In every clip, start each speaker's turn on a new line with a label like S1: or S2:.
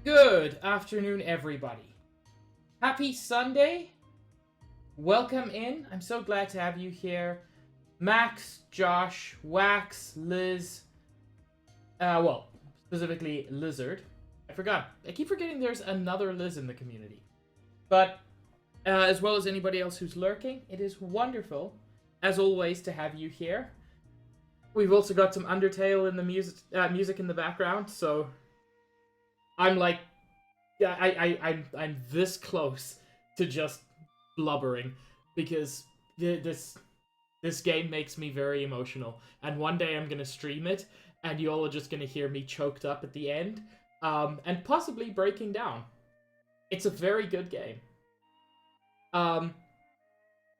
S1: Good afternoon, everybody. Happy Sunday. Welcome in. I'm so glad to have you here. Max, Josh, Wax, Liz. Well, specifically Lizard. I forgot. I keep forgetting there's another Liz in the community. But, as well as anybody else who's lurking, it is wonderful, as always, to have you here. We've also got some Undertale in the music in the background, so I'm like, I'm this close to just blubbering because this game makes me very emotional, and one day I'm gonna stream it, and you all are just gonna hear me choked up at the end, and possibly breaking down. It's a very good game.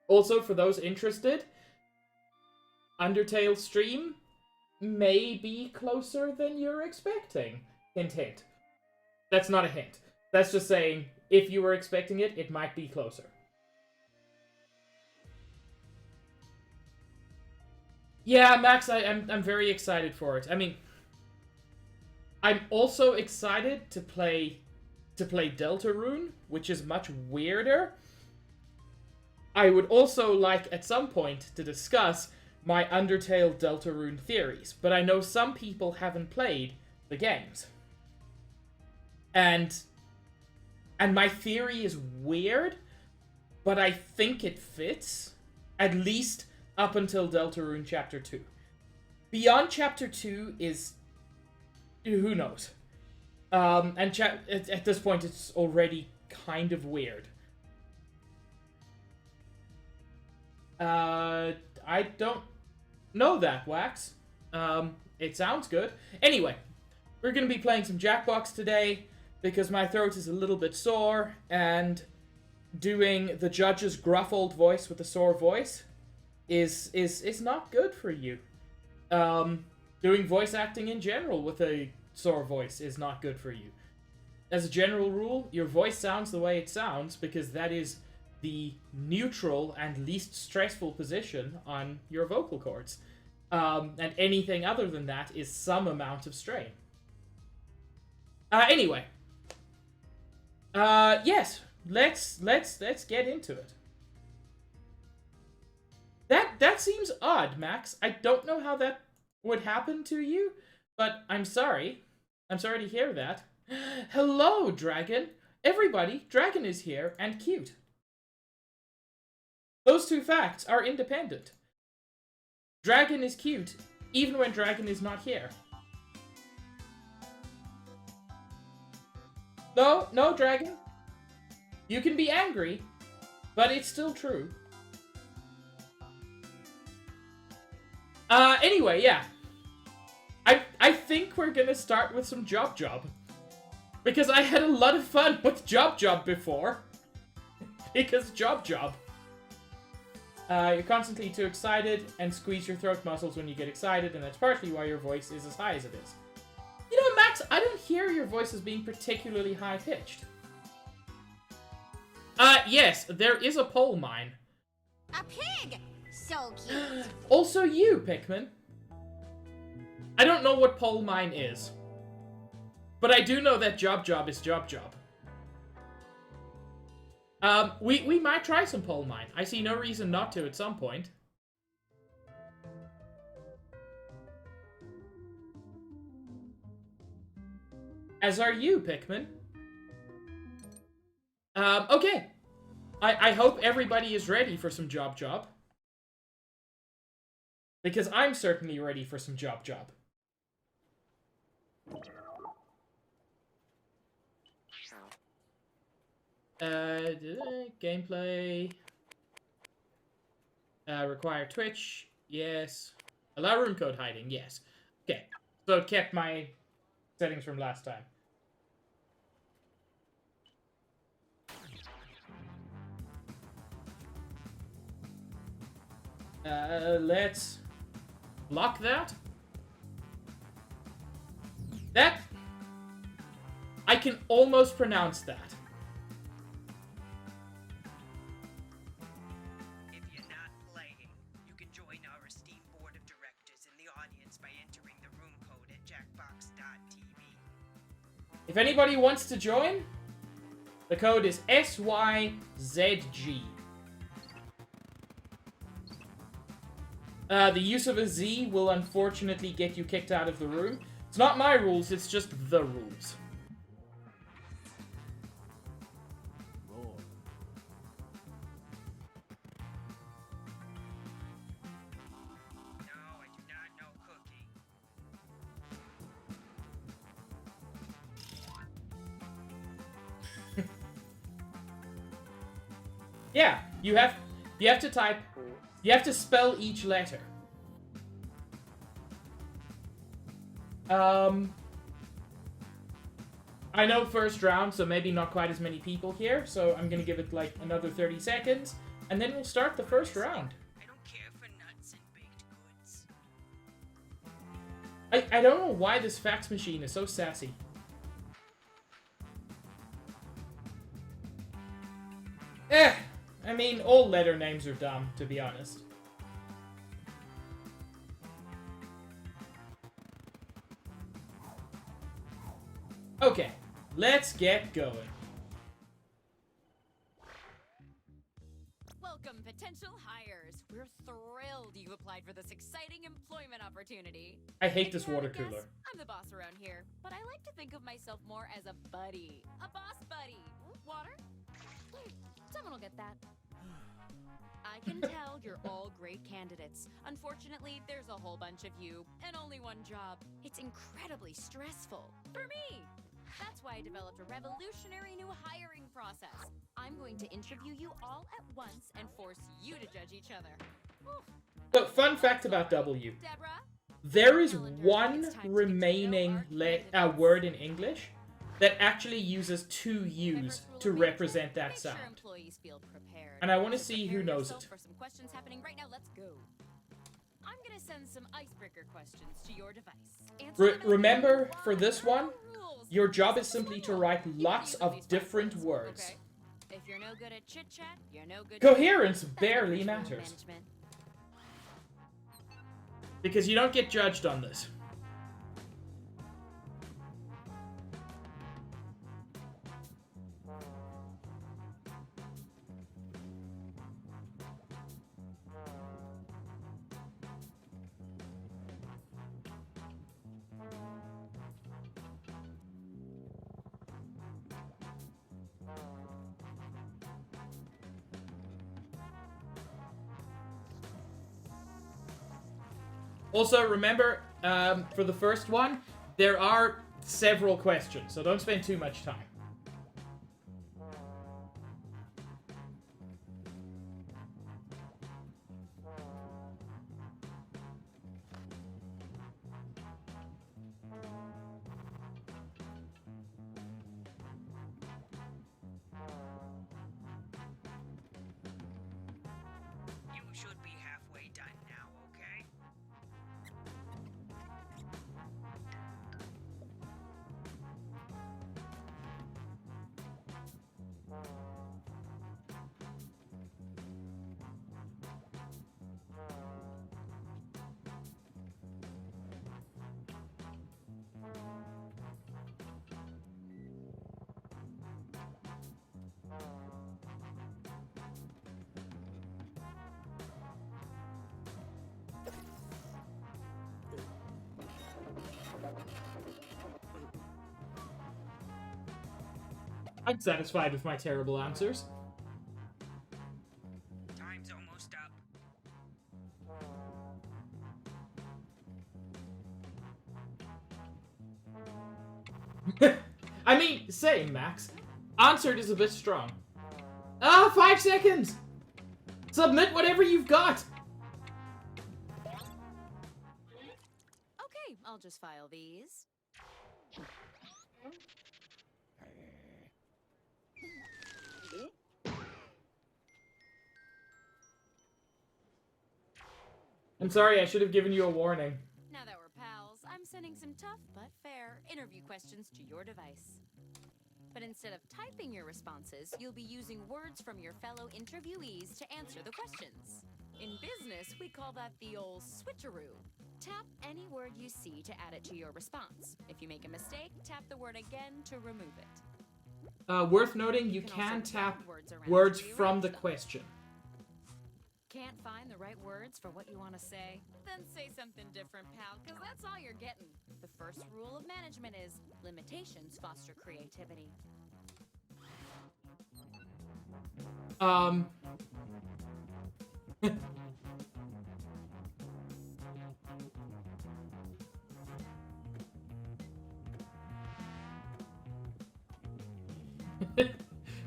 S1: Also, for those interested, Undertale stream may be closer than you're expecting. Hint, hint. That's not a hint. That's just saying, if you were expecting it, it might be closer. Yeah, Max, I'm very excited for it. I mean, I'm also excited to play Deltarune, which is much weirder. I would also like, at some point, to discuss my Undertale Deltarune theories, but I know some people haven't played the games. And my theory is weird, but I think it fits, at least up until Deltarune Chapter 2. Beyond Chapter 2 is... who knows? And at this point, it's already kind of weird. I don't know that, Wax. It sounds good. Anyway, we're going to be playing some Jackbox today, because my throat is a little bit sore, and doing the judge's gruff old voice with a sore voice is not good for you. Doing voice acting in general with a sore voice is not good for you. As a general rule, your voice sounds the way it sounds, because that is the neutral and least stressful position on your vocal cords. And anything other than that is some amount of strain. Anyway. Yes, let's get into it. That seems odd, Max. I don't know how that would happen to you, but I'm sorry. I'm sorry to hear that. Hello, Dragon. Everybody, Dragon is here and cute. Those two facts are independent. Dragon is cute, even when Dragon is not here. No, Dragon. You can be angry, but it's still true. Anyway, yeah. I think we're gonna start with some Job. Because I had a lot of fun with Job before. Because Job. You're constantly too excited and squeeze your throat muscles when you get excited, and that's partly why your voice is as high as it is. You know, Max, I don't hear your voice as being particularly high-pitched. Yes, there is a pole mine.
S2: A pig! So cute.
S1: Also you, Pikmin. I don't know what pole mine is. But I do know that Job is Job. We might try some pole mine. I see no reason not to at some point. As are you, Pikmin. Okay. I hope everybody is ready for some Job. Because I'm certainly ready for some Job. Gameplay. Require Twitch. Yes. Allow room code hiding. Yes. Okay. So it kept my settings from last time. Let's block that. That... I can almost pronounce that.
S3: If you're not playing, you can join our esteemed board of directors in the audience by entering the room code at jackbox.tv.
S1: If anybody wants to join, the code is SYZG. The use of a Z will unfortunately get you kicked out of the room. It's not my rules, it's just the rules.
S3: No, I do not know Cookie.
S1: Yeah, you have to type, you have to spell each letter. I know first round, so maybe not quite as many people here, so I'm gonna give it like another 30 seconds, and then we'll start the first round.
S3: I don't care for nuts and baked goods.
S1: I don't know why this fax machine is so sassy. I mean, all letter names are dumb, to be honest. Okay, let's get going.
S4: Welcome, potential hires. We're thrilled you've applied for this exciting employment opportunity.
S1: I hate
S4: If
S1: this
S4: you had
S1: water
S4: to guess,
S1: cooler.
S4: I'm the boss around here, but I like to think of myself more as a buddy. A boss buddy. Water? Someone will get that. I can tell you're all great candidates. Unfortunately, there's a whole bunch of you, and only one job. It's incredibly stressful. For me! That's why I developed a revolutionary new hiring process. I'm going to interview you all at once and force you to judge each other. Whew.
S1: So, fun fact about W.
S4: Deborah?
S1: There is one remaining word in English that actually uses two U's to represent that
S4: Make sure
S1: sound.
S4: employees feel prepared.
S1: And I want to
S4: So
S1: see who
S4: prepare
S1: knows
S4: yourself
S1: it.
S4: For some questions happening right now, let's go. I'm gonna send some icebreaker questions to your device. Answer them in
S1: Remember,
S4: one
S1: for this one,
S4: rules.
S1: your job is
S4: Simple
S1: simply to
S4: rule.
S1: write
S4: You can
S1: lots
S4: use
S1: of
S4: these
S1: different
S4: buttons,
S1: words.
S4: okay? If you're no good at chit chat, you're no good.
S1: Coherence
S4: That's
S1: barely
S4: visual
S1: matters.
S4: management.
S1: Because you don't get judged on this. Also, remember, for the first one, there are several questions, so don't spend too much time.
S3: You should be halfway done now, okay?
S1: I'm satisfied with my terrible answers.
S3: Time's almost up.
S1: I mean, same, Max. Answered is a bit strong. Ah, 5 seconds! Submit whatever you've got!
S4: Okay, I'll just file these.
S1: I'm sorry, I should have given you a warning.
S4: Now that we're pals, I'm sending some tough but fair interview questions to your device. But instead of typing your responses, you'll be using words from your fellow interviewees to answer the questions. In business, we call that the old switcheroo. Tap any word you see to add it to your response. If you make a mistake, tap the word again to remove it.
S1: Worth noting, you
S4: can
S1: can
S4: also
S1: tap
S4: drag words around
S1: words
S4: to rearrange
S1: from the
S4: them.
S1: question.
S4: Can't find the right words for what you want to say? Then say something different, pal, because that's all you're getting. The first rule of management is limitations foster creativity.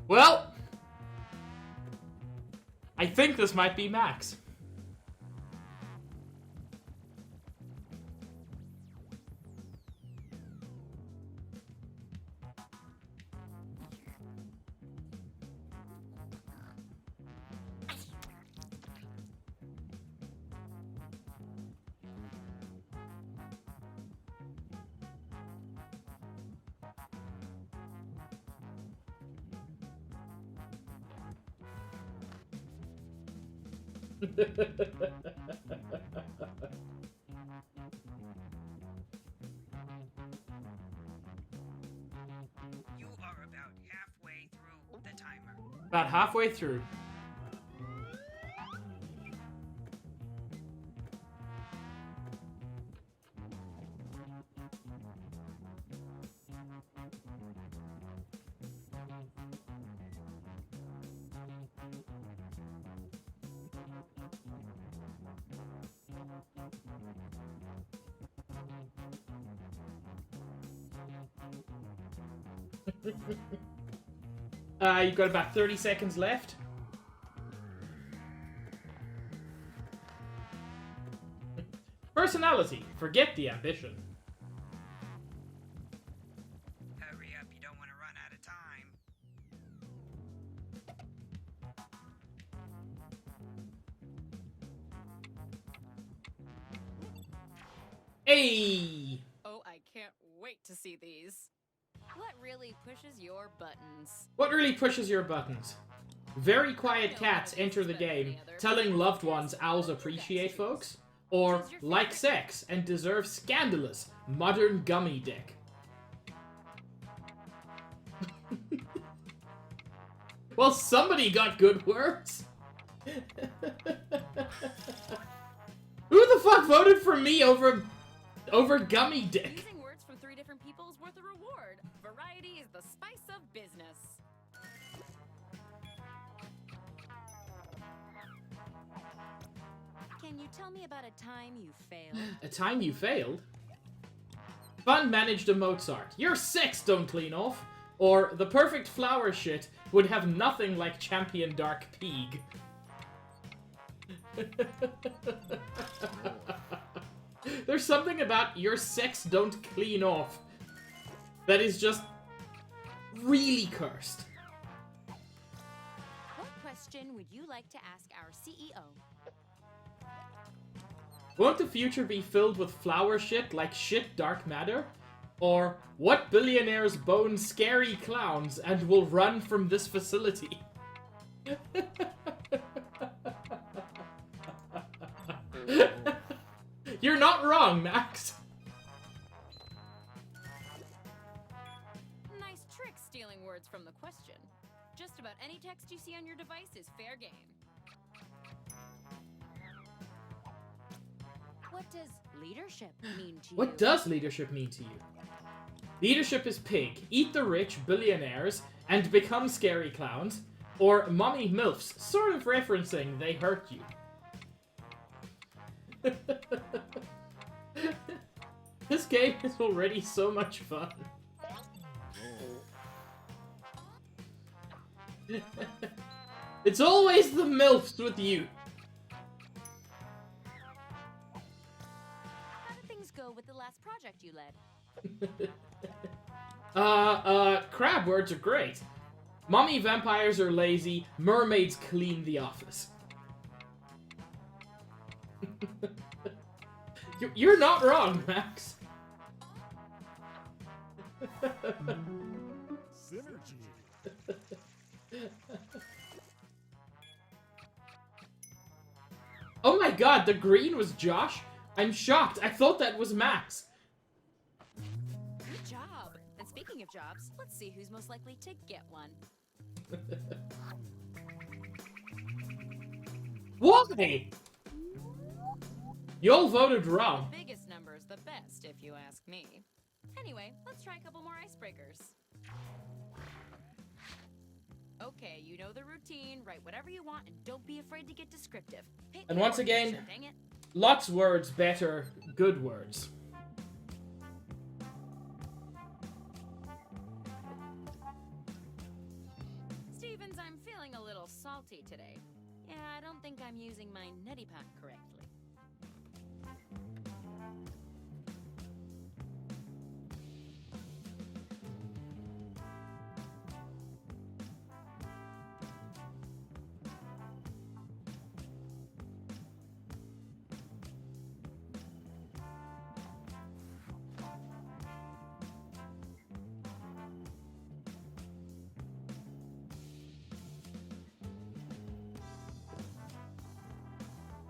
S1: Well, I think this might be Max.
S3: You are about halfway through the timer.
S1: About halfway through. You've got about 30 seconds left. Personality. Forget the ambition.
S3: Hurry up, you don't want to run out of time.
S1: Hey!
S4: Oh, I can't wait to see these. What really pushes your buttons?
S1: What really pushes your buttons? Very quiet cats enter the game, telling loved ones owls appreciate folks, or like sex and deserve scandalous modern gummy dick. Well, somebody got good words. Who the fuck voted for me over gummy dick?
S4: Using words from 3 different people is worth a reward. Variety is the spice of business. Can you tell me about a time you failed?
S1: A time you failed? Fun managed a Mozart. Your sex don't clean off. Or the perfect flower shit would have nothing like Champion Dark Peeg. There's something about your sex don't clean off that is just really cursed.
S4: What question would you like to ask our CEO?
S1: Won't the future be filled with flower shit like shit dark matter? Or what billionaires bone scary clowns and will run from this facility? You're not wrong, Max.
S4: Nice trick stealing words from the question. Just about any text you see on your device is fair game. What does leadership mean to you?
S1: What does leadership mean to you? Leadership is pig, eat the rich billionaires, and become scary clowns, or mommy milfs, sort of referencing they hurt you. This game is already so much fun. It's always the milfs with you.
S4: How did things go with the last project you led?
S1: Crab words are great. Mommy vampires are lazy, mermaids clean the office. You're not wrong, Max.
S5: Synergy.
S1: Oh my god, the green was Josh? I'm shocked. I thought that was Max.
S4: Good job. And speaking of jobs, let's see who's most likely to get one.
S1: Why? Y'all voted wrong.
S4: The biggest number's the best, if you ask me. Anyway, let's try a couple more icebreakers. Okay, you know the routine. Write whatever you want, and don't be afraid to get descriptive. Paint
S1: And
S4: the
S1: once
S4: picture,
S1: again,
S4: dang it.
S1: lots words better good words.
S4: Stevens, I'm feeling a little salty today. Yeah, I don't think I'm using my neti pot correctly.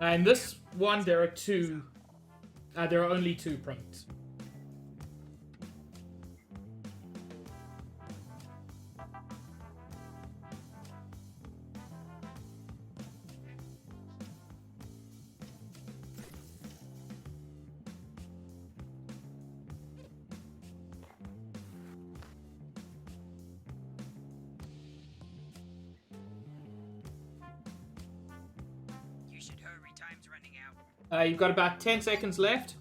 S1: And this one, there are two. There are only 2 prompts.
S3: You should hurry, time's running out.
S1: You've got about 10 seconds left.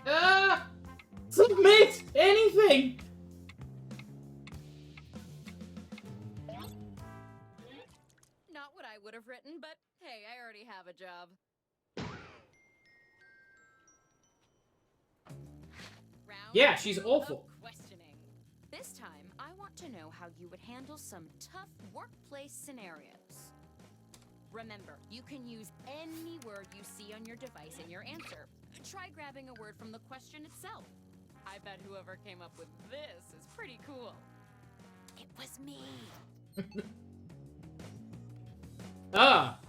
S1: Ah! Submit anything!
S4: Not what I would have written, but hey, I already have a job. Round
S1: Yeah, she's
S4: 2
S1: awful.
S4: of questioning. This time, I want to know how you would handle some tough workplace scenarios. Remember, you can use any word you see on your device in your answer. Try grabbing a word from the question itself. I bet whoever came up with this is pretty cool. It was me.
S1: Ah!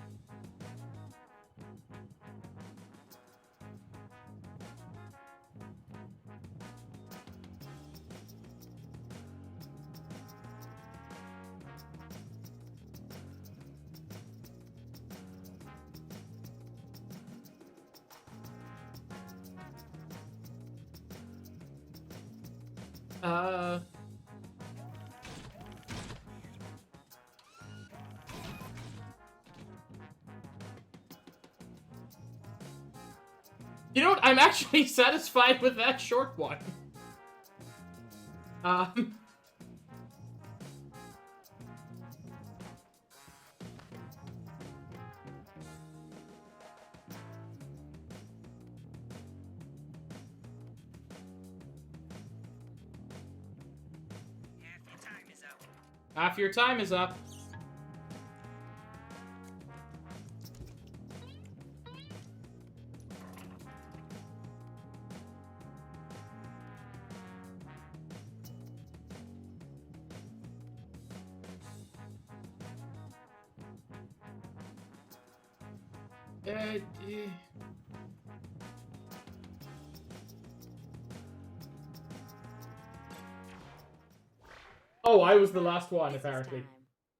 S1: You know what? I'm actually satisfied with that short one. Um...
S3: Half your time is up.
S1: Half your time is up. Uh, Oh, I was the last one,
S4: Business
S1: apparently.
S4: time.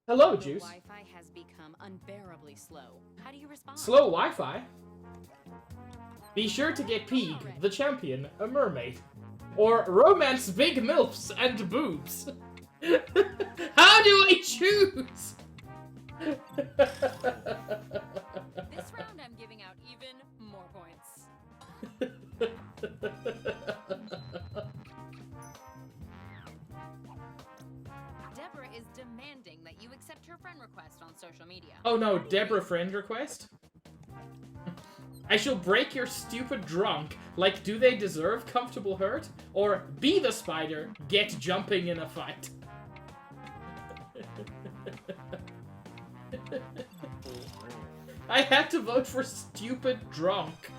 S1: Hello,
S4: The
S1: Juice.
S4: Wi-Fi has become unbearably slow. How do you respond?
S1: Slow Wi-Fi? Be sure to get Peeg, the champion, a mermaid. Or romance big milfs and boobs. How do I choose?
S4: This round, I'm giving out even more points. Deborah is demanding that you accept her friend request on social media.
S1: Oh no, Deborah friend request? I shall break your stupid drunk. Like, do they deserve comfortable hurt? Or be the spider, get jumping in a fight. I had to vote for stupid drunk.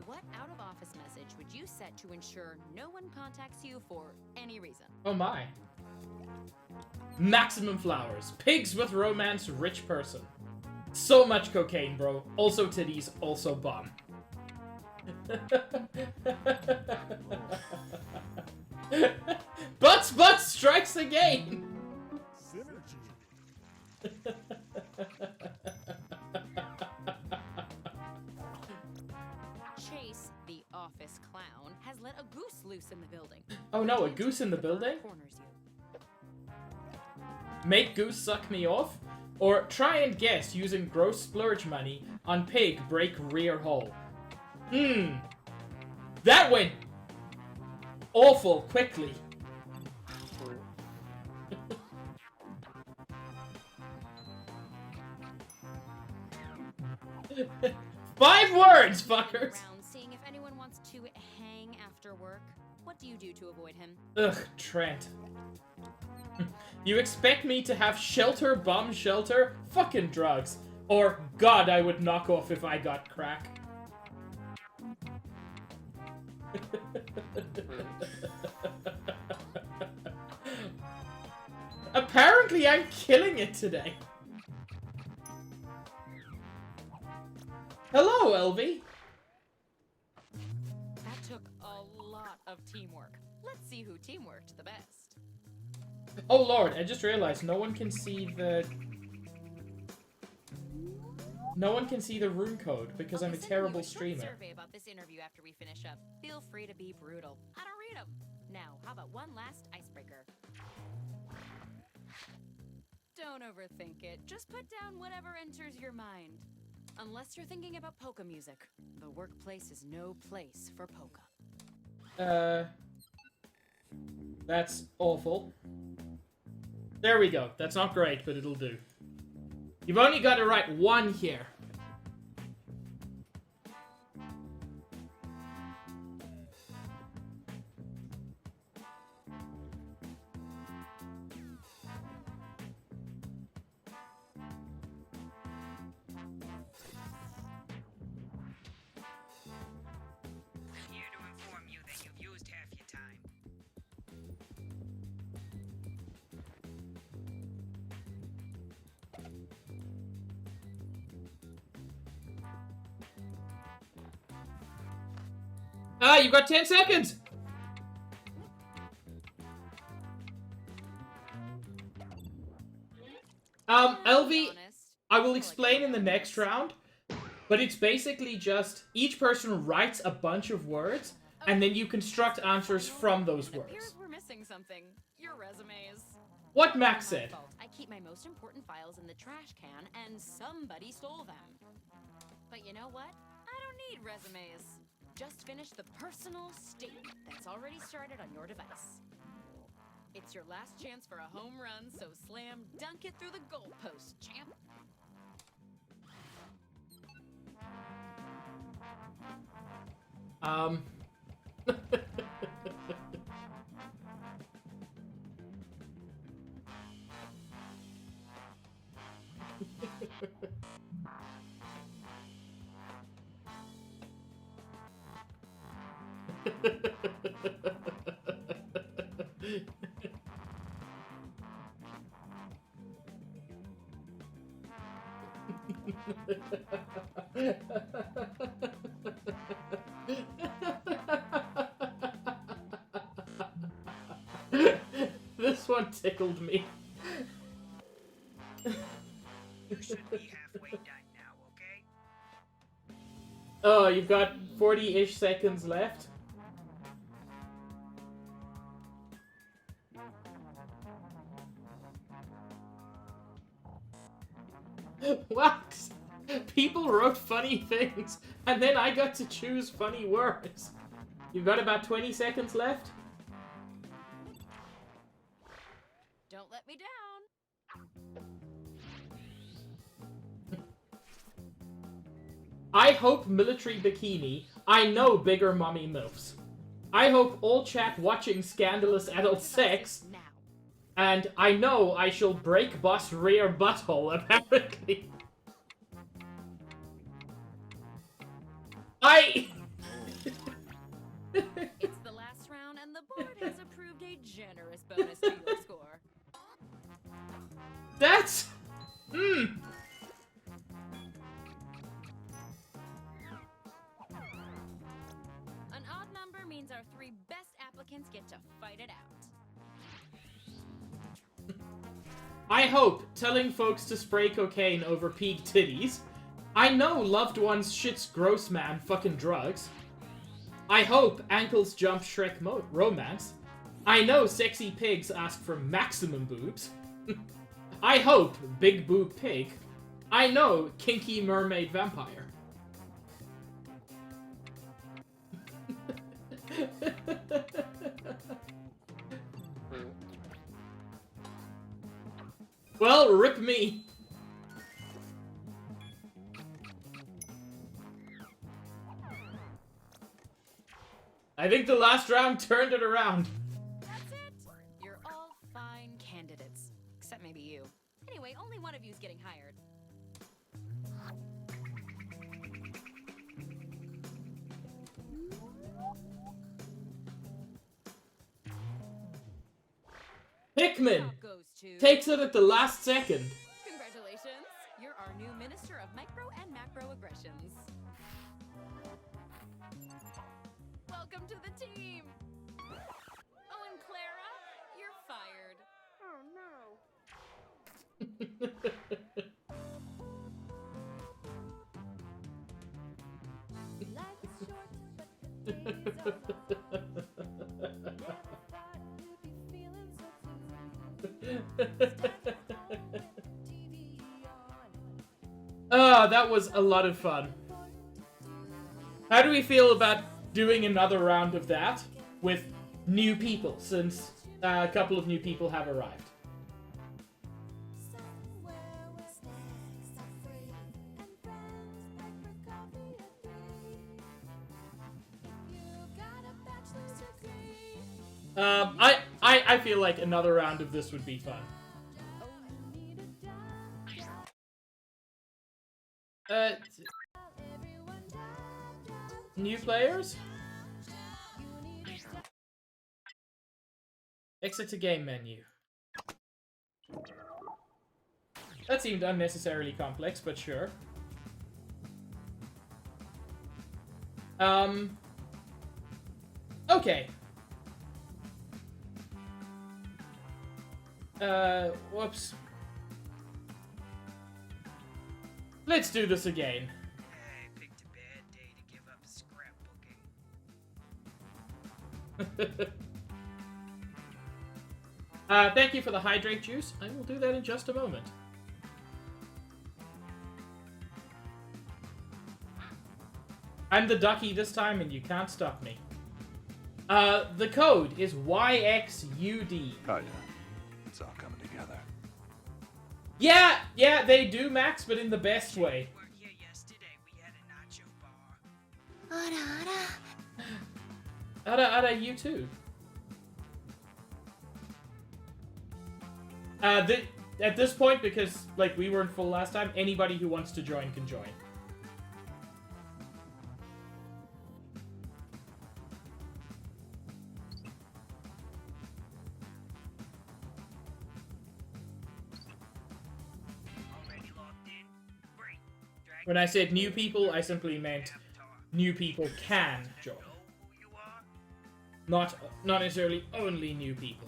S4: What out-of-office message would you set to ensure no one contacts you for any reason.
S1: Oh my. Maximum flowers. Pigs with romance, rich person. So much cocaine, bro. Also titties, also bum. Butts strikes again!
S4: Chase, the office clown, has let a goose loose in the building.
S1: Oh no, a goose in the building?
S4: Corners you.
S1: Make goose suck me off? Or try and guess using gross splurge money on pig break rear hole. That went awful quickly. Five words, fuckers!
S4: Around seeing if anyone wants to hang after work. What do you do to avoid him?
S1: Ugh, Trent. You expect me to have shelter, bomb shelter? Fucking drugs. Or, God, I would knock off if I got crack. Apparently I'm killing it today. Hello, Elvie.
S4: That took a lot of teamwork. Let's see who teamworked the best.
S1: Oh lord, I just realized no one can see the... No one can see the rune code because I'm a terrible streamer.
S4: Survey about this interview after we finish up. Feel free to be brutal. I don't read them. Now, how about one last icebreaker? Don't overthink it. Just put down whatever enters your mind. Unless you're thinking about polka music. The workplace is no place for polka.
S1: That's awful. There we go. That's not great, but it'll do. You've only got to write one here.
S3: Here to inform you that you've used half your time.
S1: Ah, you've got 10 seconds! Elvie, I will explain in the next round, but it's basically just each person writes a bunch of words, and then you construct answers from those
S4: It appears
S1: words.
S4: we're missing something. Your resumes.
S1: What Max said.
S4: My fault. I keep my most important files in the trash can, and somebody stole them. But you know what? I don't need resumes. Just finish the personal statement that's already started on your device. It's your last chance for a home run, so slam dunk it through the goalpost, champ.
S1: This one tickled me.
S3: You should be halfway done now, okay?
S1: Oh, you've got 40-ish seconds left. What? People wrote funny things, and then I got to choose funny words. You've got about 20 seconds left.
S4: Don't let me down.
S1: I hope military bikini. I know bigger mommy milfs. I hope all chat watching scandalous adult sex.
S4: Now.
S1: And I know I shall break boss rear butthole, apparently.
S4: It's board has approved a generous bonus to your score.
S1: That's...
S4: An odd number means our 3 best applicants get to fight it out.
S1: I hope telling folks to spray cocaine over peak titties. I know loved ones shit's gross, man, fucking drugs. I hope ankles jump Shrek romance. I know sexy pigs ask for maximum boobs. I hope big boob pig. I know kinky mermaid vampire. Well, rip me. I think the last round turned it around.
S4: That's it. You're all fine candidates. Except maybe you. Anyway, only one of you's getting hired.
S1: Hickman
S4: Top goes to...
S1: takes it at the last second.
S4: Congratulations. You're our new Minister of Micro and Macro Aggressions. Welcome to the team. Oh, and Clara, you're fired.
S2: Oh no.
S4: Life is short, but the days are
S1: Ah, that was a lot of fun. How do we feel about doing another round of that with new people, since a couple of new people have arrived? I feel like another round of this would be fun. New players? Exit to game menu. That seemed unnecessarily complex, but sure. Okay. Whoops. Let's do this again.
S3: I picked a bad day to give up scrapbooking.
S1: Thank you for the hydrate juice. I will do that in just a moment. I'm the ducky this time, and you can't stop me. The code is YXUD.
S5: Oh yeah, it's all coming together.
S1: Yeah, they do, Max, but in the best way.
S3: We were here yesterday. We had a nacho bar.
S1: Ada, you too. At this point, because like we weren't full last time, anybody who wants to join can join.
S3: Already logged in. Great. Drag
S1: When I said new people, I simply meant
S3: avatar.
S1: new people can join,
S3: Know who you are?
S1: not necessarily only new people.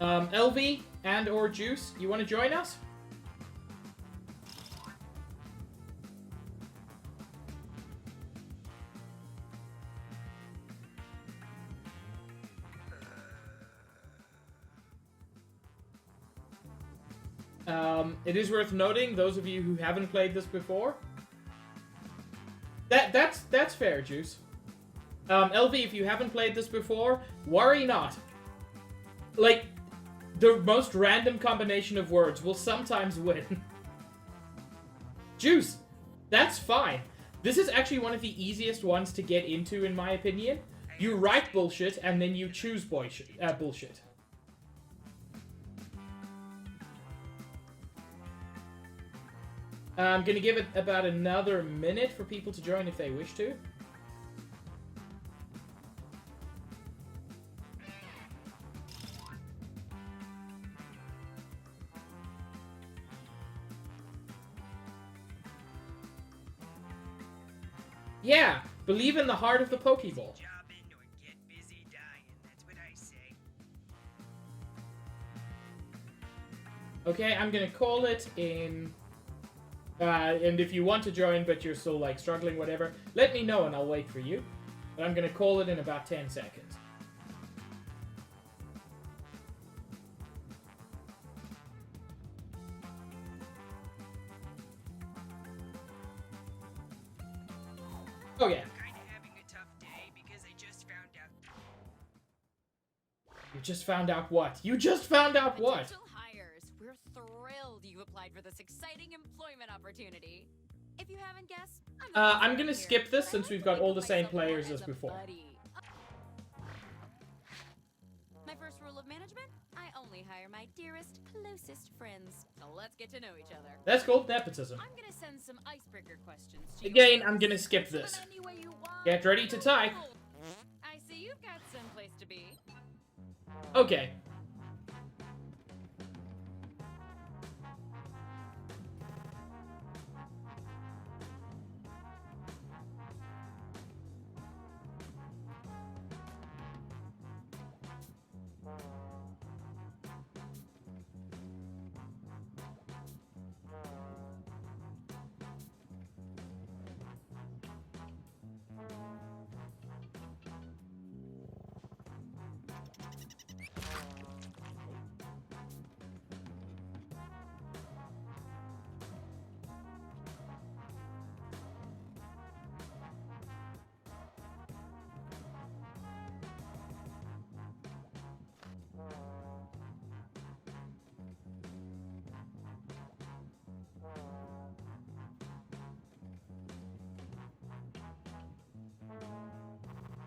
S1: LV and or Juice, you want to join us? It is worth noting, those of you who haven't played this before, that's fair, Juice. LV, if you haven't played this before, worry not. Like, the most random combination of words will sometimes win. Juice, that's fine. This is actually one of the easiest ones to get into, in my opinion. You write bullshit, and then you choose bullshit. I'm gonna give it about another minute for people to join if they wish to. Yeah, believe in the heart of the Pokeball.
S3: Jobbing or get busy dying. That's what I say.
S1: Okay, I'm gonna call it in. And if you want to join, but you're still like struggling, whatever, let me know and I'll wait for you. But I'm gonna call it in about 10 seconds. Oh yeah,
S3: Kinda having a tough day because I just found out.
S1: you just found out what? You just found out what?
S4: Potential hires. We're thrilled you applied for this exciting employment opportunity. If you haven't guessed,
S1: I'm gonna skip this since we've got all the same players as before.
S4: My first rule of management: I only hire my dearest, closest friends. So let's get to know each other.
S1: That's called nepotism.
S4: I'm gonna send some icebreaker questions to you.
S1: Again, I'm gonna skip
S4: Answer
S1: this.
S4: them any way you want.
S1: Get ready to type.
S4: I see you've got some place to be.
S1: Okay.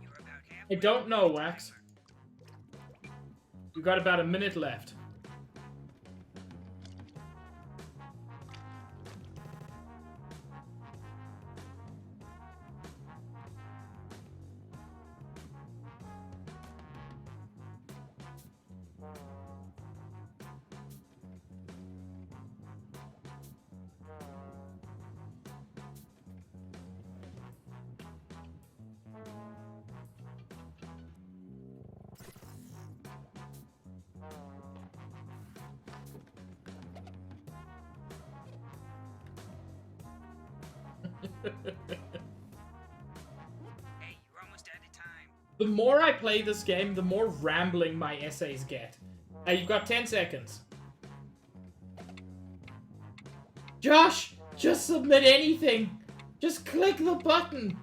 S3: You're about
S1: I
S3: halfway
S1: don't know,
S3: through the
S1: Wax.
S3: timer.
S1: You got about a minute left.
S3: Hey, you're almost out of time.
S1: The more I play this game, the more rambling my essays get. You've got 10 seconds. Josh! Just submit anything! Just click the button!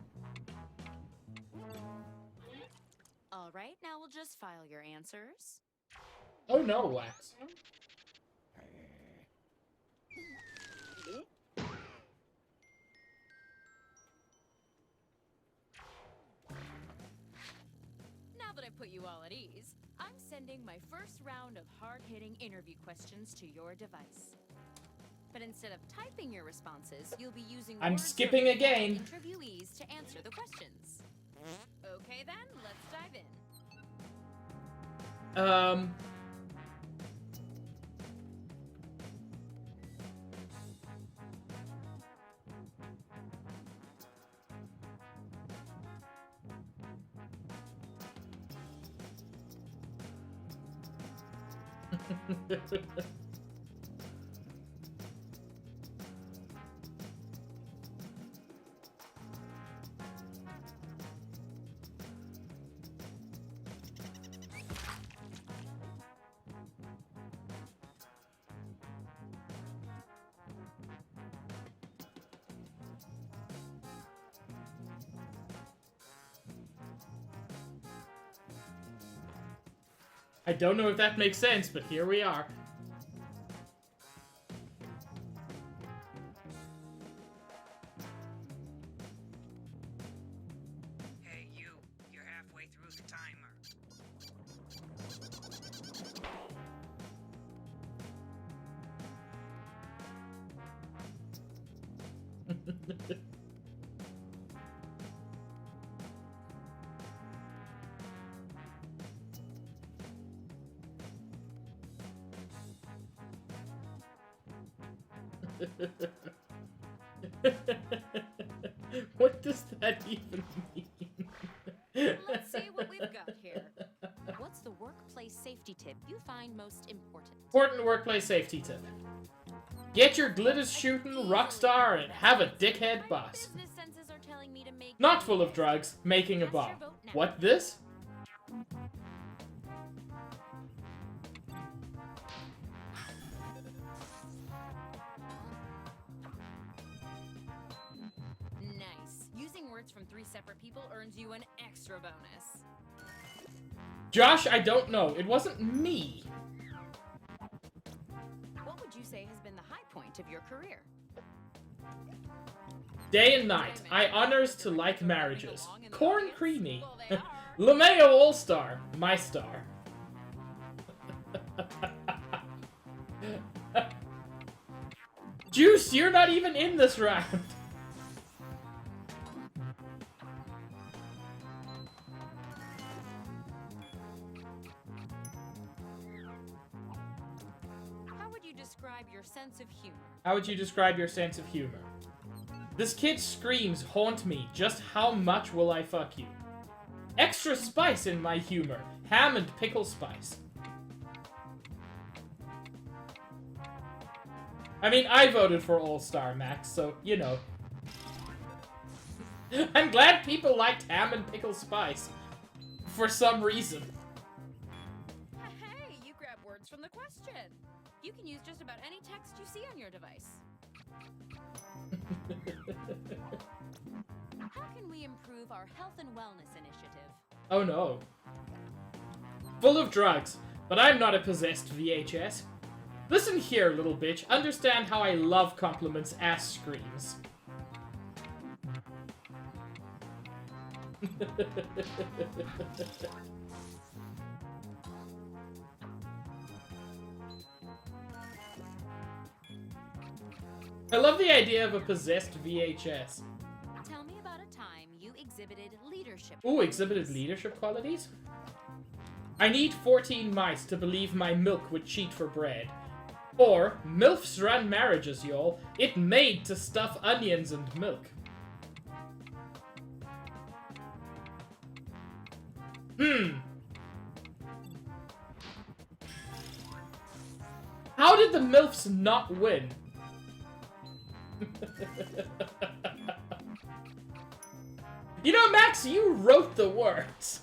S4: All right, now we'll just file your answers.
S1: Oh no, Wax.
S4: Now that I put you all at ease, I'm sending my first round of hard-hitting interview questions to your device. But instead of typing your responses, you'll be using
S1: I'm
S4: words
S1: skipping
S4: from
S1: again.
S4: interviewees to answer the questions. Okay then, let's dive in.
S1: I don't know if that makes sense, but here we are.
S3: Hey, you're halfway through the timer.
S1: What does that even mean?
S4: Let's see what we've got here. What's the workplace safety tip you find most important?
S1: Important workplace safety tip. Get your glitters shooting rockstar and have a dickhead
S4: My
S1: boss.
S4: business senses are telling me to make
S1: Not full of drugs, making a
S4: Cast your
S1: bomb.
S4: vote now.
S1: What this?
S4: Nice. Using words from 3 separate people earns you an extra bonus.
S1: Josh, I don't know. It wasn't me.
S4: What would you say has been the high point of your career?
S1: Day and night. I honors to like marriages. Corn creamy.
S4: Well, they are.
S1: LeMayo All-Star. My star. Juice, you're not even in this round.
S4: How would you describe your sense of humor?
S1: How would you describe your sense of humor? This kid's screams haunt me. Just how much will I fuck you? Extra spice in my humor. Ham and pickle spice. I mean, I voted for All-Star, Max, so, you know. I'm glad people liked ham and pickle spice. For some reason.
S4: Hey, you grab words from the question. You can use just about any text you see on your device. How can we improve our health and wellness initiative?
S1: Oh no. Full of drugs, but I'm not a possessed VHS. Listen here, little bitch. Understand how I love compliments ass screams. I love the idea of a possessed VHS.
S4: Tell me about a time you exhibited leadership.
S1: Ooh, exhibited leadership qualities? I need 14 mice to believe my milk would cheat for bread. Or, MILFs run marriages, y'all. It made to stuff onions and milk. How did the MILFs not win? You know, Max, you wrote the words.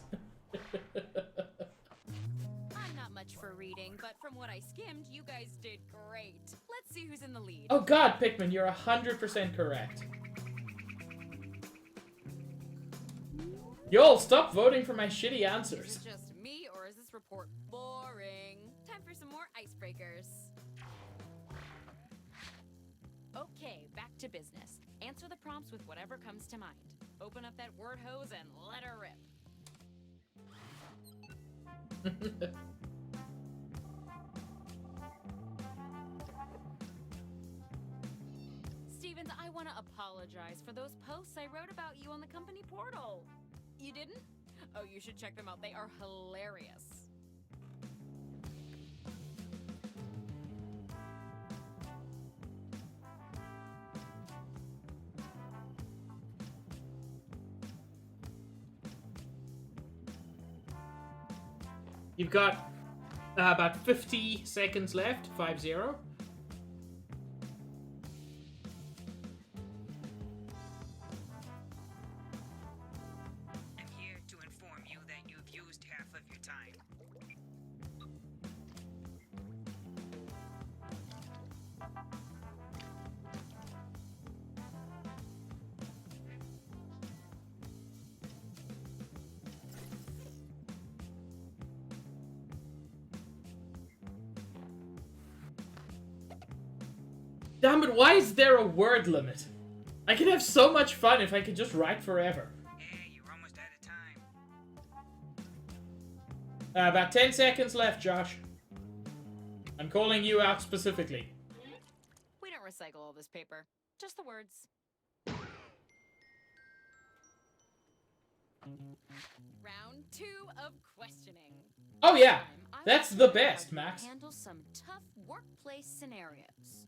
S4: I'm not much for reading, but from what I skimmed, you guys did great. Let's see who's in the lead.
S1: Oh god, Pikmin, you're 100% correct. Y'all, stop voting for my shitty
S4: Is
S1: answers.
S4: it just me, or is this report boring? Time for some more icebreakers. Okay, back to business. Answer the prompts with whatever comes to mind. Open up that word hose and let her rip. Stevens, I want to apologize for those posts I wrote about you on the company portal. You didn't? Oh, you should check them out. They are hilarious.
S1: You've got about 50 seconds left. 5-0.
S3: I'm here to inform you that you've used half of your time.
S1: Damn it, why is there a word limit? I could have so much fun if I could just write forever.
S3: Hey, you're almost out of time.
S1: About 10 seconds left, Josh. I'm calling you out specifically.
S4: We don't recycle all this paper. Just the words. Round 2 of questioning.
S1: Oh yeah,
S4: This time, I
S1: that's
S4: want
S1: the
S4: to learn how
S1: best,
S4: you
S1: Max.
S4: Handle some tough workplace scenarios.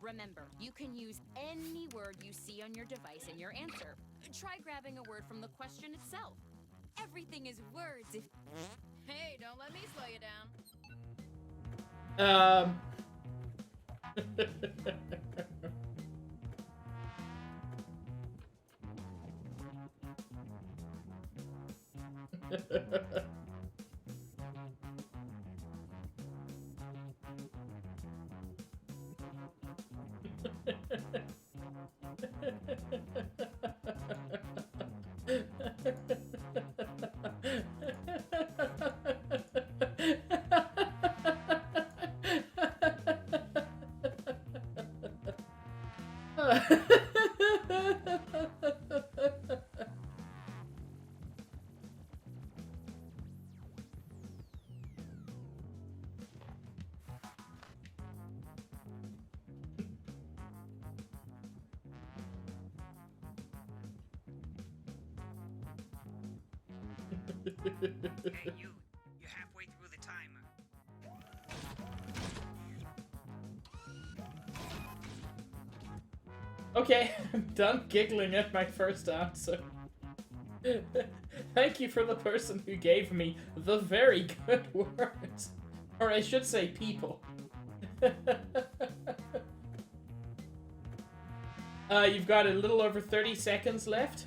S4: Remember, you can use any word you see on your device in your answer. Try grabbing a word from the question itself. Everything is words if... Hey, don't let me slow you down.
S3: Hey, you. You're halfway through the timer.
S1: Okay, I'm done giggling at my first answer. Thank you for the person who gave me the very good words. Or I should say people. You've got a little over 30 seconds left.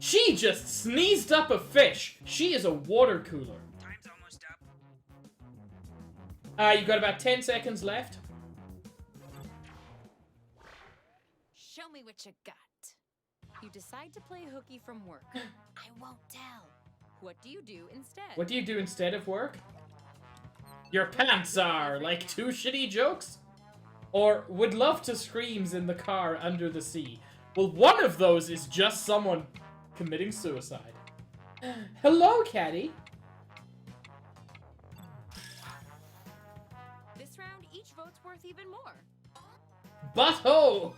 S1: She just sneezed up a fish. She is a water cooler.
S3: Time's almost up.
S1: You've got about 10 seconds left.
S4: Show me what you got. You decide to play hooky from work. I won't tell. What do you do instead?
S1: What do you do instead of work? Your pants are like 2 shitty jokes? Or would love to screams in the car under the sea. Well, one of those is just someone committing suicide. Hello, Caddy.
S4: This round, each vote's worth even more.
S1: Butthole!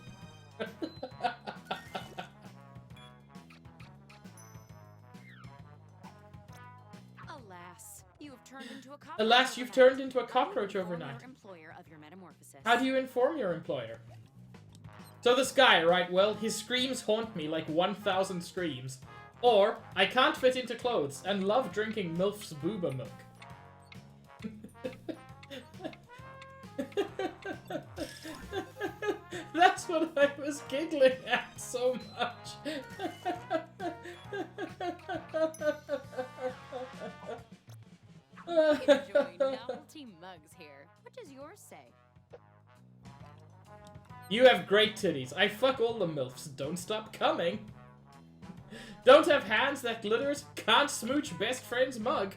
S4: Alas, you have turned into a cockroach.
S1: Alas, you've
S4: overnight.
S1: turned into a cockroach
S4: How do you inform
S1: overnight.
S4: Your employer of your metamorphosis.
S1: How do you inform your employer? So this guy, right, well, his screams haunt me like 1,000 screams. Or, I can't fit into clothes and love drinking MILF's booba milk. That's what I was giggling at so much.
S4: Enjoy novelty mugs here. What does yours say?
S1: You have great titties. I fuck all the MILFs. Don't stop coming. Don't have hands that glitters. Can't smooch best friend's mug.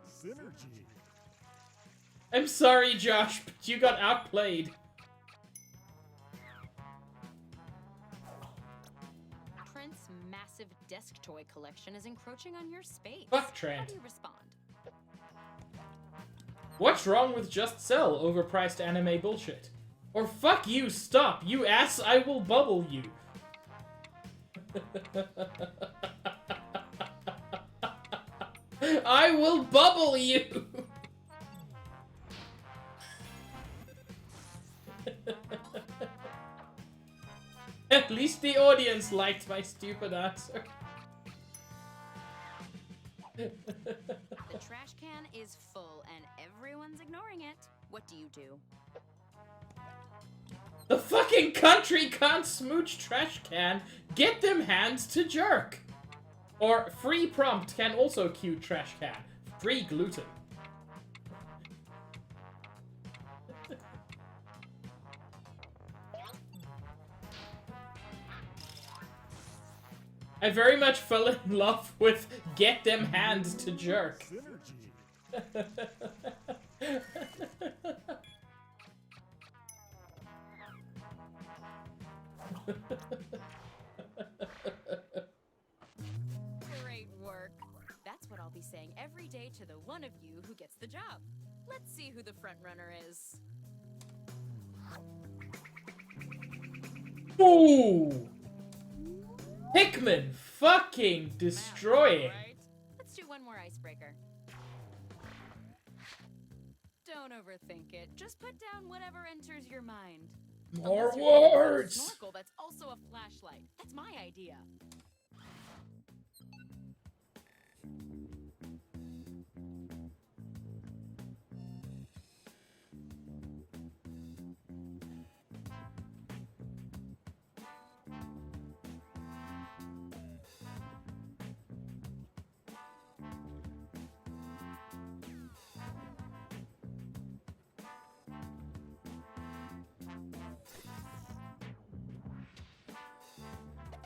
S6: Synergy.
S1: I'm sorry, Josh, but you got outplayed.
S4: Trent's massive desk toy collection is encroaching on your space.
S1: Fuck
S4: How
S1: Trent.
S4: do you respond?
S1: What's wrong with just sell overpriced anime bullshit? Or fuck you, stop, you ass, I will bubble you. I will bubble you! At least the audience liked my stupid answer.
S4: The trash can is full and everyone's ignoring it. What do you do?
S1: The fucking country can't smooch trash can. Get them hands to jerk. Or free prompt can also cue trash can. Free gluten. I very much fell in love with get them hands to jerk.
S6: Synergy.
S4: Great work. That's what I'll be saying every day to the one of you who gets the job. Let's see who the front runner is.
S1: Ooh! Hickman fucking destroying.
S4: Right? Let's do one more icebreaker. Don't overthink it. Just put down whatever enters your mind.
S1: More
S4: Unless you're thinking about a
S1: words!
S4: Snorkel that's also a flashlight. That's my idea.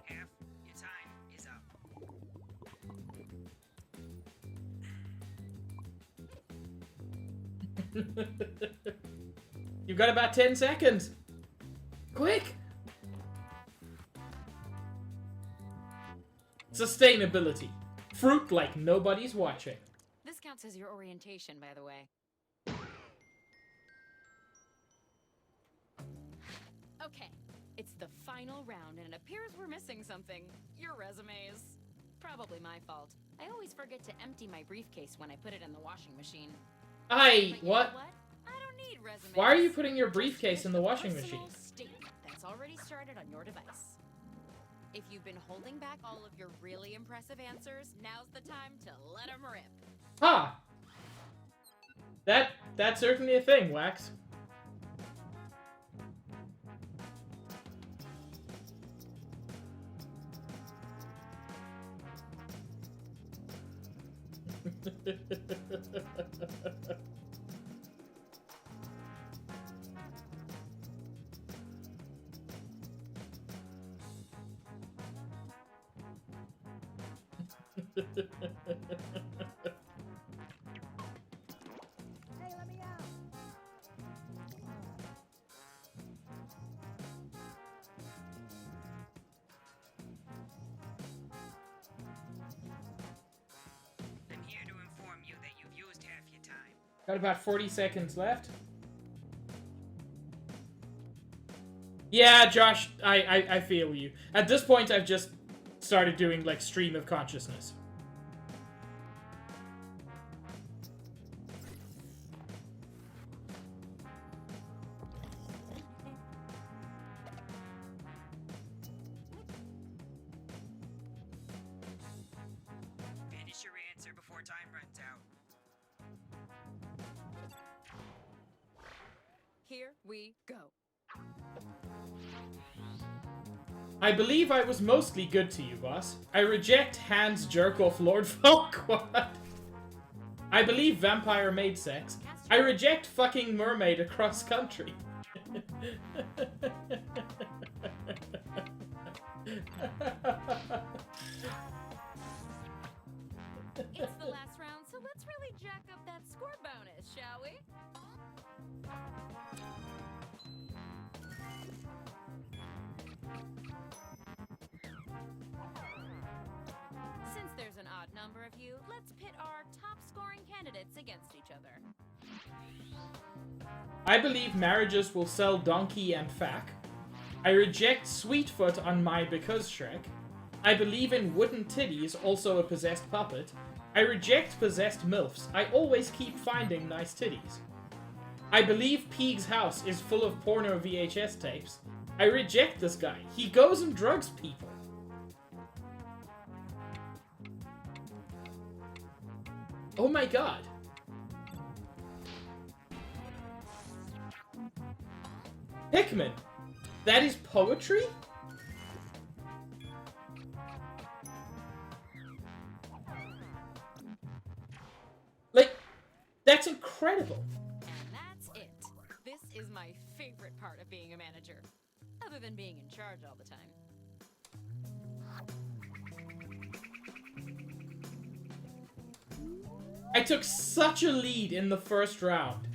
S3: Half your time is up.
S1: You've got about 10 seconds. Quick! Sustainability. Fruit like nobody's watching.
S4: This counts as your orientation, by the way. Okay, it's the final round, and it appears we're missing something. Your resumes. Probably my fault. I always forget to empty my briefcase when I put it in the washing machine. But you know
S1: What?
S4: what? I don't need resumes.
S1: Why are you putting your
S4: Just
S1: briefcase in the washing
S4: personal
S1: machine?
S4: statement that's already started on your device. If you've been holding back all of your really impressive answers, now's the time to let them rip.
S1: Huh. That's certainly a thing, Wax.
S3: I'm here to inform you that you've used half your time.
S1: Got about 40 seconds left. Yeah, Josh, I feel you. At this point, I've just started doing, like, stream of consciousness.
S3: Finish your answer before time runs out.
S4: Here we go.
S1: I believe I was mostly good to you, boss. I reject Hans Jerkoff Lord Falquad. I believe vampire made sex. I reject fucking mermaid across country.
S4: It's the last round, so let's really jack up that score bonus, shall we? Since there's an odd number of you, let's pit our top scoring candidates against each other.
S1: I believe marriages will sell donkey and fack. I reject Sweetfoot on my because Shrek. I believe in wooden titties, also a possessed puppet. I reject possessed MILFs. I always keep finding nice titties. I believe Peeg's house is full of porno VHS tapes. I reject this guy. He goes and drugs people. Oh my god. Hickman! That is poetry? Like, that's incredible.
S4: And that's it. This is my favorite part of being a manager. Other than being in charge all the time.
S1: I took such a lead in the first round,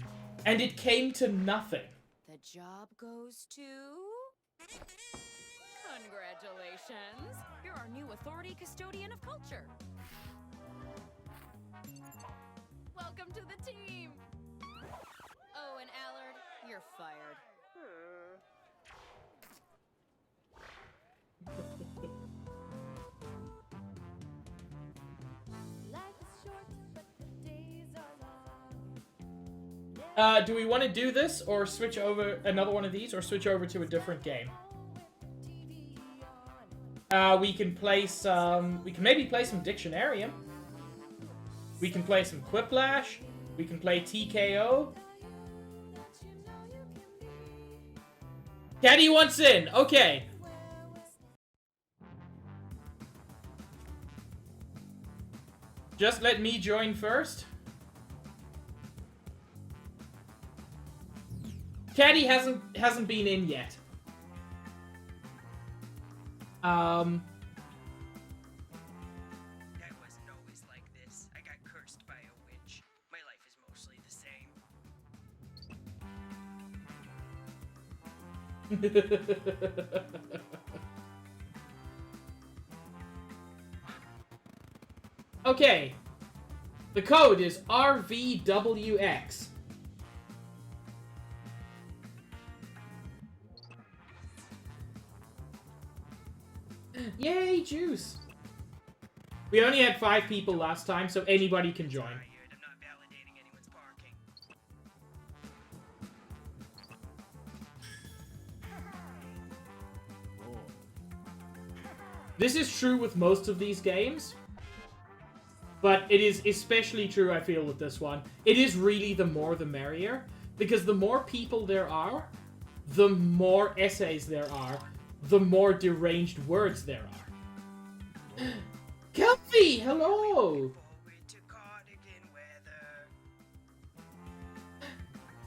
S1: and it came to nothing.
S4: The job goes to... Congratulations! You're our new authority custodian of culture. Welcome to the team! Oh, and Allard, you're fired.
S1: Do we want to do this, or switch over another one of these, or switch over to a different game? We can play some... We can maybe play some Dictionarium. We can play some Quiplash. We can play TKO. Caddy wants in. Okay. Just let me join first. Caddy hasn't been in yet.
S3: I wasn't always like this. I got cursed by a witch. My life is mostly the same.
S1: Okay. The code is RVWX. Yay, juice! We only had 5 people last time, so anybody can join.
S3: I'm not validating anyone's parking.
S1: This is true with most of these games, but it is especially true, I feel, with this one. It is really the more the merrier, because the more people there are, the more essays there are, the more deranged words there are. Kelpie, hello!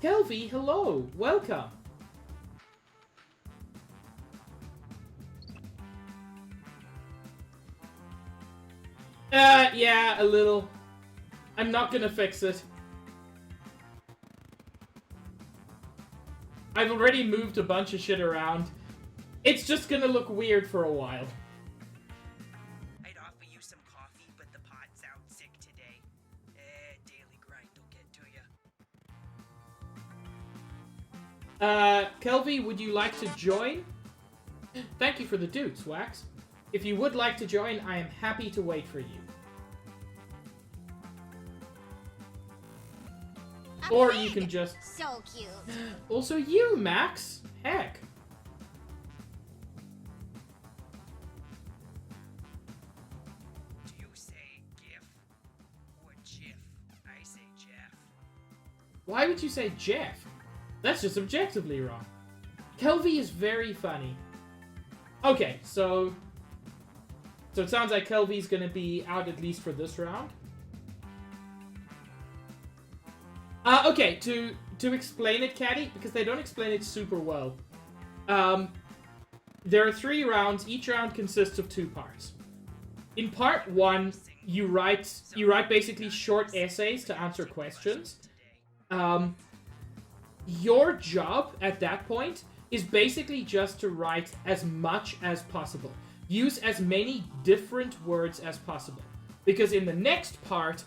S1: Kelvie, hello! Welcome! Yeah, a little. I'm not gonna fix it. I've already moved a bunch of shit around. It's just gonna look weird for a while.
S3: I'd offer you some coffee, but the pot's out sick today. Daily grind will get to ya.
S1: Kelvie, would you like to join? Thank you for the dudes, Wax. If you would like to join, I am happy to wait for you. Or you can just...
S2: So cute.
S1: Also you, Max. Heck.
S3: Do you say GIF or GIF? I say Jeff.
S1: Why would you say Jeff? That's just objectively wrong. Kelvie is very funny. Okay, so it sounds like Kelvie's gonna be out at least for this round. Okay, to explain it, Caddy, because they don't explain it super well. There are 3 rounds. Each round consists of 2 parts. In part 1, you write basically short essays to answer questions. Your job at that point is basically just to write as much as possible. Use as many different words as possible. Because in the next part,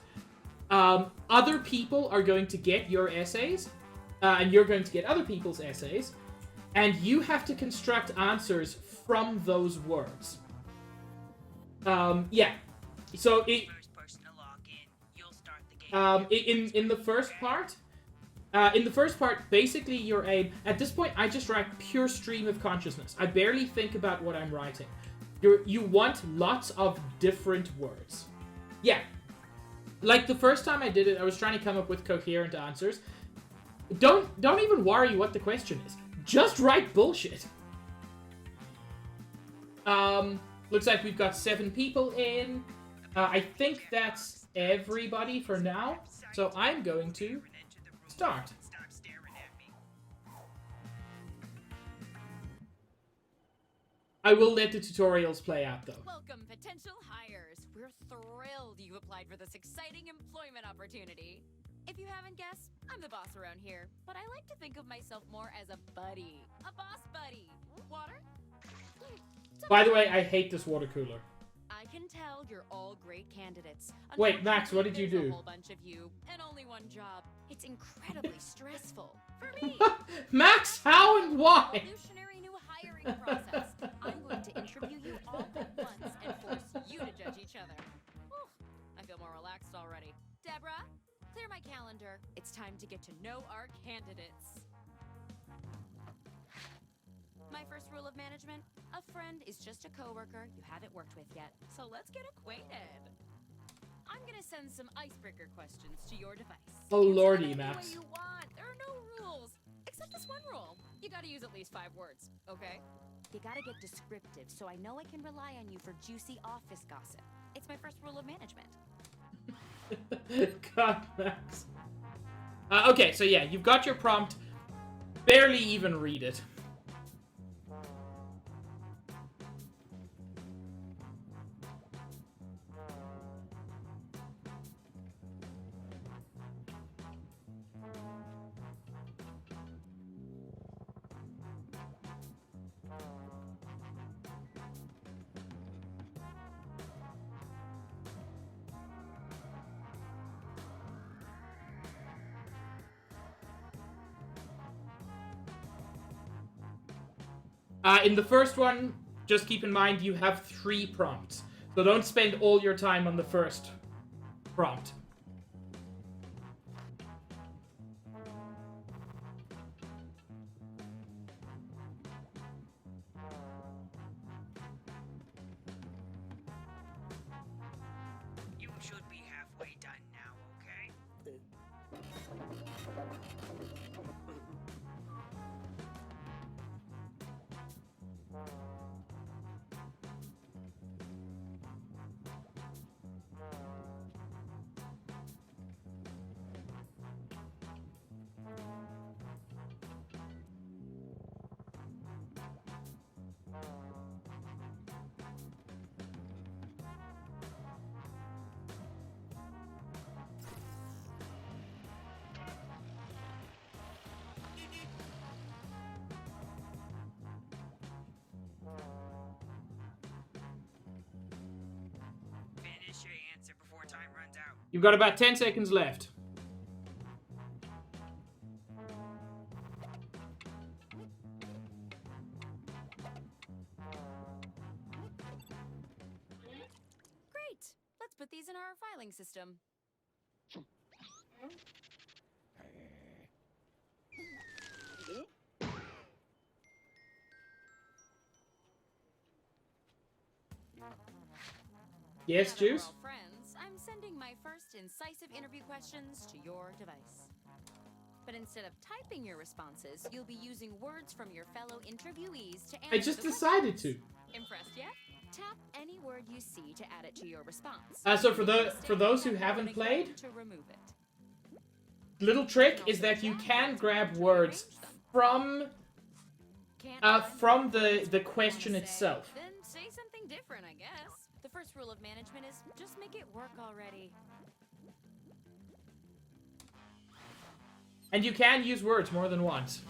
S1: other people are going to get your essays, and you're going to get other people's essays, and you have to construct answers from those words. Yeah. So
S3: First person to log in, you'll start the game.
S1: in the first part, basically your aim... At this point, I just write pure stream of consciousness. I barely think about what I'm writing. You want lots of different words. Yeah. Like the first time I did it, I was trying to come up with coherent answers. Don't even worry what the question is. Just write bullshit. Looks like we've got 7 people in. I think that's everybody for now. So I'm going to start.
S3: Stop staring at me.
S1: I will let the tutorials play out, though.
S4: Welcome, potential hires. We're thrilled you've applied for this exciting employment opportunity. If you haven't guessed, I'm the boss around here, but I like to think of myself more as a buddy. A boss buddy. Water?
S1: By the way, I hate this water cooler.
S4: I can tell you're all great candidates.
S1: Wait, Max, what did you
S4: Unfortunately,
S1: do?
S4: there's a whole bunch of you and only one job. It's incredibly stressful for me.
S1: Max, how and why?
S4: Revolutionary new hiring process. I'm going to interview you all at once and force you to judge each other. Whew, I feel more relaxed already. Deborah, clear my calendar. It's time to get to know our candidates. My first rule of management, a friend is just a coworker you haven't worked with yet. So let's get acquainted. I'm gonna send some icebreaker questions to your device.
S1: Oh,
S4: Answer them
S1: lordy,
S4: any
S1: Max.
S4: way you want. There are no rules. Except this one rule. You gotta use at least 5 words, okay? You gotta get descriptive so I know I can rely on you for juicy office gossip. It's my first rule of management.
S1: God, Max. Okay, so yeah, you've got your prompt. Barely even read it. In the first one, just keep in mind you have 3 prompts. So don't spend all your time on the first prompt.
S3: You should be halfway done now, okay? Finish your answer before time runs out.
S1: You've got about 10 seconds left.
S4: Great. Let's put these in our filing system.
S1: Yes,
S4: Now that we're
S1: Juice?
S4: all friends, I'm sending my first incisive interview questions to your device. But instead of typing your responses, you'll be using words from your fellow interviewees to answer
S1: I just
S4: the
S1: decided
S4: questions.
S1: to.
S4: Impressed yet? Tap any word you see to add it to your response.
S1: So for
S4: If you make a
S1: for
S4: mistake,
S1: those who
S4: tap
S1: haven't
S4: it
S1: played,
S4: again to remove it.
S1: little trick is that you can grab words from
S4: Can't
S1: from
S4: find the words
S1: the
S4: you
S1: question
S4: wanna say?
S1: itself.
S4: Then say something different, I guess. The first rule of management is just make it work already.
S1: And you can use words more than once.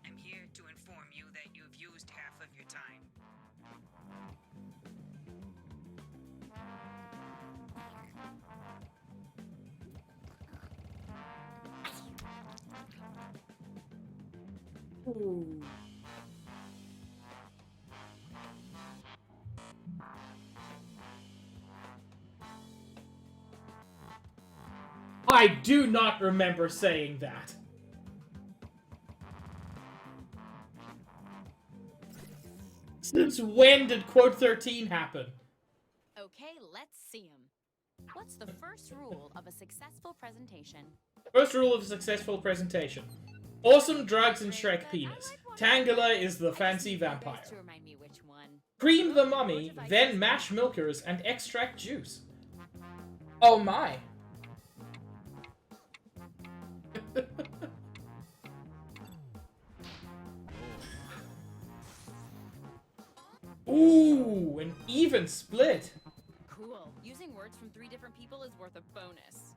S3: I'm here to inform you that you've used half of your time.
S1: Ooh. I do not remember saying that. Since when did quote 13 happen?
S4: Okay, let's see 'em. What's the first rule of a successful presentation?
S1: First rule of a successful presentation. Awesome drugs and Shrek penis. Tangela is the fancy vampire.
S4: To remind me which one.
S1: Cream the mummy, then mash milkers and extract juice. Oh my. Ooh, an even split.
S4: Cool. Using words from 3 different people is worth a bonus.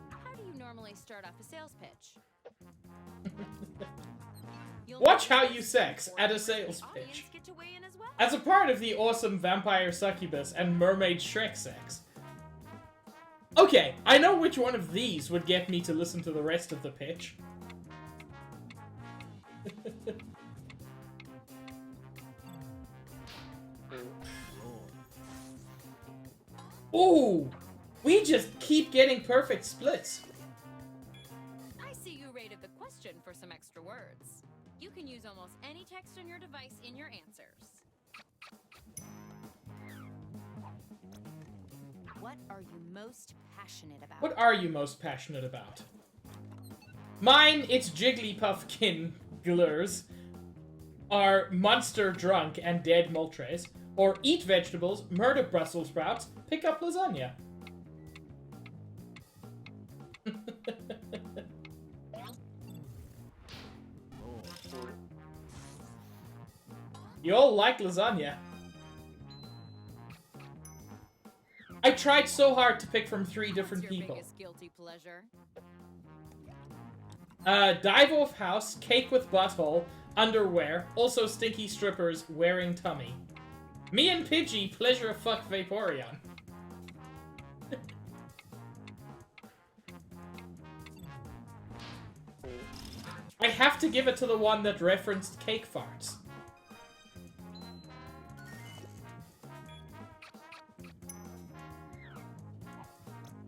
S4: How do you normally start off a sales pitch?
S1: Watch how you sex at a sales pitch.
S4: Get to weigh in as well.
S1: As a part of the awesome vampire succubus and mermaid Shrek sex. Okay, I know which one of these would get me to listen to the rest of the pitch. Ooh, we just keep getting perfect splits.
S4: I see you rated the question for some extra words. You can use almost any text on your device in your answers. What are you most passionate about?
S1: What are you most passionate about? Mine, it's Jigglypuffkin glurs, are monster drunk and dead Moltres, or eat vegetables, murder Brussels sprouts, pick up lasagna. You all like lasagna. I tried so hard to pick from 3 different
S4: What's your
S1: people.
S4: biggest guilty pleasure?
S1: Dive off house, cake with butthole, underwear, also stinky strippers wearing tummy. Me and Pidgey pleasure fuck Vaporeon. I have to give it to the one that referenced cake farts.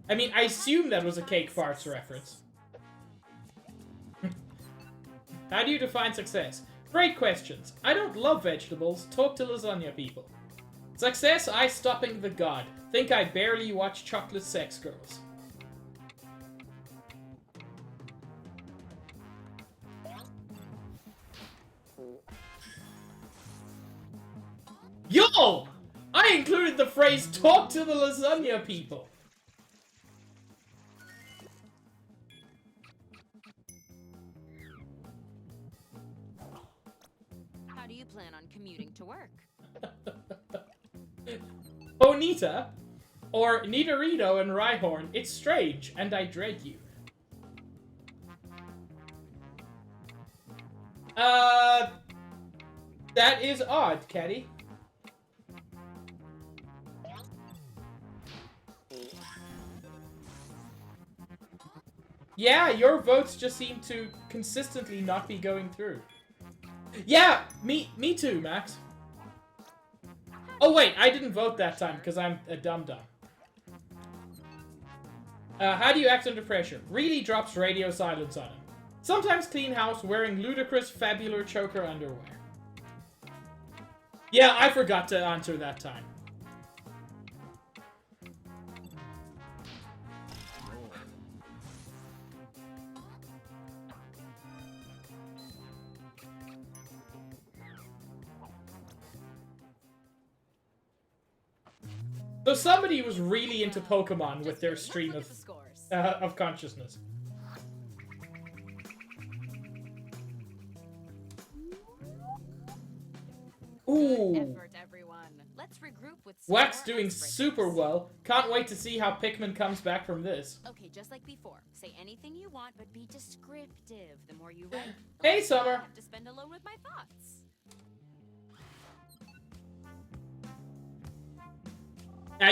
S1: I mean, I assume that was a cake farts reference. How do you define success? Great questions. I don't love vegetables. Talk to lasagna people. Success, I stopping the god. Think I barely watch chocolate sex girls. Yo! I included the phrase talk to the lasagna people.
S4: How do you plan on commuting to work?
S1: Bonita, or Nidorito and Rhyhorn, it's strange, and I dread you. That is odd, Caddy. Yeah, your votes just seem to consistently not be going through. Yeah, me too, Max. Oh wait, I didn't vote that time because I'm a dum-dum. How do you act under pressure? Really drops radio silence on him. Sometimes clean house wearing ludicrous fabular choker underwear. Yeah, I forgot to answer that time. So somebody was really into Pokemon with their stream of consciousness. Ooh.
S4: Effort, everyone. Let's regroup with
S1: Wax
S4: some
S1: doing
S4: icebreakers.
S1: super well. Can't wait to see how Pikmin comes back from this.
S4: Okay, just like before. Say anything you want, but be descriptive. The more you write, the
S1: Hey,
S4: less time I
S1: Summer.
S4: have to spend alone with my thoughts.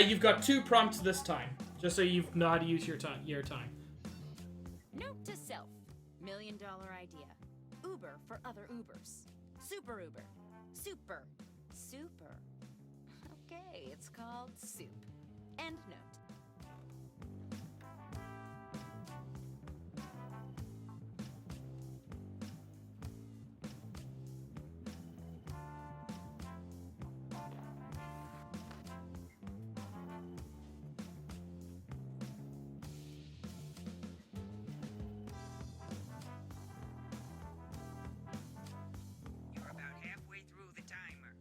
S1: You've got 2 prompts this time, just so you know how to use your time.
S4: Note to self. $1 million idea. Uber for other Ubers. Super Uber. Super. okay. It's called soup. End note.
S3: You're about halfway through the timer.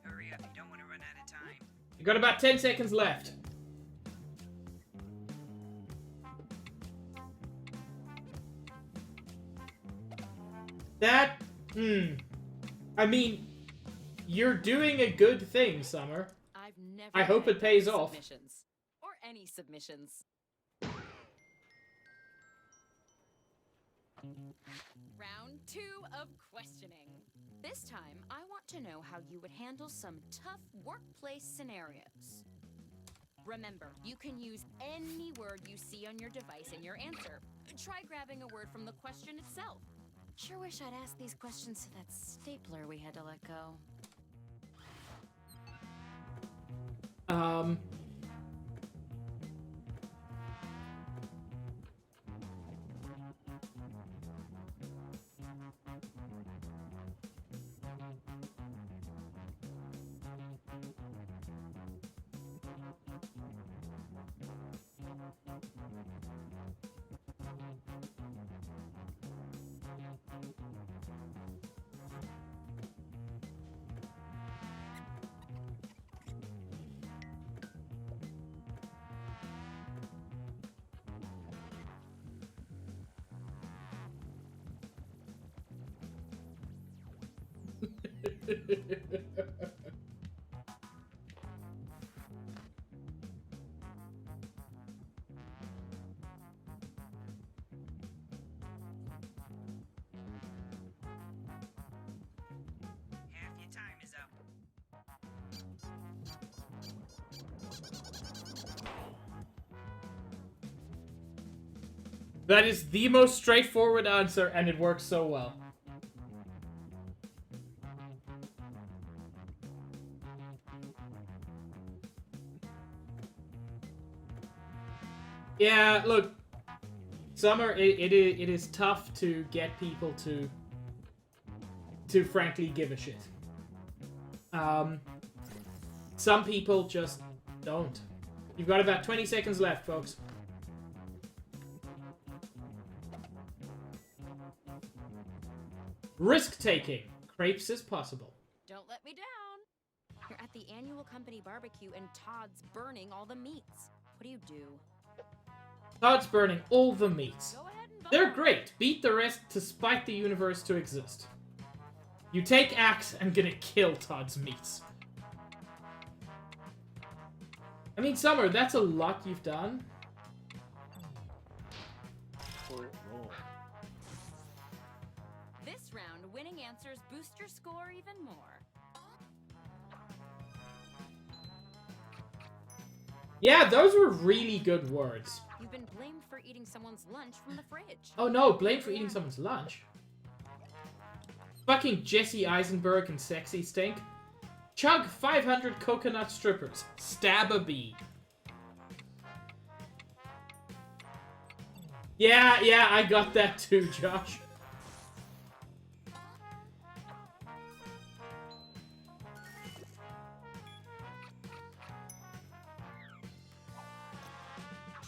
S3: Hurry up, you don't want to run out of time.
S1: You got about 10 seconds left. That, I mean, you're doing a good thing, Summer.
S4: I've never
S1: I hope
S4: had
S1: it pays
S4: any
S1: off.
S4: Submissions. Or any submissions. Round 2 of questioning. This time, I want to know how you would handle some tough workplace scenarios. Remember, you can use any word you see on your device in your answer. Try grabbing a word from the question itself. Sure wish I'd asked these questions to that stapler we had to let go.
S3: Half your time is up.
S1: That is the most straightforward answer, and it works so well. Yeah, look, Summer, it is tough to get people to frankly give a shit. Some people just don't. You've got about 20 seconds left, folks. Risk-taking. Crepes is possible.
S4: Don't let me down. You're at the annual company barbecue and Todd's burning all the meats. What do you do?
S1: Todd's burning all the meats.
S4: Go ahead and vote.
S1: They're great. Beat the rest to spite the universe to exist. You take axe and gonna kill Todd's meats. I mean, Summer, that's a lot you've done.
S4: This round, winning answers boost your score even more.
S1: Yeah, those were really good words.
S4: You've been blamed for eating someone's lunch from the fridge.
S1: Oh no, blamed for eating someone's lunch. Fucking Jesse Eisenberg and Sexy Stink. Chug 500 coconut strippers. Stab a bee. Yeah, I got that too, Josh.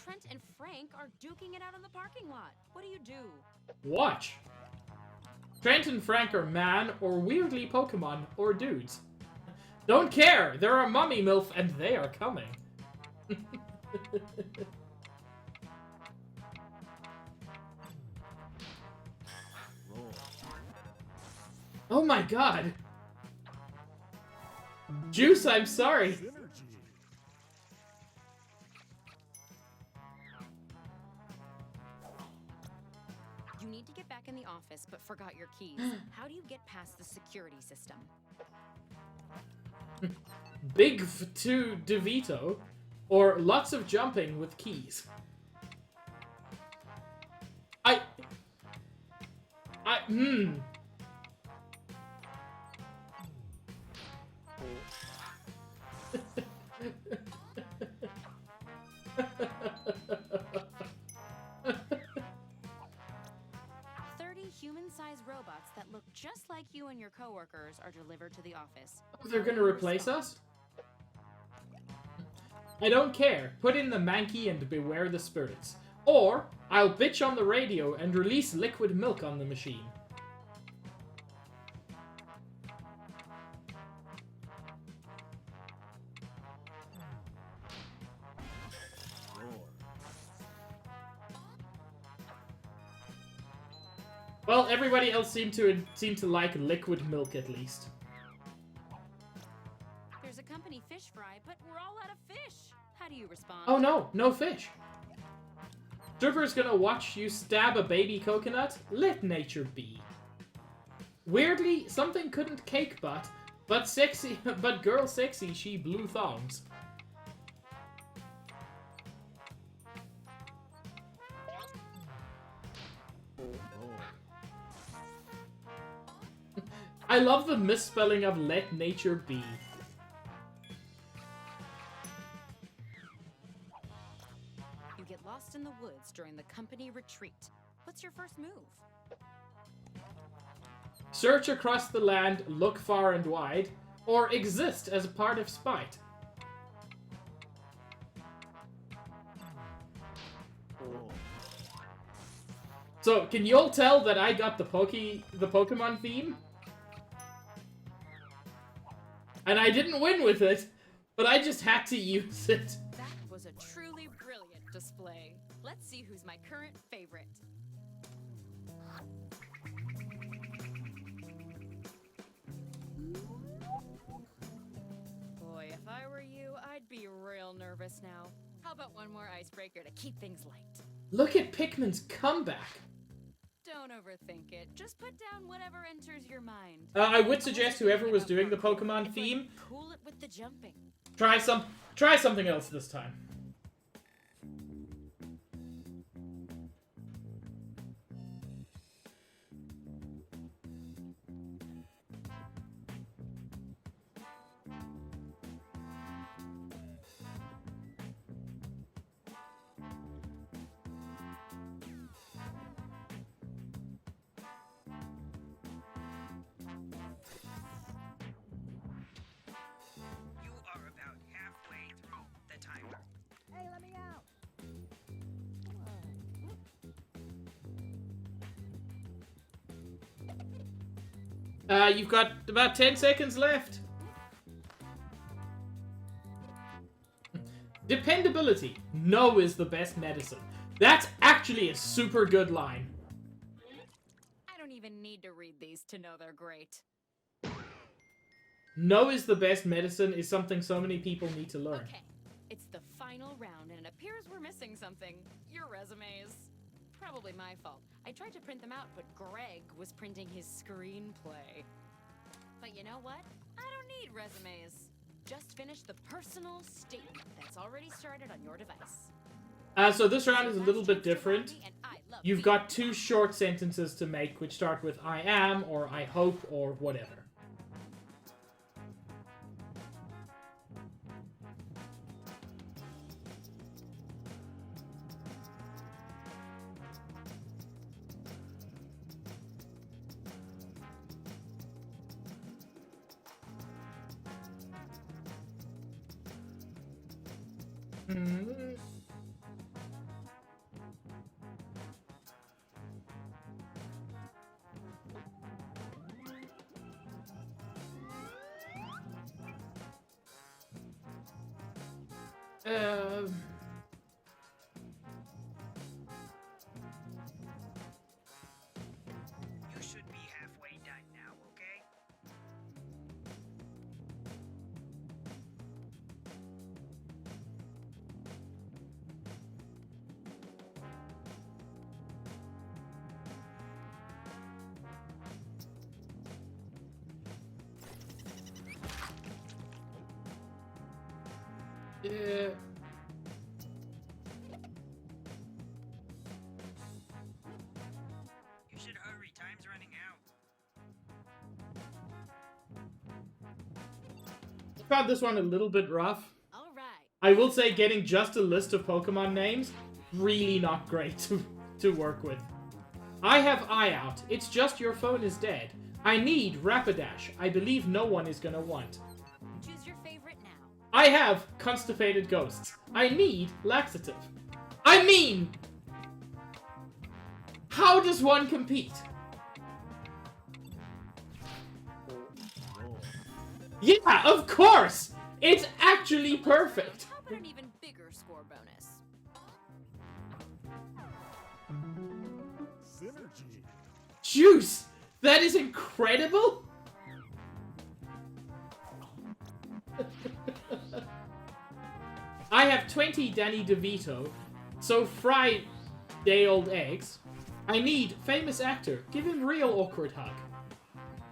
S4: Trent and Frank are duking it out in the parking lot. What do you do?
S1: Watch. Trent and Frank are man, or weirdly Pokemon, or dudes. Don't care! They're a mummy MILF and they are coming. Oh my god! Juice, I'm sorry!
S4: office but forgot your keys. How do you get past the security system?
S1: Big to DeVito, or lots of jumping with keys. Hmm.
S4: 30 human-sized robots that look just like you and your coworkers are delivered to the office.
S1: They're gonna replace us? I don't care. Put in the Mankey and beware the spirits. Or, I'll bitch on the radio and release liquid milk on the machine. Well, everybody else seemed to like liquid milk at least.
S4: There's a company fish fry, but we're all out of fish. How do you respond?
S1: Oh no, no fish. Stripper's gonna watch you stab a baby coconut? Let nature be. Weirdly, something couldn't cake but sexy, but girl sexy, she blew thongs. I love the misspelling of let nature be.
S4: You get lost in the woods during the company retreat. What's your first move?
S1: Search across the land, look far and wide, or exist as a part of spite. So, can you all tell that I got the Pokemon theme? And I didn't win with it, but I just had to use it.
S4: That was a truly brilliant display. Let's see who's my current favorite. Boy, if I were you, I'd be real nervous now. How about one more icebreaker to keep things light?
S1: Look at Pikmin's comeback.
S4: Don't overthink it. Just put down whatever enters your mind.
S1: I would suggest whoever was doing the Pokemon theme,
S4: Cool it with the jumping.
S1: try something else this time.
S3: You are about halfway through the timer.
S2: Hey, let me out.
S1: You've got about 10 seconds left. Dependability. No is the best medicine. That's actually a super good line.
S4: I don't even need to read these to know they're great.
S1: No is the best medicine is something so many people need to learn.
S4: Okay, it's the final round, and it appears we're missing something. Your resumes. Probably my fault. I tried to print them out, but Greg was printing his screenplay. But you know what? I don't need resumes. Just finish the personal statement that's already started on your device.
S1: So this round is a little bit different.
S4: And I love
S1: You've
S4: you.
S1: got 2 short sentences to make, which start with I am, or I hope, or whatever. Hmm.
S3: You should be halfway done now, okay?
S1: Uh,
S3: You should hurry. Time's running out.
S1: I found this one a little bit rough.
S4: All right.
S1: I will say getting just a list of Pokemon names, really not great to work with. I have Eye Out. It's just your phone is dead. I need Rapidash. I believe no one is gonna want.
S4: Choose your favorite now.
S1: I have Constipated Ghosts. I need Laxative. I mean, how does one compete? Yeah, of course! It's actually perfect!
S4: How about an even bigger score bonus?
S5: Synergy.
S1: Juice! That is incredible! I have 20 Danny DeVito, so fry day-old eggs. I need famous actor. Give him real awkward hug.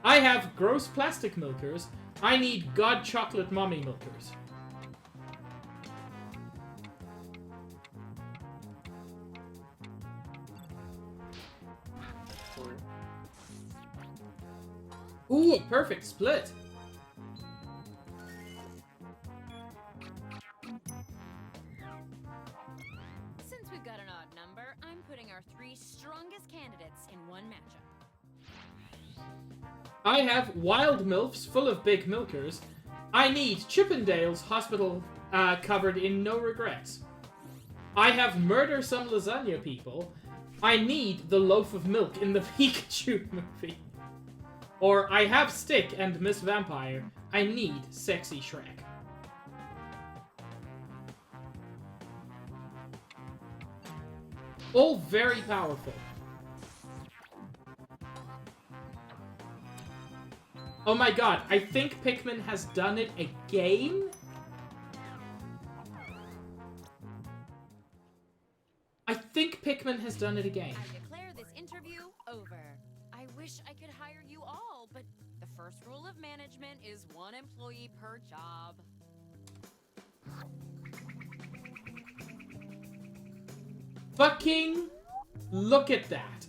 S1: I have gross plastic milkers. I need god chocolate mommy milkers. Ooh, perfect split.
S4: Since we've got an odd number, I'm putting our 3 strongest candidates in one matchup.
S1: I have wild milfs full of big milkers. I need Chippendale's hospital covered in no regrets. I have murder some lasagna people. I need the loaf of milk in the Pikachu movie. Or I have Stick and Miss Vampire. I need sexy Shrek. All very powerful. Oh my god, I think Pikmin has done it again? I think Pikmin has done it again.
S4: I declare this interview over. I wish I could hire you all, but the first rule of management is 1 employee per job.
S1: Fucking look at that.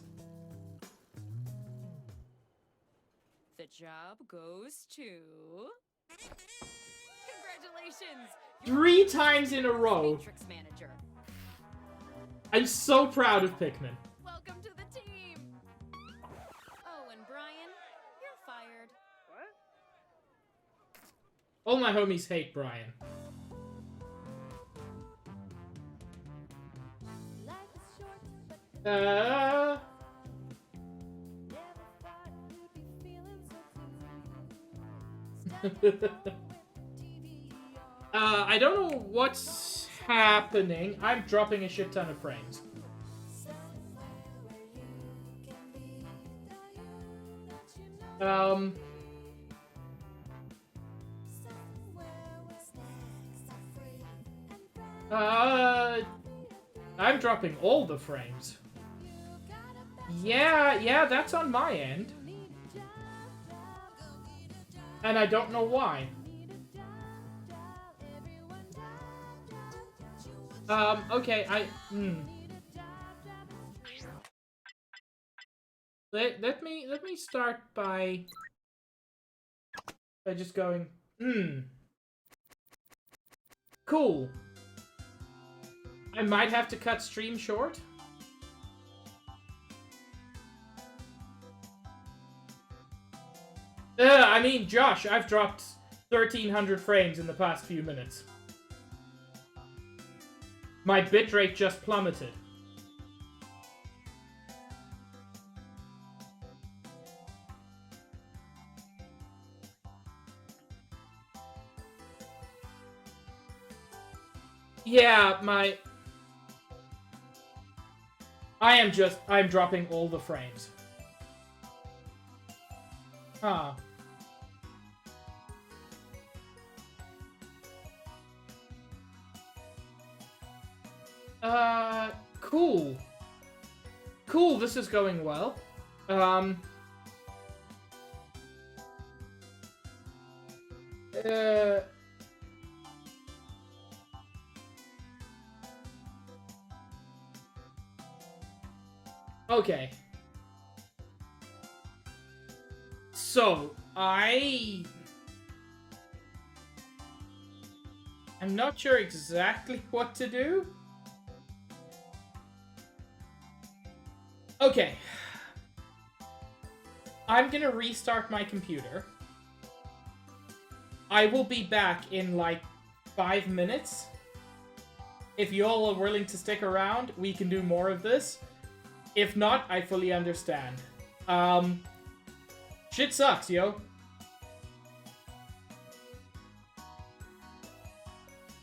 S4: The job goes to... Congratulations!
S1: 3 times in a row.
S4: Matrix manager.
S1: I'm so proud of Pikmin.
S4: Welcome to the team! Oh, and Brian, you're fired.
S1: All my homies hate Brian. I don't know what's happening. I'm dropping a shit ton of frames. I'm dropping all the frames. Yeah, that's on my end. And I don't know why. Okay, Let me start by just going, cool. I might have to cut stream short. I mean, Josh, I've dropped 1,300 frames in the past few minutes. My bitrate just plummeted. Yeah, I'm dropping all the frames. Huh. Cool. Cool, this is going well. Okay. So, I'm not sure exactly what to do. Okay. I'm gonna restart my computer. I will be back in like 5 minutes. If you all are willing to stick around, we can do more of this. If not, I fully understand. Shit sucks, yo.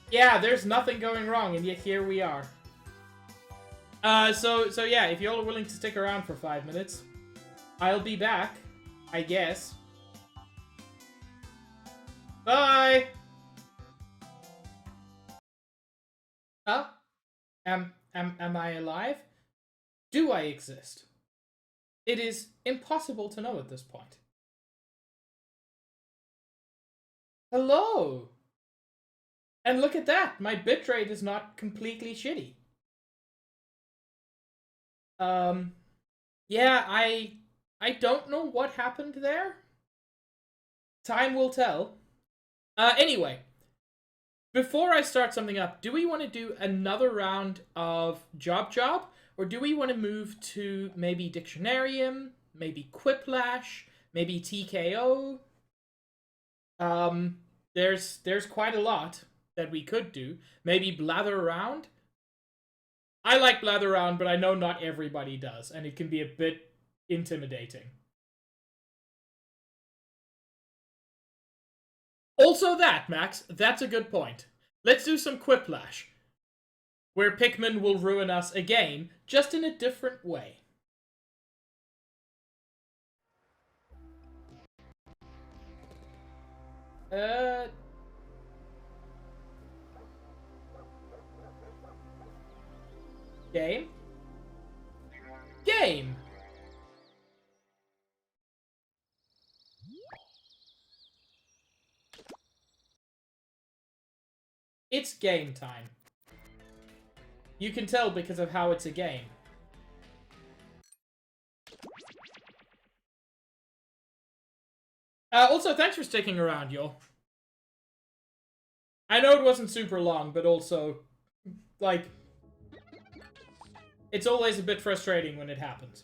S1: Yeah, there's nothing going wrong, and yet here we are. So yeah, if you all are willing to stick around for 5 minutes, I'll be back, I guess. Bye! Huh? Am I alive? Do I exist? It is impossible to know at this point. Hello! And look at that! My bitrate is not completely shitty. Yeah, I don't know what happened there. Time will tell. Anyway. Before I start something up, do we want to do another round of Job? Or do we want to move to maybe Dictionarium, maybe Quiplash, maybe TKO? There's quite a lot that we could do. Maybe Blather Around? I like Blather Around, but I know not everybody does, and it can be a bit intimidating. Also that, Max, that's a good point. Let's do some Quiplash, where Pikmin will ruin us again, just in a different way. Game? Game! It's game time. You can tell because of how it's a game. Also, thanks for sticking around, y'all. I know it wasn't super long, but also, like, it's always a bit frustrating when it happens.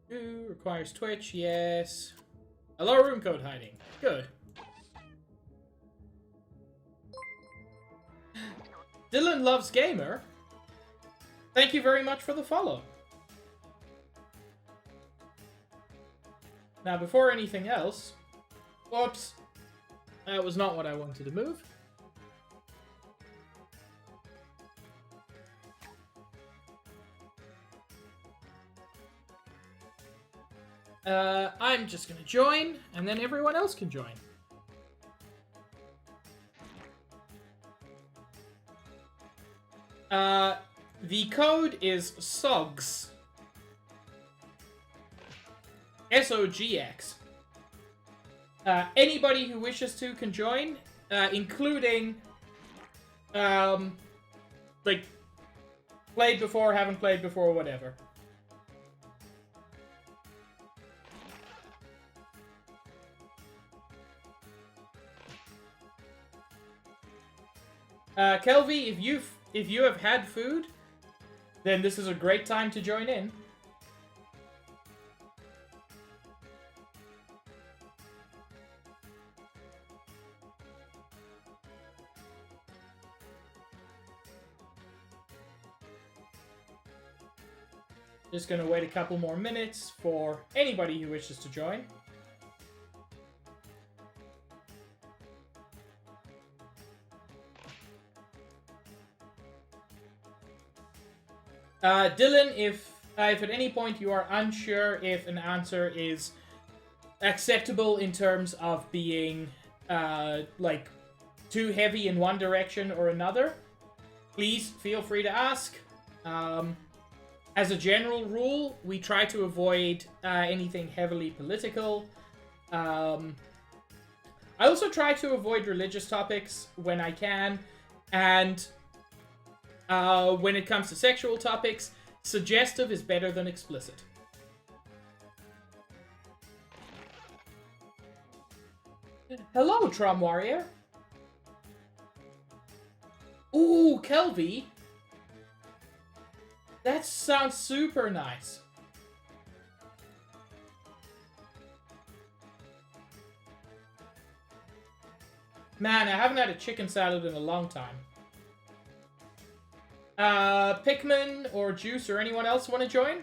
S1: Who requires Twitch? Yes. Hello, room code hiding. Good. Dylan Loves Gamer. Thank you very much for the follow. Now, before anything else... Whoops. That was not what I wanted to move. I'm just gonna join, and then everyone else can join. The code is SOGS. SOGX. Anybody who wishes to can join, including, like, played before, haven't played before, whatever. Kelvy, if you have had food, then this is a great time to join in. Just gonna wait a couple more minutes for anybody who wishes to join. Dylan, if at any point you are unsure if an answer is acceptable in terms of being, like, too heavy in one direction or another, please feel free to ask. As a general rule, we try to avoid anything heavily political. I also try to avoid religious topics when I can, and when it comes to sexual topics, suggestive is better than explicit. Hello, Trom Warrior. Ooh, Kelvy. That sounds super nice. Man, I haven't had a chicken salad in a long time. Pikmin or Juice or anyone else want to join?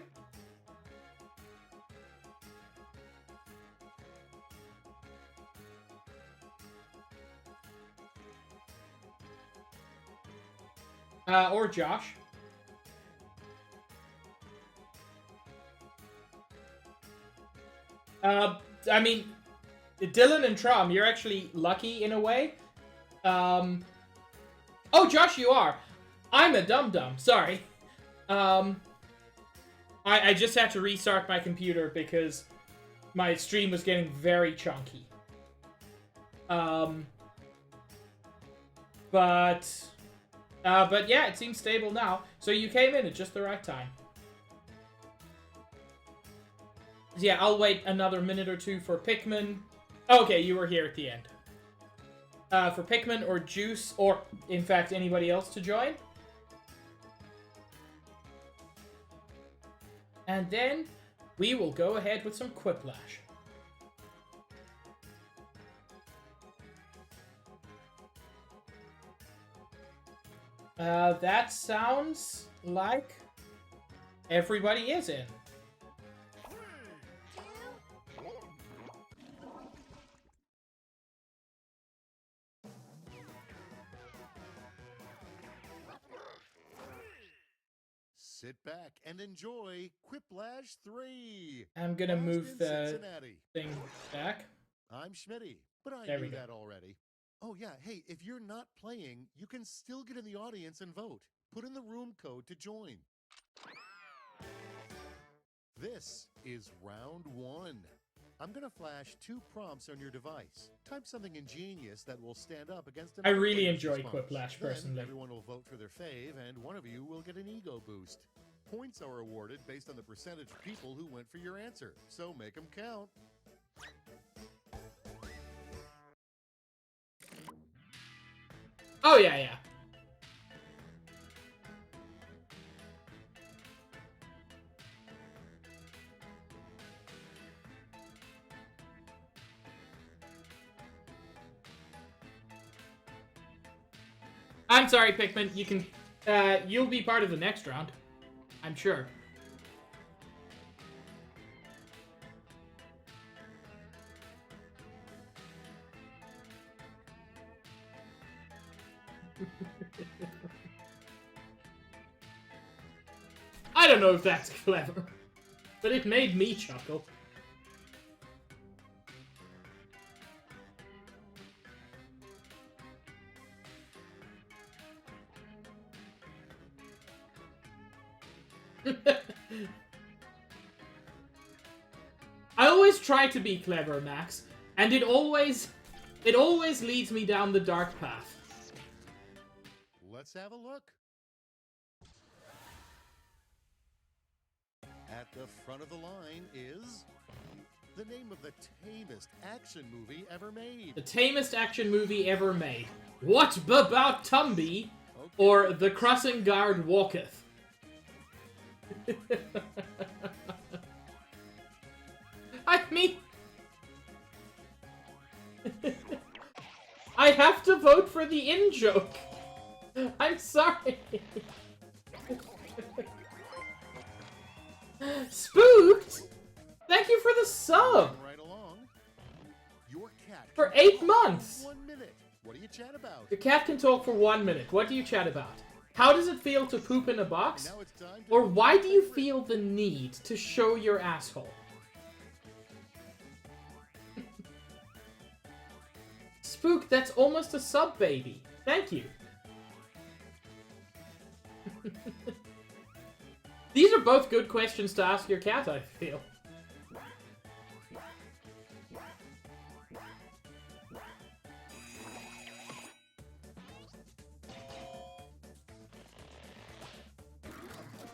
S1: Or Josh. I mean, Dylan and Trom, you're actually lucky in a way. Oh, Josh, you are. I'm a dum-dum. Sorry. I just had to restart my computer because my stream was getting very chunky. But yeah, it seems stable now. So you came in at just the right time. So yeah, I'll wait another minute or two for Pikmin. Okay, you were here at the end. For Pikmin or Juice, or in fact anybody else to join. And then we will go ahead with some Quiplash. That sounds like everybody is in.
S6: Sit back and enjoy Quiplash 3.
S1: I'm gonna move
S6: Boston,
S1: the
S6: Cincinnati.
S1: thing back.
S6: I'm Schmitty, but I
S1: There we
S6: knew
S1: go.
S6: that already. Oh yeah, hey, if you're not playing, you can still get in the audience and vote. Put in the room code to join. This is round 1. I'm gonna flash 2 prompts on your device. Type something ingenious that will stand up against
S1: I
S6: another
S1: really
S6: player's
S1: enjoy
S6: response.
S1: Quiplash,
S6: Then
S1: personally.
S6: everyone will vote for their fave, and one of you will get an ego boost. Points are awarded based on the percentage of people who went for your answer, so make them count.
S1: Oh, yeah. I'm sorry, Pikmin. You can, you'll be part of the next round. I'm sure. I don't know if that's clever, but it made me chuckle. I always try to be clever, Max, and it always leads me down the dark path.
S6: Let's have a look. At the front of the line is the name of the tamest action movie ever made.
S1: The tamest action movie ever made. What about Tumby? Or The Crossing Guard Walketh? I mean... I have to vote for the in-joke. I'm sorry. Spooked? Thank you for the sub.
S6: Right along. Your cat
S1: For
S6: can
S1: 8
S6: talk
S1: months.
S6: 1 minute. What do you chat about?
S1: Your cat can talk for 1 minute. What do you chat about? How does it feel to poop in a box?
S6: Now it's time to
S1: Or
S6: pick
S1: why
S6: your
S1: do you
S6: favorite.
S1: feel the need to show your asshole? Spook, that's almost a sub baby. Thank you. These are both good questions to ask your cat, I feel.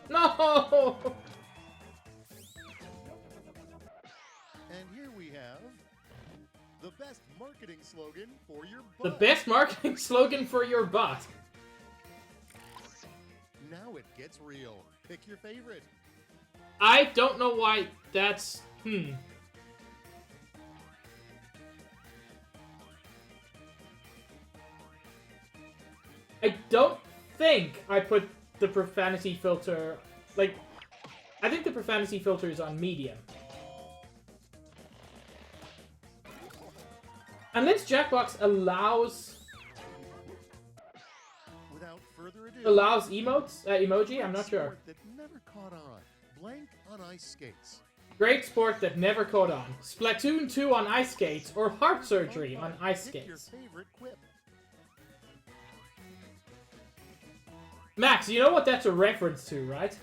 S1: No!
S6: And here we have the best marketing slogan for your
S1: The
S6: butt.
S1: best marketing slogan for your butt.
S6: Now it gets real. Pick your favorite.
S1: I don't know why that's... I don't think I put the profanity filter... Like, I think the profanity filter is on medium. Unless Jackbox allows
S6: Without further ado,
S1: emoji, I'm not sure.
S6: sport that never caught on. Blank on ice skates.
S1: Great sport that never caught on. Splatoon 2 on ice skates or heart surgery on ice
S6: Pick your
S1: skates.
S6: favorite quip.
S1: Max, you know what that's a reference to, right?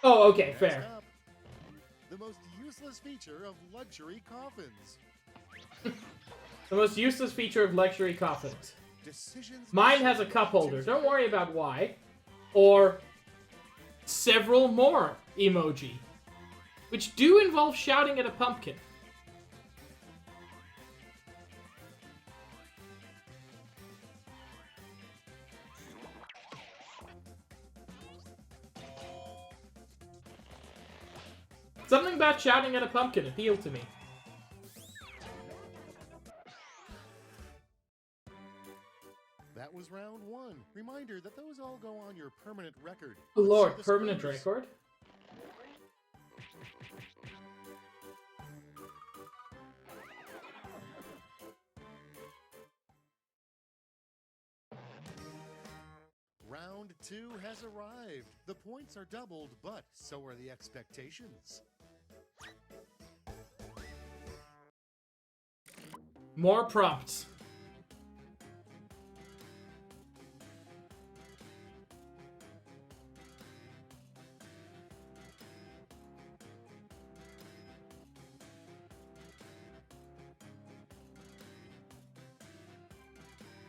S1: Oh, okay,
S6: Next
S1: fair.
S6: up, the most useless feature of luxury coffins.
S1: The most useless feature of luxury coffins.
S6: Decisions.
S1: Mine has a cup holder. Don't worry about why. Or several more emoji. Which do involve shouting at a pumpkin. Something about shouting at a pumpkin appealed to me.
S6: That was round one. Reminder that those all go on your permanent record.
S1: Oh,
S6: Let's
S1: Lord,
S6: see the
S1: permanent
S6: scores.
S1: record?
S6: Round two has arrived. The points are doubled, but so are the expectations.
S1: More prompts.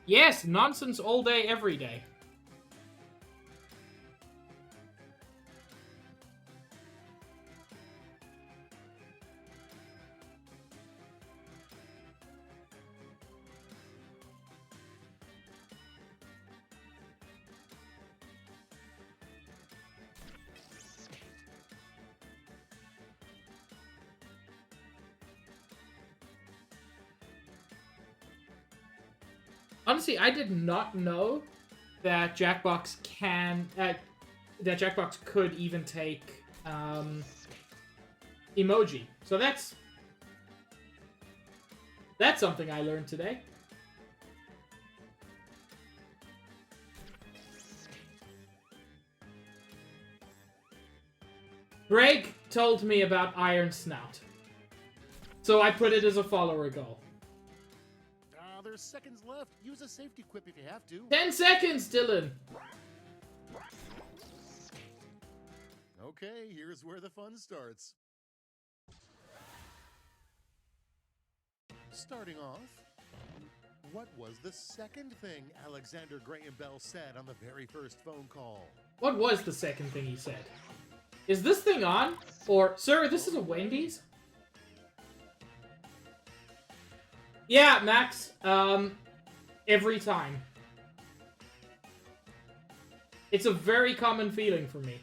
S1: Yes, nonsense all day, every day. Honestly, I did not know that Jackbox that Jackbox could even take emoji. So that's something I learned today. Greg told me about Iron Snout, so I put it as a follower goal.
S6: There's seconds left. Use a safety quip if you have to.
S1: 10 seconds, Dylan!
S6: Okay, here's where the fun starts. Starting off, what was the second thing Alexander Graham Bell said on the very first phone call?
S1: What was the second thing he said? Is this thing on? Or, sir, this is a Wendy's? Yeah, Max, every time. It's a very common feeling for me.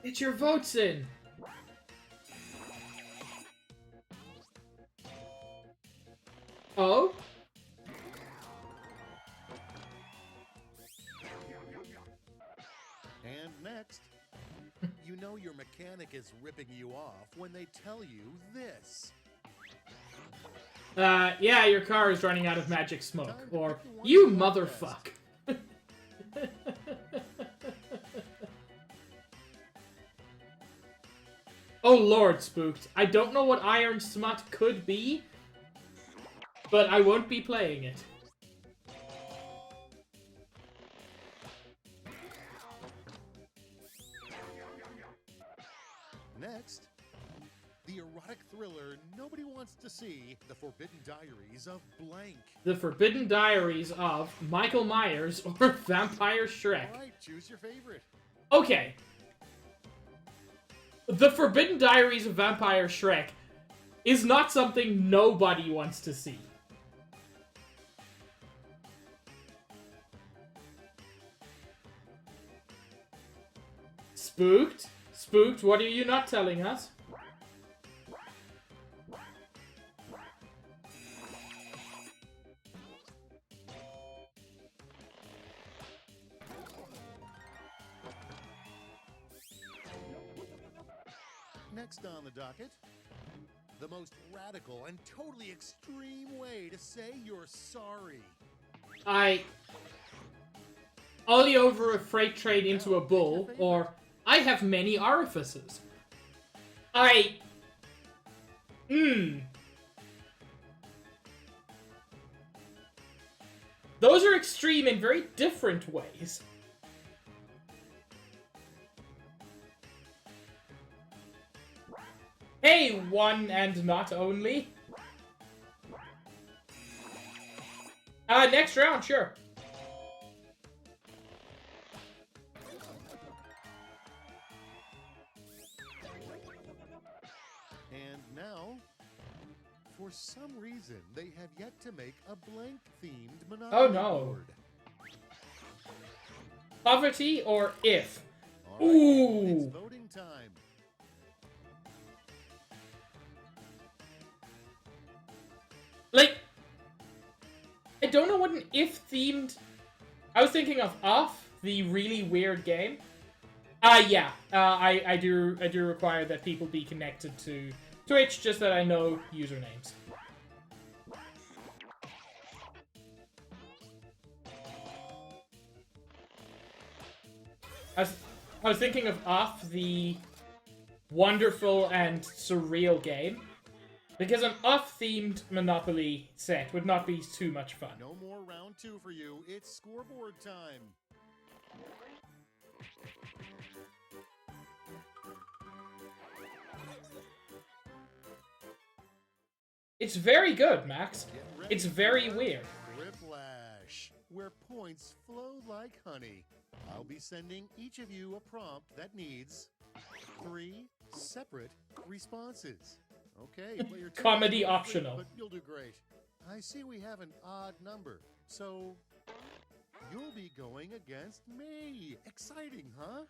S1: Get your votes in! Oh?
S6: And next, you know your mechanic is ripping you off when they tell you this.
S1: Yeah, your car is running out of magic smoke.
S6: Time to
S1: Or,
S6: pick the one
S1: you
S6: you like
S1: motherfuck. Oh lord, Spooked. I don't know what Iron Smut could be, but I won't be playing it.
S6: Next, the erotic thriller nobody wants to see, The Forbidden Diaries of Blank.
S1: The Forbidden Diaries of Michael Myers or Vampire Shrek.
S6: All right, choose your favorite.
S1: Okay. The Forbidden Diaries of Vampire Shrek is not something nobody wants to see. Spooked? Spooked, what are you not telling us?
S6: Next on the docket, the most radical and totally extreme way to say you're sorry.
S1: Ollie over a freight train into a bull, or I have many orifices. Those are extreme in very different ways. Hey, one and not only. Next round, sure.
S6: And now, for some reason, they have yet to make a blank-themed Monopoly board.
S1: Poverty or if?
S6: All right,
S1: Ooh.
S6: it's voting time.
S1: Like, I don't know what an if-themed... I was thinking of Off, the really weird game. Yeah. I do require that people be connected to Twitch, just that I know usernames. I was thinking of Off, the wonderful and surreal game. Because an off-themed Monopoly set would not be too much fun.
S6: No more round two for you. It's scoreboard time.
S1: It's very good, Max. It's very weird.
S6: Whiplash, where points flow like honey. I'll be sending each of you a prompt that needs 3 separate responses. Okay, play your
S1: Comedy
S6: turn,
S1: optional.
S6: but you'll do great. I see we have an odd number, so you'll be going against me. Exciting, huh?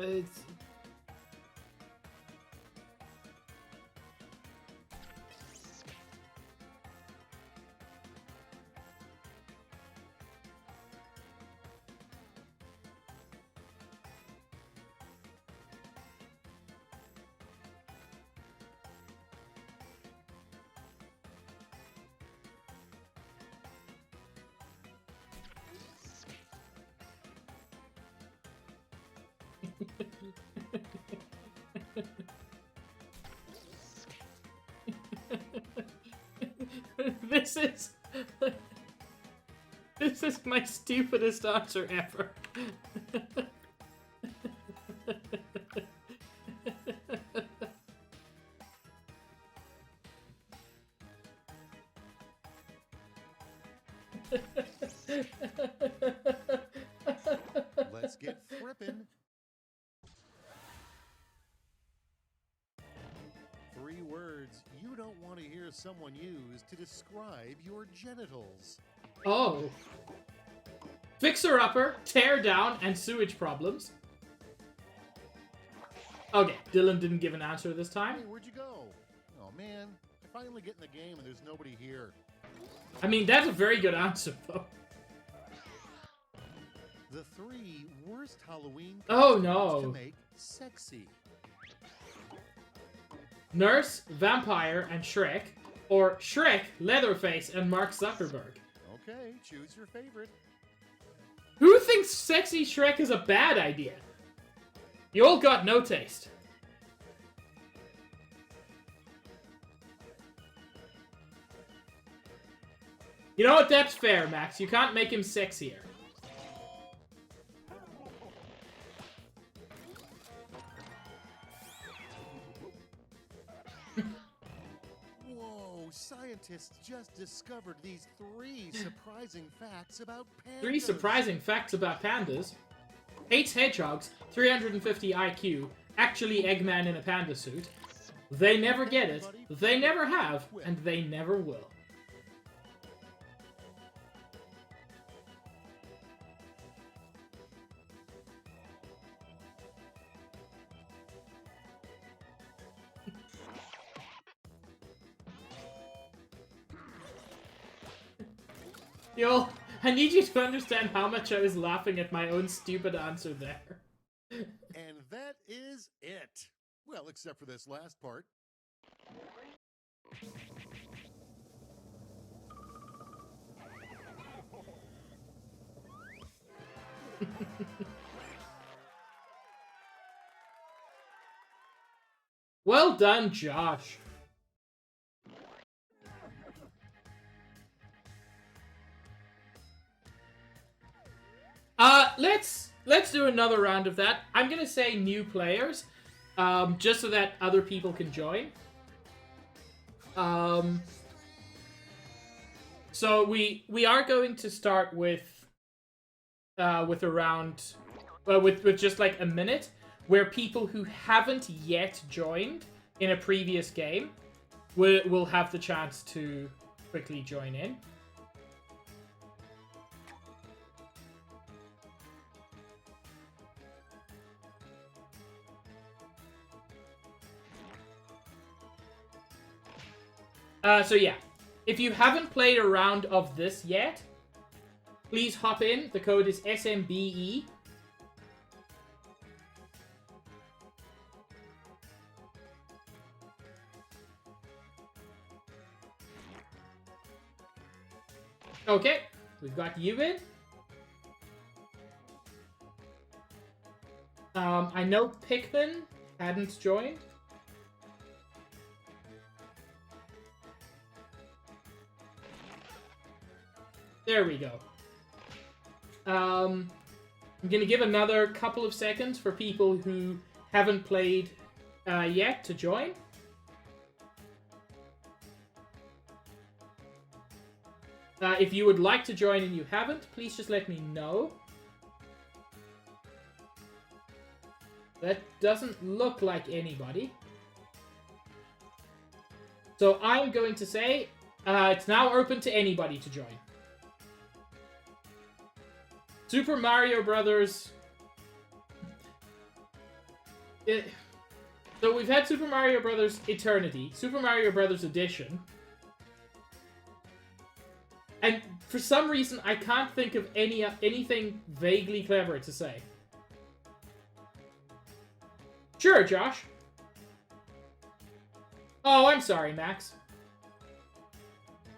S1: It's... This is my stupidest answer ever.
S6: Let's get frippin'. 3 words you don't want to hear someone use to describe your genitals.
S1: Oh. Fixer-upper, tear down, and sewage problems. Okay, Dylan didn't give an answer this time.
S6: Hey, where'd you go? Oh man, I finally get in the game and there's nobody here.
S1: I mean, that's a very good answer, though.
S6: The 3 worst Halloween
S1: Oh,
S6: costumes
S1: no.
S6: to make sexy.
S1: Nurse, Vampire, and Shrek. Or Shrek, Leatherface, and Mark Zuckerberg.
S6: Okay, choose your favorite.
S1: Who thinks sexy Shrek is a bad idea? You all got no taste. You know what? That's fair, Max. You can't make him sexier.
S6: Whoa, scientists just discovered these 3 surprising facts about pandas.
S1: 3 surprising facts about pandas. Hates hedgehogs, 350 IQ, actually Eggman in a panda suit. They never get it, they never have, and they never will. Yo, I need you to understand how much I was laughing at my own stupid answer there.
S6: And that is it. Well, except for this last part.
S1: Well done, Josh. Let's do another round of that. I'm gonna say new players, just so that other people can join. So we are going to start with a round, with just like a minute, where people who haven't yet joined in a previous game will have the chance to quickly join in. So yeah, if you haven't played a round of this yet, please hop in. The code is SMBE. Okay, we've got you in. I know Pikmin hadn't joined. There we go. I'm gonna give another couple of seconds for people who haven't played yet to join. If you would like to join and you haven't, please just let me know. That doesn't look like anybody. So I'm going to say it's now open to anybody to join. Super Mario Brothers. So we've had Super Mario Brothers Eternity, Super Mario Brothers Edition. And for some reason, I can't think of anything vaguely clever to say. Sure, Josh. Oh, I'm sorry, Max.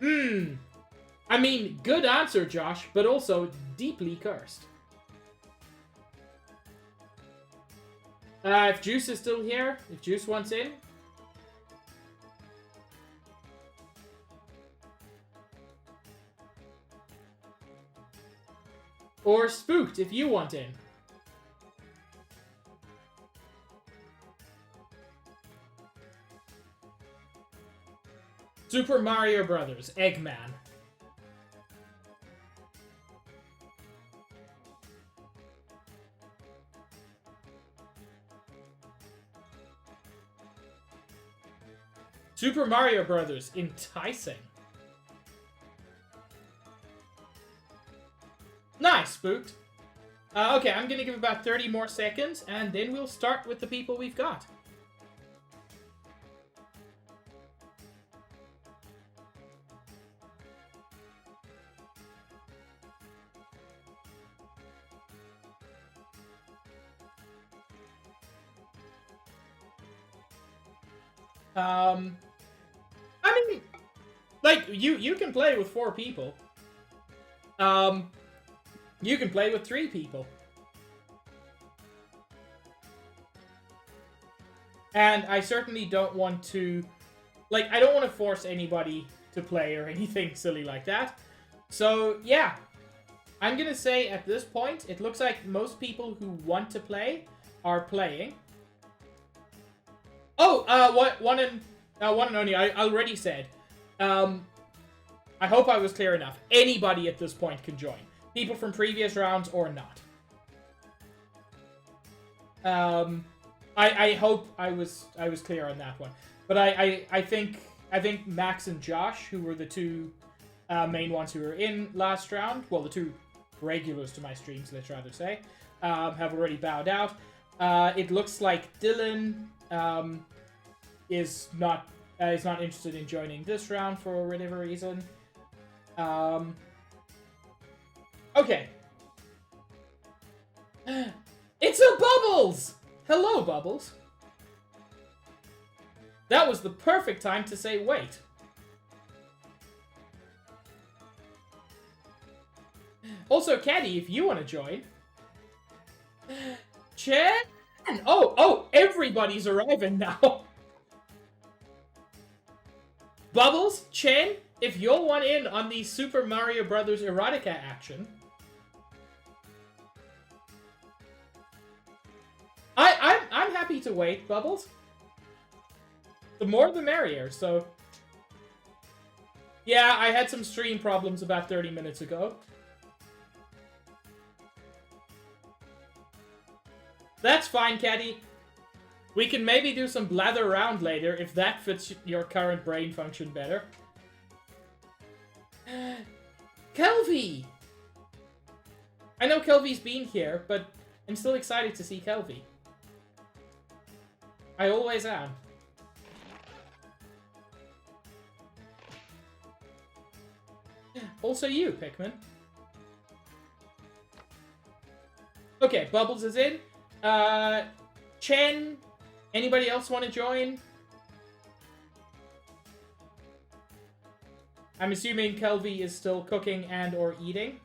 S1: I mean, good answer, Josh, but also deeply cursed. If Juice is still here, if Juice wants in. Or Spooked, if you want in. Super Mario Brothers, Eggman. Super Mario Brothers, Enticing. Nice, Spooked. Okay, I'm gonna give about 30 more seconds, and then we'll start with the people we've got. I mean, like, you can play with 4 people. You can play with 3 people. And I certainly don't want to... Like, I don't want to force anybody to play or anything silly like that. So, yeah. I'm gonna say at this point, it looks like most people who want to play are playing. Oh, one and only, I already said. I hope I was clear enough. Anybody at this point can join. People from previous rounds or not. I hope I was clear on that one. But I think Max and Josh, who were the 2 main ones who were in last round, well, the 2 regulars to my streams, let's rather say, have already bowed out. It looks like Dylan is not interested in joining this round for whatever reason. Okay. It's a Bubbles! Hello, Bubbles. That was the perfect time to say wait. Also, Caddy, if you want to join. Chen? Oh, everybody's arriving now. Bubbles, Chen, if you'll want in on the Super Mario Brothers erotica action. I'm happy to wait, Bubbles. The more the merrier, so... Yeah, I had some stream problems about 30 minutes ago. That's fine, Caddy. We can maybe do some blather around later if that fits your current brain function better. Kelvy! I know Kelvy's been here, but I'm still excited to see Kelvy. I always am. Also you, Pikmin. Okay, Bubbles is in. Chen, anybody else want to join? I'm assuming Kelvy is still cooking and or eating.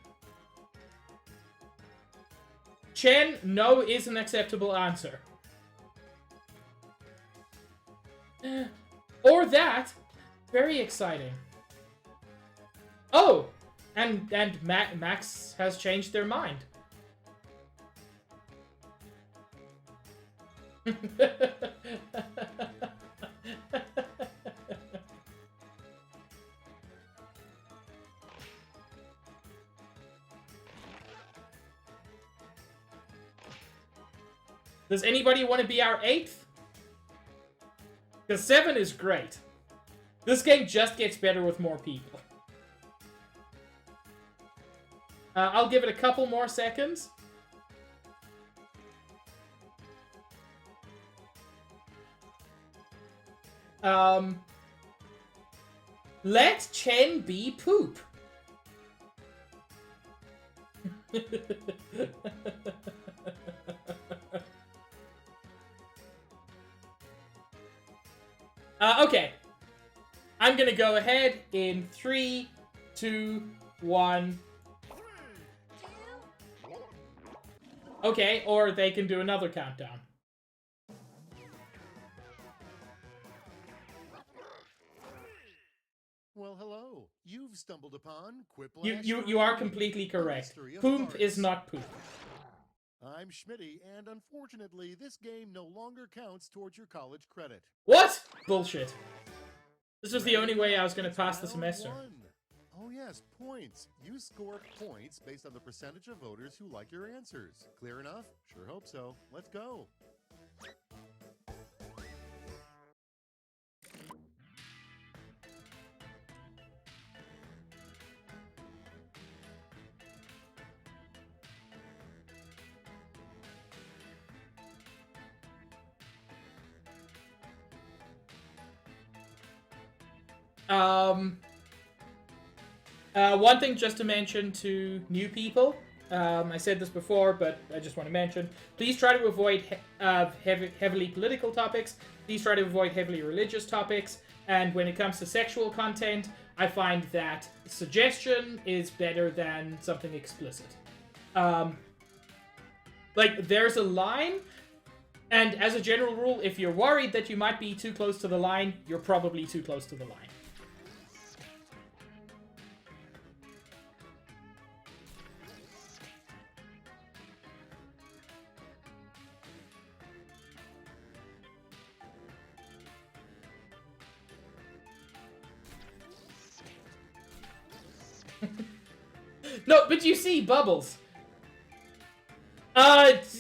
S1: Chen, no is an acceptable answer. Or that. Very exciting. Oh! And Max has changed their mind. Does anybody want to be our 8th? Because 7 is great. This game just gets better with more people. I'll give it a couple more seconds. Let Chen be poop. Okay. I'm gonna go ahead in 3, 2, 1. Okay, or they can do another countdown.
S6: Well, hello. You've stumbled upon Quiplash.
S1: You are completely correct. Poop is not poop.
S6: I'm Schmitty, and unfortunately, this game no longer counts towards your college credit.
S1: What? Bullshit. This was the only way I was going to pass the semester.
S6: Round 1. Oh yes, points. You score points based on the percentage of voters who like your answers. Clear enough? Sure hope so. Let's go.
S1: One thing just to mention to new people, I said this before, but I just want to mention, please try to avoid heavily political topics. Please try to avoid heavily religious topics. And when it comes to sexual content, I find that suggestion is better than something explicit. Like, there's a line, and as a general rule, if you're worried that you might be too close to the line, you're probably too close to the line. No, but you see, Bubbles.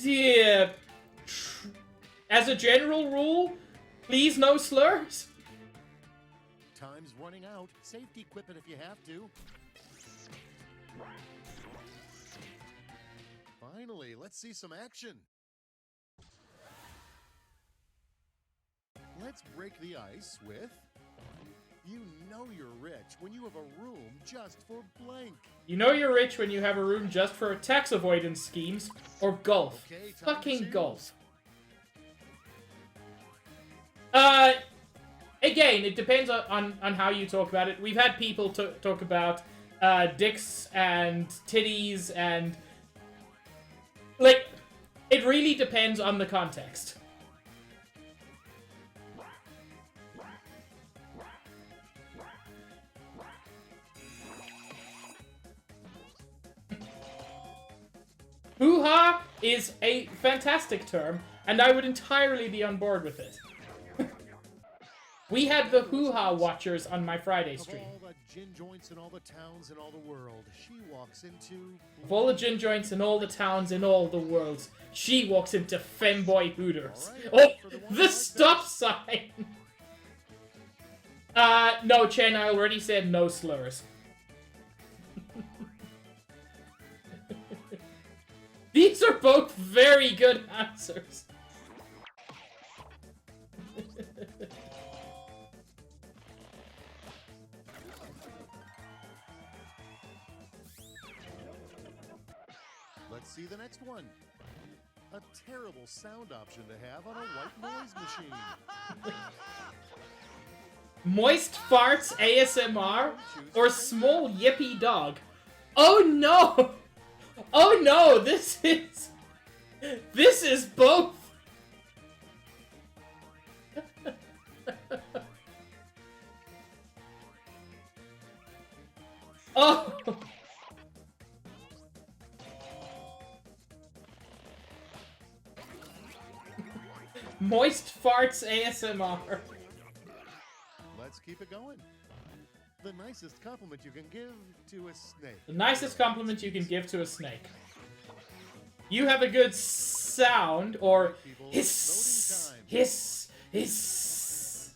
S1: Yeah. As a general rule, please no slurs.
S6: Time's running out. Safety equip it if you have to. Finally, let's see some action. Let's break the ice with... You know you're rich when you have a room just for blank.
S1: You know you're rich when you have a room just for tax avoidance schemes or golf.
S6: Okay,
S1: Fucking golf. Again, it depends on how you talk about it. We've had people talk about dicks and titties and... Like, it really depends on the context. Hoo-ha is a fantastic term, and I would entirely be on board with it. We had the hoo-ha watchers on my Friday stream.
S6: Of all the gin joints in all the towns in all the world, she walks into...
S1: Of all the gin joints in all the towns in all the worlds, she walks into femboy Hooters.
S6: All right,
S1: Oh, the stop sign! No, Chen, I already said no slurs. These are both very good answers.
S6: Let's see the next one. A terrible sound option to have on a white noise machine.
S1: Moist farts ASMR or small yippy dog. Oh no! Oh no, this is both. Oh. Moist farts ASMR.
S6: Let's keep it going. The nicest compliment you can give to a snake.
S1: The nicest compliment you can give to a snake. You have a good sound, or hiss, hiss, hiss.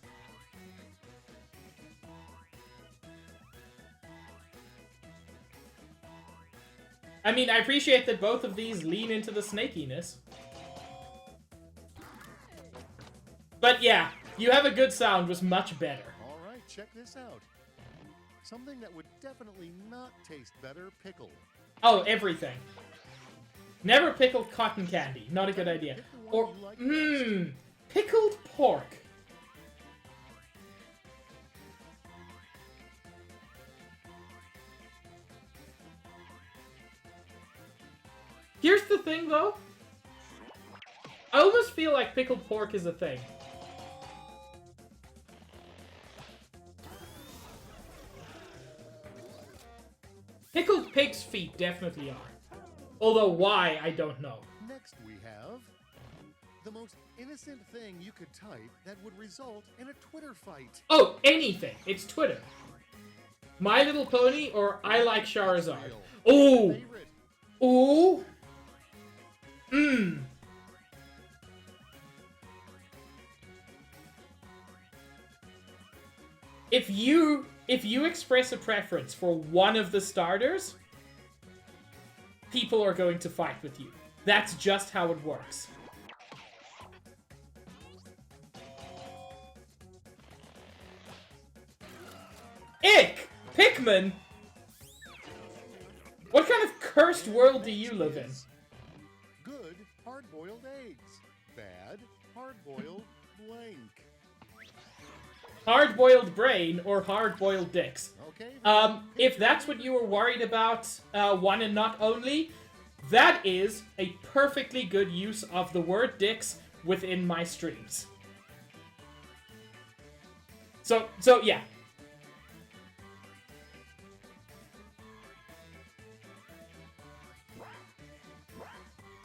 S1: I mean, I appreciate that both of these lean into the snakiness. But yeah, you have a good sound was much better.
S6: Alright, check this out. Something that would definitely not taste better pickled.
S1: Oh, everything. Never pickled cotton candy. Not a good idea. Or, pickled pork. Here's the thing, though. I almost feel like pickled pork is a thing. Pickled pig's feet definitely are. Although why, I don't know.
S6: Next we have the most innocent thing you could type that would result in a Twitter fight.
S1: Oh, anything. It's Twitter. My Little Pony or I Like Charizard. Ooh.
S6: Favorite.
S1: Ooh. Mmm. If you express a preference for one of the starters, people are going to fight with you. That's just how it works. Ick! Pikmin! What kind of cursed world do you live in?
S6: Good hard-boiled eggs. Bad hard-boiled blank.
S1: Hard-boiled brain or hard-boiled dicks?
S6: Okay.
S1: If that's what you were worried about, one and not only, that is a perfectly good use of the word dicks within my streams. So yeah.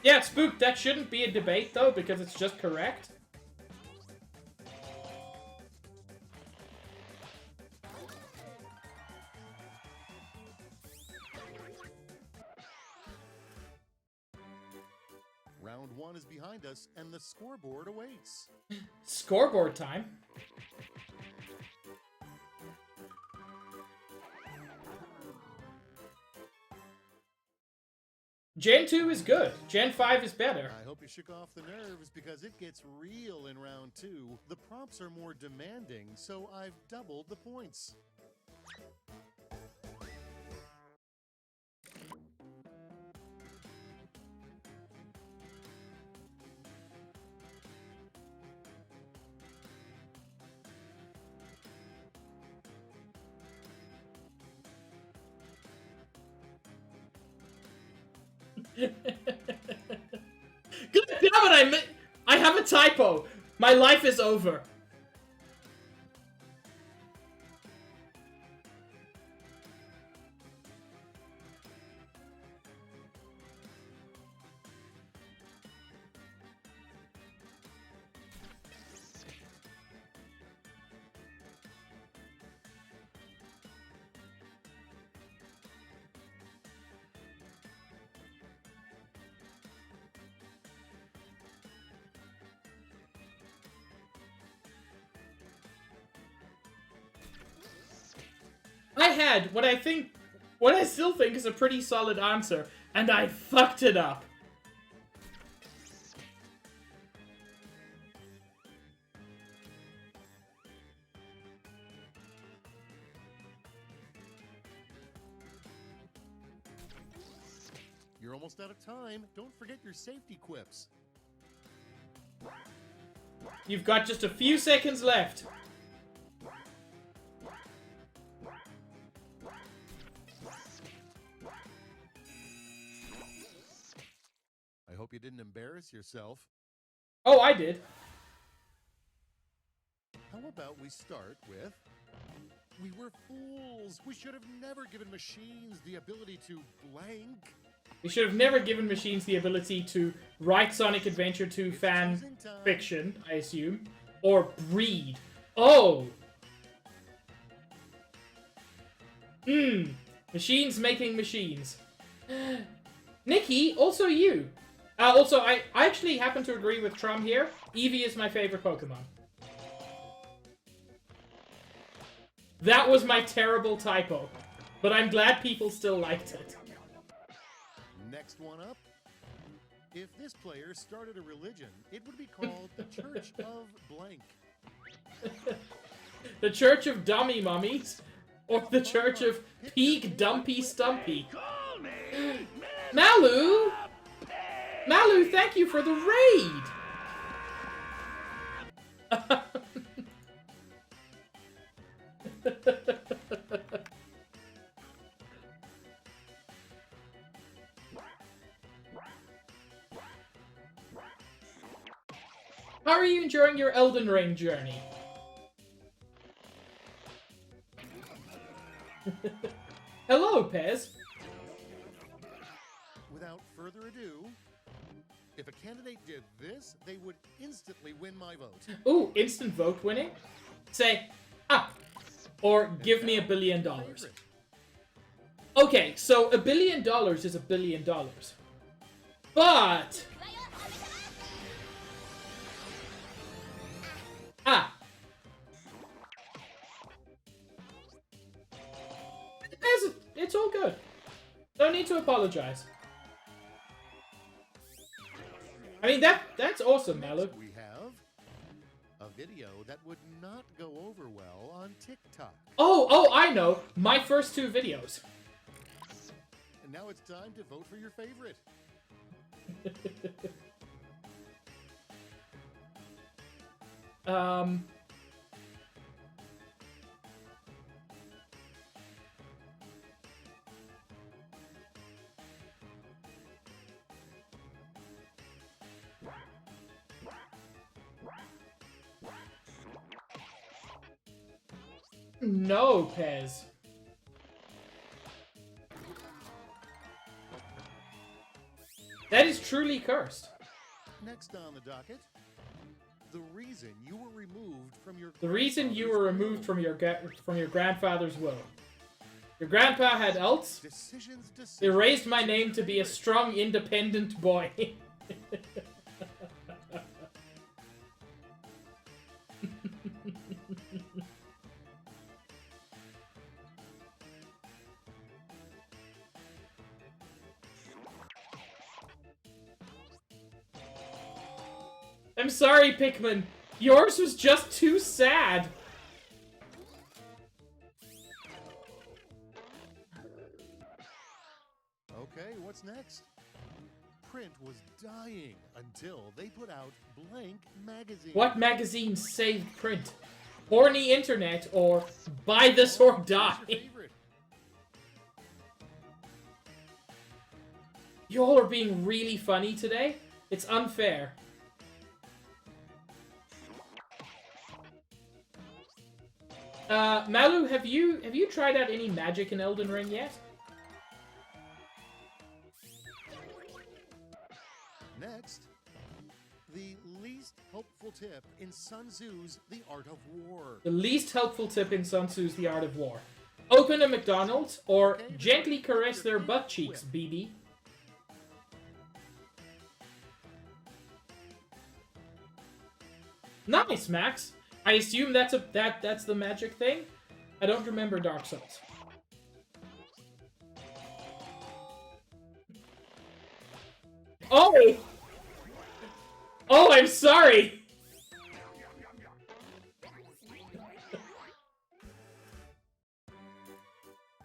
S1: Yeah, Spook, that shouldn't be a debate, though, because it's just correct.
S6: Round 1 is behind us, and the scoreboard awaits.
S1: Scoreboard time. Gen 2 is good. Gen 5 is better.
S6: I hope you shook off the nerves because it gets real in round 2. The prompts are more demanding, so I've doubled the points.
S1: Good damn it, I have a typo. My life is over. I had what I still think is a pretty solid answer, and I fucked it up.
S6: You're almost out of time. Don't forget your safety quips.
S1: You've got just a few seconds left.
S6: I hope you didn't embarrass yourself.
S1: Oh, I did.
S6: How about we start with... We were fools. We should have never given machines the ability to blank.
S1: We should have never given machines the ability to write Sonic Adventure 2 fan fiction, I assume. Or breed. Oh! Machines making machines. Nikki, also you. Also, I actually happen to agree with Trum here. Eevee is my favorite Pokemon. That was my terrible typo. But I'm glad people still liked it.
S6: Next one up. If this player started a religion, it would be called the Church of Blank.
S1: The Church of Dummy Mummies? Or the Church of Peak Dumpy Stumpy? Malu! Malu, thank you for the raid! How are you enjoying your Elden Ring journey? Hello, Pez.
S6: Without further ado, if a candidate did this, they would instantly win my vote.
S1: Ooh, instant vote winning? Say, ah, or give me $1 billion.
S6: Favorite.
S1: Okay, so $1 billion is $1 billion. But... Ah. It's all good. Don't need to apologize. I mean, that's awesome, Malu.
S6: We have a video that would not go over well on TikTok.
S1: Oh, I know. My first 2 videos.
S6: Now it's time to vote for your favorite.
S1: No, Pez. That is truly cursed.
S6: Next on the docket, the reason you were removed from your
S1: The reason you were removed from your grandfather's will. Your grandpa had ults.
S6: decisions.
S1: They raised my name to be a strong, independent boy. I'm sorry, Pikmin. Yours was just too sad.
S6: Okay, what's next? Print was dying until they put out Blank Magazine.
S1: What magazine saved print? Horny Internet or Buy This or
S6: Who's
S1: Die?
S6: your favorite?
S1: You all are being really funny today. It's unfair. Malu, have you tried out any magic in Elden Ring yet?
S6: Next, the least helpful tip in Sun Tzu's The Art of War.
S1: The least helpful tip in Sun Tzu's The Art of War. Open a McDonald's or gently caress their butt cheeks, BB. Nice, Max. I assume that's the magic thing. I don't remember Dark Souls. Oh! Oh, I'm sorry!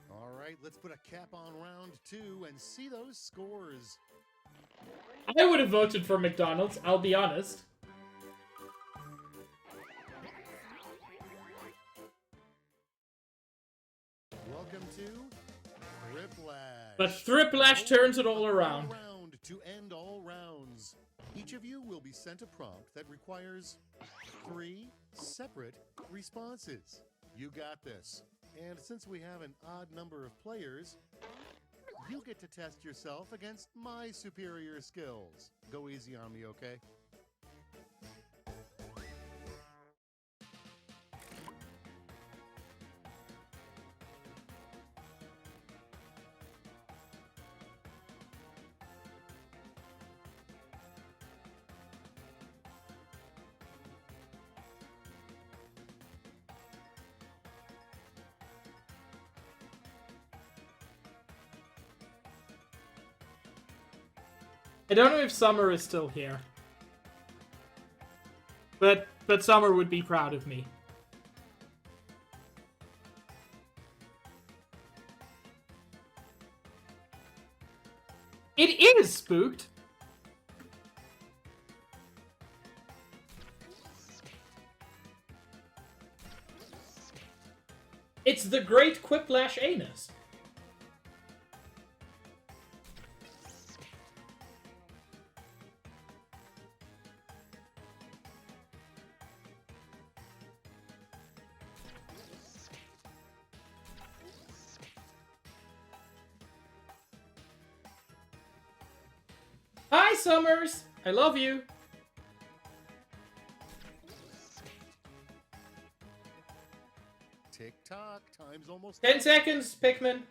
S6: All right, let's put a cap on round 2 and see those scores.
S1: I would have voted for McDonald's, I'll be honest.
S6: Welcome to Thriplash.
S1: But Thriplash turns it all around.
S6: Round to end all rounds. Each of you will be sent a prompt that requires 3 separate responses. You got this. And since we have an odd number of players, you get to test yourself against my superior skills. Go easy on me, okay?
S1: I don't know if Summer is still here. But Summer would be proud of me. It is spooked! It's the Great Quiplash Anus. Hi, Summers! I love you!
S6: Tick tock, time's almost
S1: 10 seconds, Pikmin.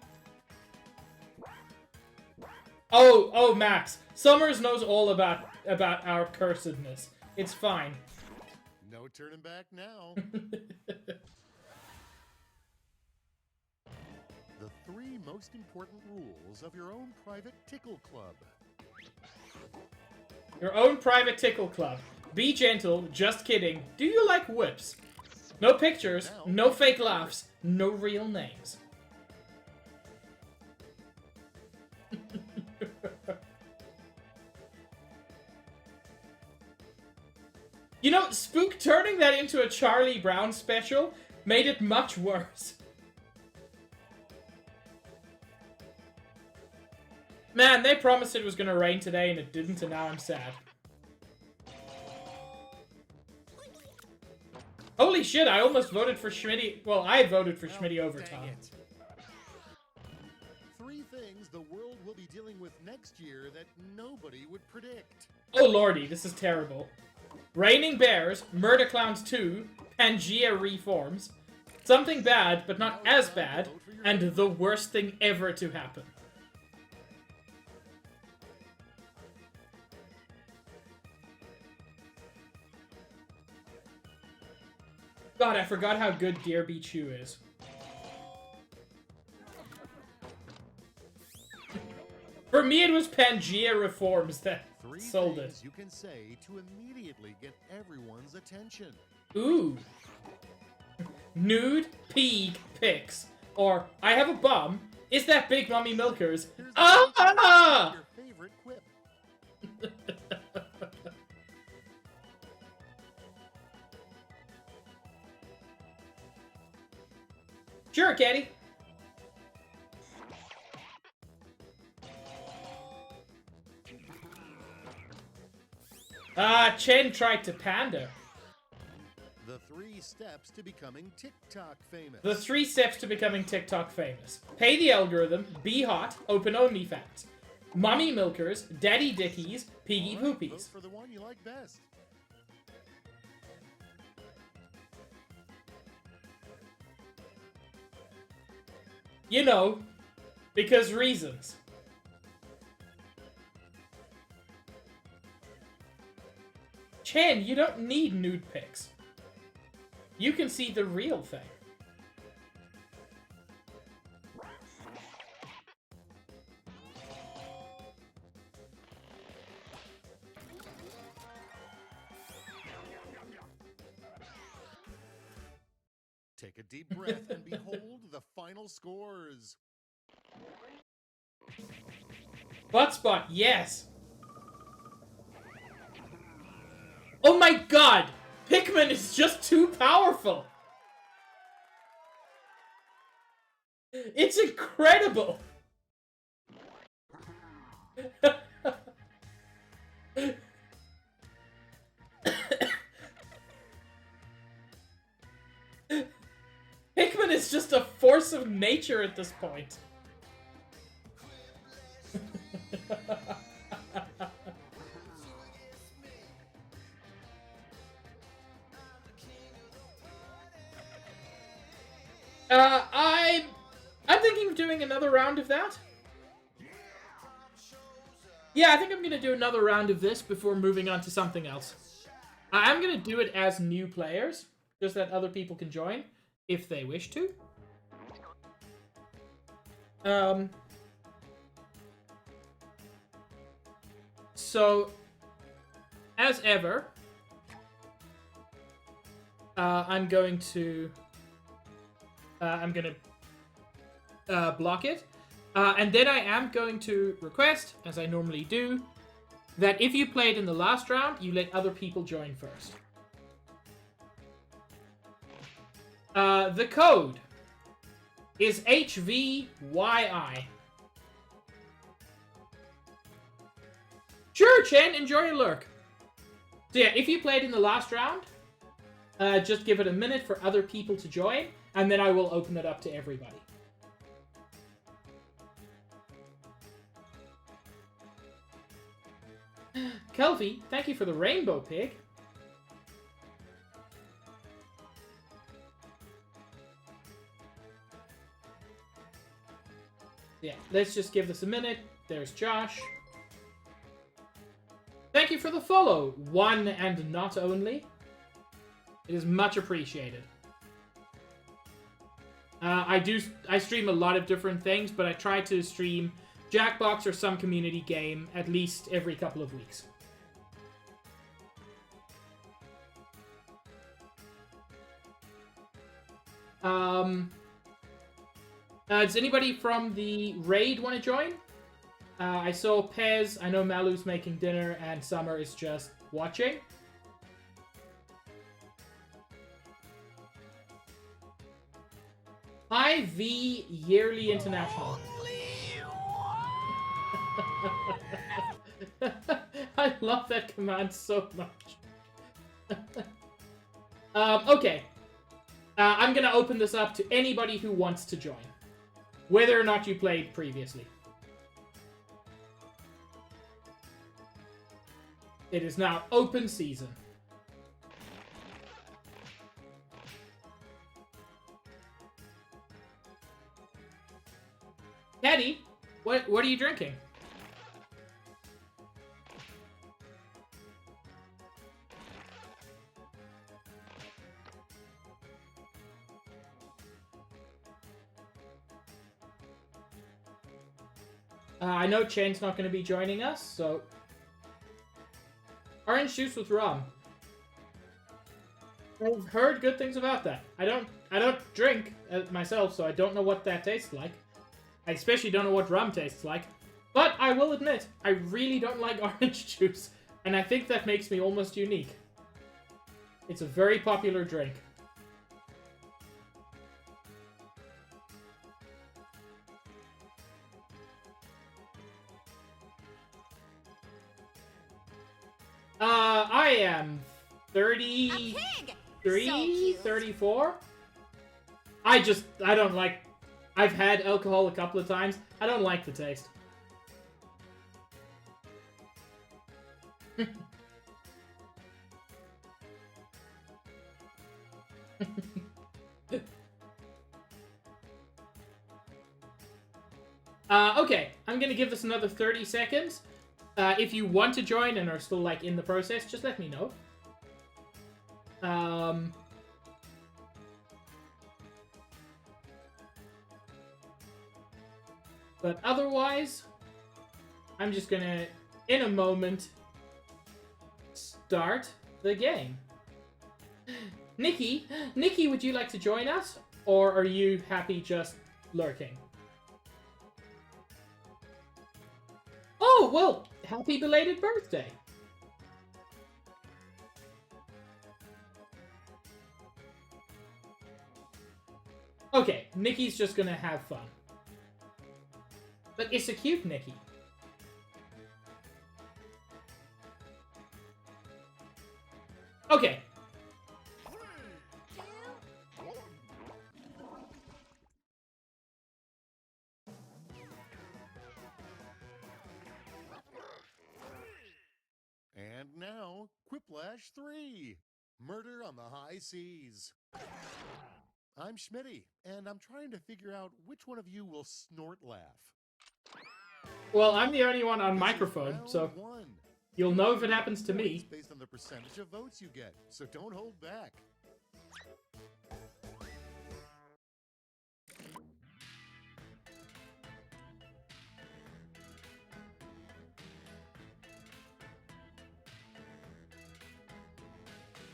S1: Oh, Max. Summers knows all about our cursedness. It's fine.
S6: no turning back now. The 3 most important rules of your own private tickle club.
S1: Your own private tickle club. Be gentle, just kidding. Do you like whips? No pictures, no fake laughs, no real names. You know, Spook turning that into a Charlie Brown special made it much worse. Man, they promised it was gonna rain today and it didn't, and now I'm sad. Holy shit, I almost voted for Schmitty. Well, I voted for Schmitty over Tom.
S6: 3 things the world will be dealing with next year that nobody would predict.
S1: Oh lordy, this is terrible. Raining Bears, Murder Clowns 2, Pangea reforms, something bad but not as bad, and the worst thing ever to happen. God, I forgot how good Deerby Chew is. For me, it was Pangea reforms that
S6: 3
S1: sold it.
S6: things you can say to immediately get everyone's attention.
S1: Ooh. Nude Peeg pics. Or, I have a bum. Is that Big Mommy Milkers?
S6: Here's
S1: Ah!
S6: your favorite quip.
S1: Sure, Caddy. Chen tried to pander.
S6: The 3 steps to becoming TikTok famous.
S1: The 3 steps to becoming TikTok famous. Pay the algorithm, be hot, open OnlyFans. Mommy Milkers, Daddy Dickies, Piggy
S6: All right, vote
S1: Poopies.
S6: for the one you like best.
S1: You know, because reasons. Chen, you don't need nude pics. You can see the real thing.
S6: Take a deep breath and behold the final scores.
S1: Buttspot, yes. Oh my god! Pikmin is just too powerful! It's incredible! Pikmin is just a force of nature at this point. I'm thinking of doing another round of that. Yeah, I think I'm gonna do another round of this before moving on to something else. I'm gonna do it as new players, just that other people can join if they wish to. So, as ever, I'm gonna block it. And then I am going to request, as I normally do, that if you played in the last round, you let other people join first. The code is HVYI. Sure, Chen, enjoy your lurk. So yeah, if you played in the last round, just give it a minute for other people to join, and then I will open it up to everybody. Kelvy, thank you for the rainbow pig. Yeah, let's just give this a minute. There's Josh. Thank you for the follow, one and not only. It is much appreciated. I stream a lot of different things, but I try to stream Jackbox or some community game at least every couple of weeks. Does anybody from the raid want to join? I saw Pez, I know Malu's making dinner, and Summer is just watching. IV Yearly International. I love that command so much. Okay. I'm gonna open this up to anybody who wants to join. Whether or not you played previously. It is now open season. Teddy, what are you drinking? I know Chen's not going to be joining us, so... Orange juice with rum. I've heard good things about that. I don't drink myself, so I don't know what that tastes like. I especially don't know what rum tastes like. But I will admit, I really don't like orange juice, and I think that makes me almost unique. It's a very popular drink. I am 33, 34. I don't like... I've had alcohol a couple of times. I don't like the taste. Okay, I'm gonna give this another 30 seconds. If you want to join and are still, like, in the process, just let me know. But otherwise, I'm just gonna, in a moment, start the game. Nikki, would you like to join us? Or are you happy just lurking? Oh, well, happy belated birthday. Okay, Nikki's just gonna have fun. But it's a cute Nikki. Okay.
S6: And now, Quiplash 3. Murder on the High Seas. I'm Schmitty, and I'm trying to figure out which one of you will snort laugh.
S1: Well, I'm the only one on
S6: This is
S1: microphone,
S6: round
S1: so
S6: one.
S1: you'll know if it happens to
S6: Points
S1: me.
S6: based on the percentage of votes you get, so don't hold back.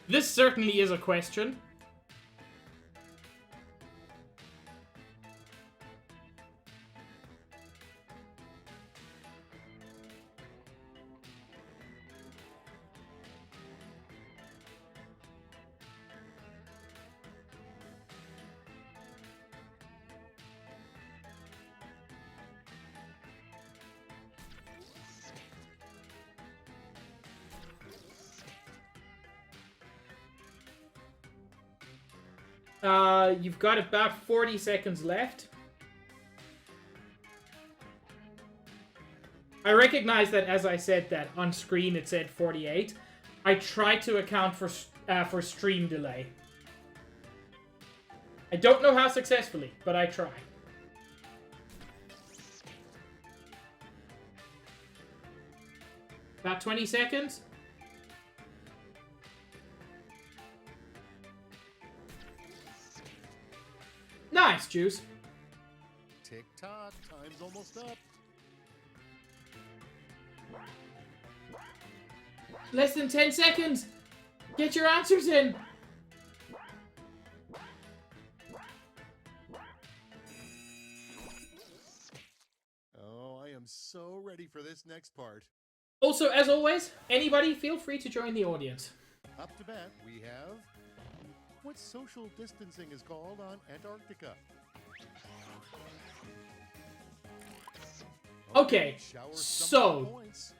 S1: This certainly is a question. You've got about 40 seconds left. I recognize that, as I said that on screen it said 48. I tried to account for stream delay. I don't know how successfully, but I tried. About 20 seconds. Nice, Juice.
S6: Tick-tock, time's almost up.
S1: Less than 10 seconds. Get your answers in.
S6: Oh, I am so ready for this next part.
S1: Also, as always, anybody feel free to join the audience.
S6: Up to bat, we have... What social distancing is called on Antarctica?
S1: Okay,
S6: Shower some
S1: so
S6: points.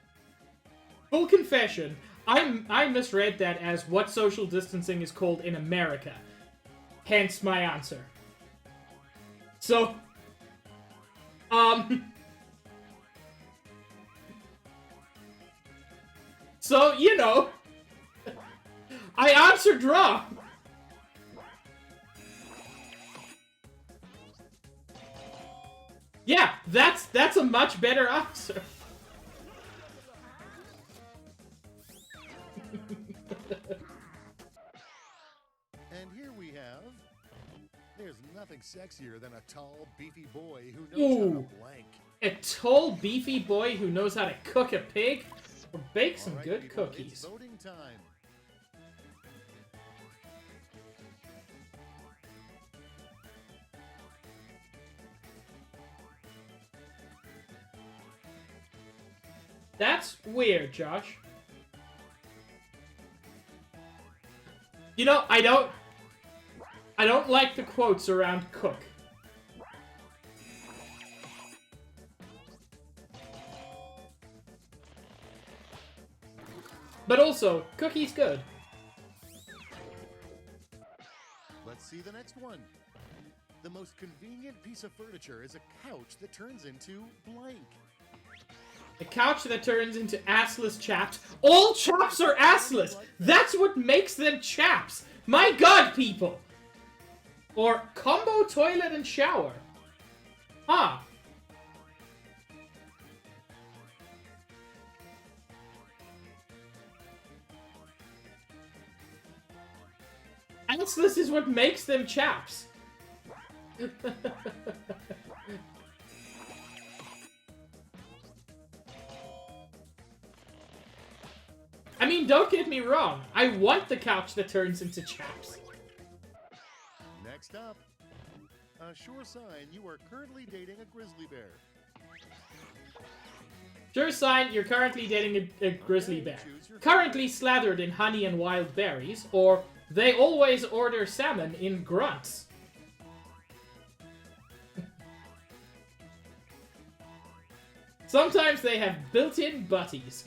S1: full confession, I misread that as what social distancing is called in America. Hence my answer. So, so, you know, I answered wrong. Yeah, that's a much better answer.
S6: And here we have. There's nothing sexier than a tall, beefy boy who knows how
S1: Ooh.
S6: to blank.
S1: A tall, beefy boy who knows how to cook a pig or bake some
S6: All right,
S1: good
S6: people,
S1: cookies.
S6: It's voting time.
S1: That's weird, Josh. You know, I don't like the quotes around cook. But also, cookie's good.
S6: Let's see the next one. The most convenient piece of furniture is a couch that turns into blank.
S1: A couch that turns into assless chaps. All chaps are assless! That's what makes them chaps! My god, people! Or combo toilet and shower. Huh. Assless is what makes them chaps. I mean, don't get me wrong. I want the couch that turns into chaps.
S6: Next up, a sure sign you are currently dating a grizzly bear.
S1: Sure sign you're currently dating a grizzly bear. Currently slathered in honey and wild berries, or they always order salmon in grunts. Sometimes they have built-in butties.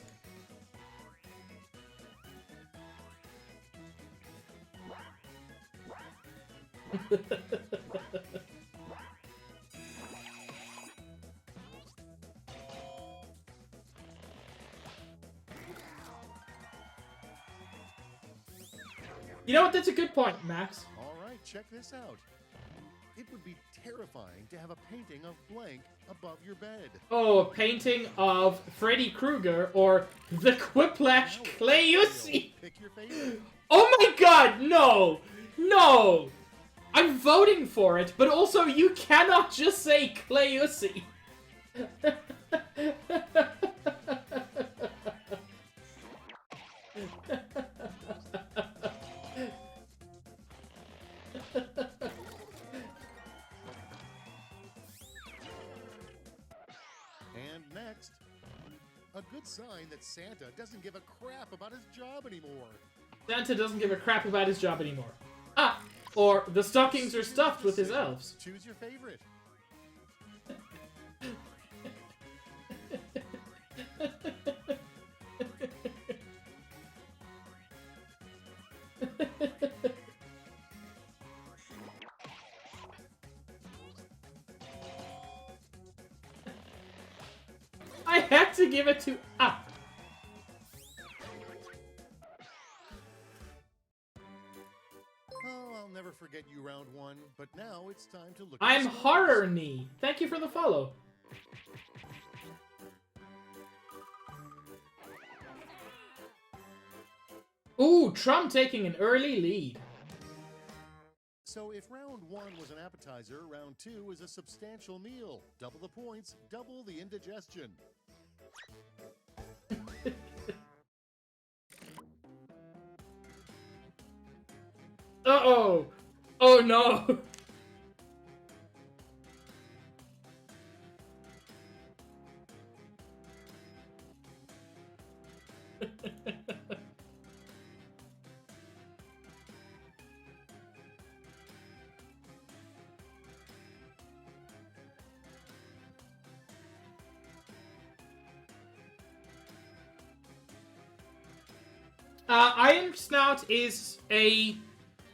S1: You know what? That's a good point, Max.
S6: All right, check this out. It would be terrifying to have a painting of blank above your bed.
S1: Oh, a painting of Freddy Krueger or the Quiplash Clayusi.
S6: Pick your favorite.
S1: Oh my god, no! No! I'm voting for it, but also you cannot just say Clayusi.
S6: And next, a good sign that Santa doesn't give a crap about his job anymore.
S1: Santa doesn't give a crap about his job anymore. Ah, or the stockings are stuffed with his elves.
S6: Choose your favorite.
S1: I had to give it to... Ah.
S6: Oh, I'll never forget you, round one. But now it's time to look. at
S1: I'm
S6: the scores.
S1: Horror Knee. Thank you for the follow. Ooh, Trump taking an early lead.
S6: So if round one was an appetizer, round two is a substantial meal. Double the points, double the indigestion.
S1: Uh-oh. Oh no. Iron Snout is a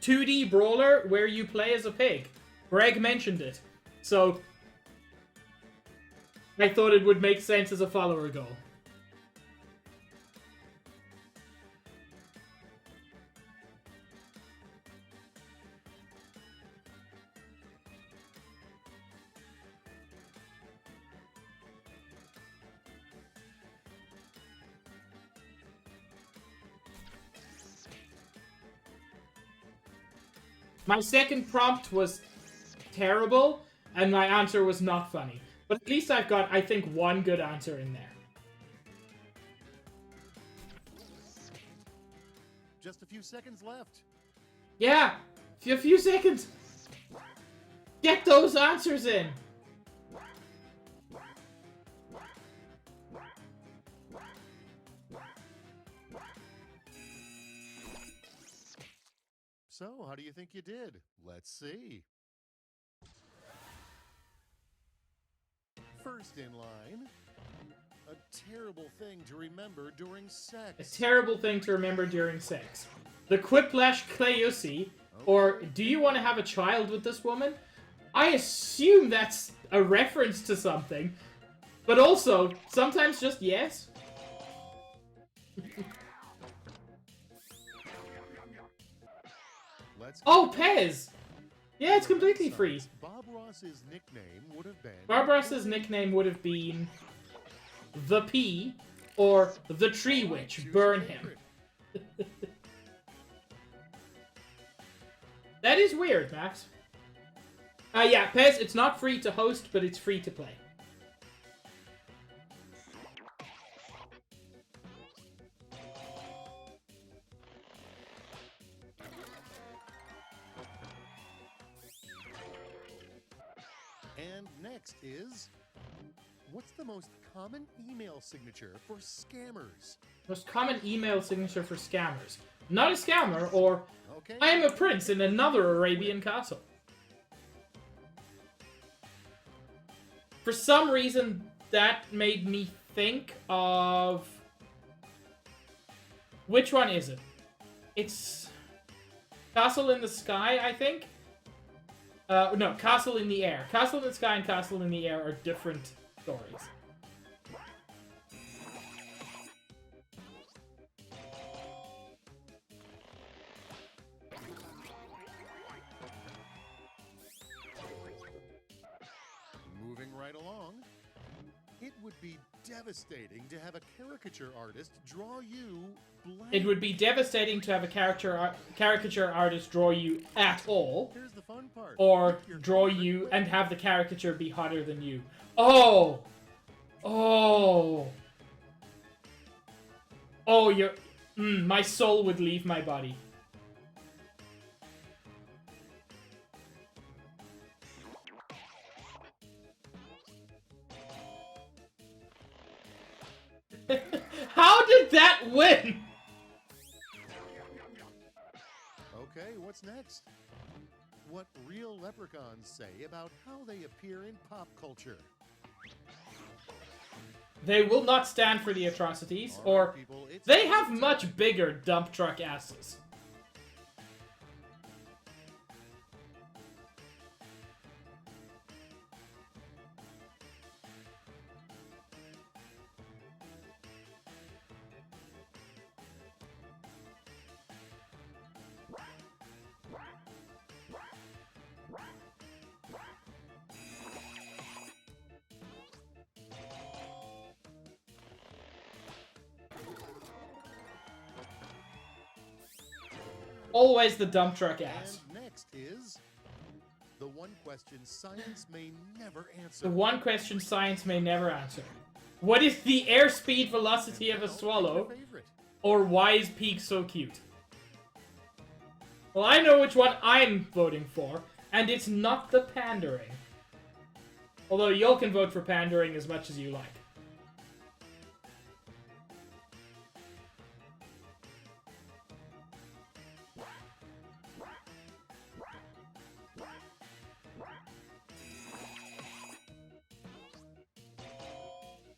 S1: 2D brawler where you play as a pig. Greg mentioned it. So, I thought it would make sense as a follower goal. My second prompt was terrible, and my answer was not funny. But at least I've got, I think, one good answer in there.
S6: Just a few seconds left.
S1: Yeah, a few seconds. Get those answers in.
S6: So, how do you think you did? Let's see. First in line, a terrible thing to remember during
S1: A
S6: sex.
S1: terrible thing to remember during sex. The Quiplash Clayusi, or do you want to have a child with this woman? I assume that's a reference to something, but also, sometimes just yes.
S6: Let's
S1: Oh, Pez! Yeah, it's completely free.
S6: Bob Ross's nickname would have been...
S1: Bob Ross's nickname would have been The Pea, or The Tree Witch.
S6: Choose
S1: Burn
S6: your
S1: him.
S6: favorite.
S1: That is weird, Max. Yeah, Pez, it's not free to host, but it's free to play.
S6: And next is... What's the most common email signature for scammers?
S1: Most common email signature for scammers. Not a scammer, or
S6: Okay.
S1: I am a prince in another Arabian castle. For some reason, that made me think of... Which one is it? It's... Castle in the Sky, I think? No, Castle in the Air. Castle in the Sky and Castle in the Air are different stories.
S6: Moving right along, it would be devastating to have a caricature artist draw you blank.
S1: It would be devastating to have a caricature artist draw you at all,
S6: Here's the fun part.
S1: or
S6: Pick your
S1: draw
S6: favorite
S1: you
S6: whip.
S1: and have the caricature be hotter than you. Oh! Oh! Oh, you're... my soul would leave my body. How did that win?
S6: Okay, what's next? What real leprechauns say about how they appear in pop culture.
S1: They will not stand for the atrocities,
S6: All right,
S1: or
S6: people, it's
S1: they have
S6: time.
S1: much bigger dump truck asses. Always the dump truck ass.
S6: And next is the one question science may never answer.
S1: The one question science may never answer. What is the airspeed velocity of a
S6: Now, pick
S1: swallow?
S6: your favorite.
S1: Or why is Peak so cute? Well, I know which one I'm voting for, and it's not the pandering. Although y'all can vote for pandering as much as you like.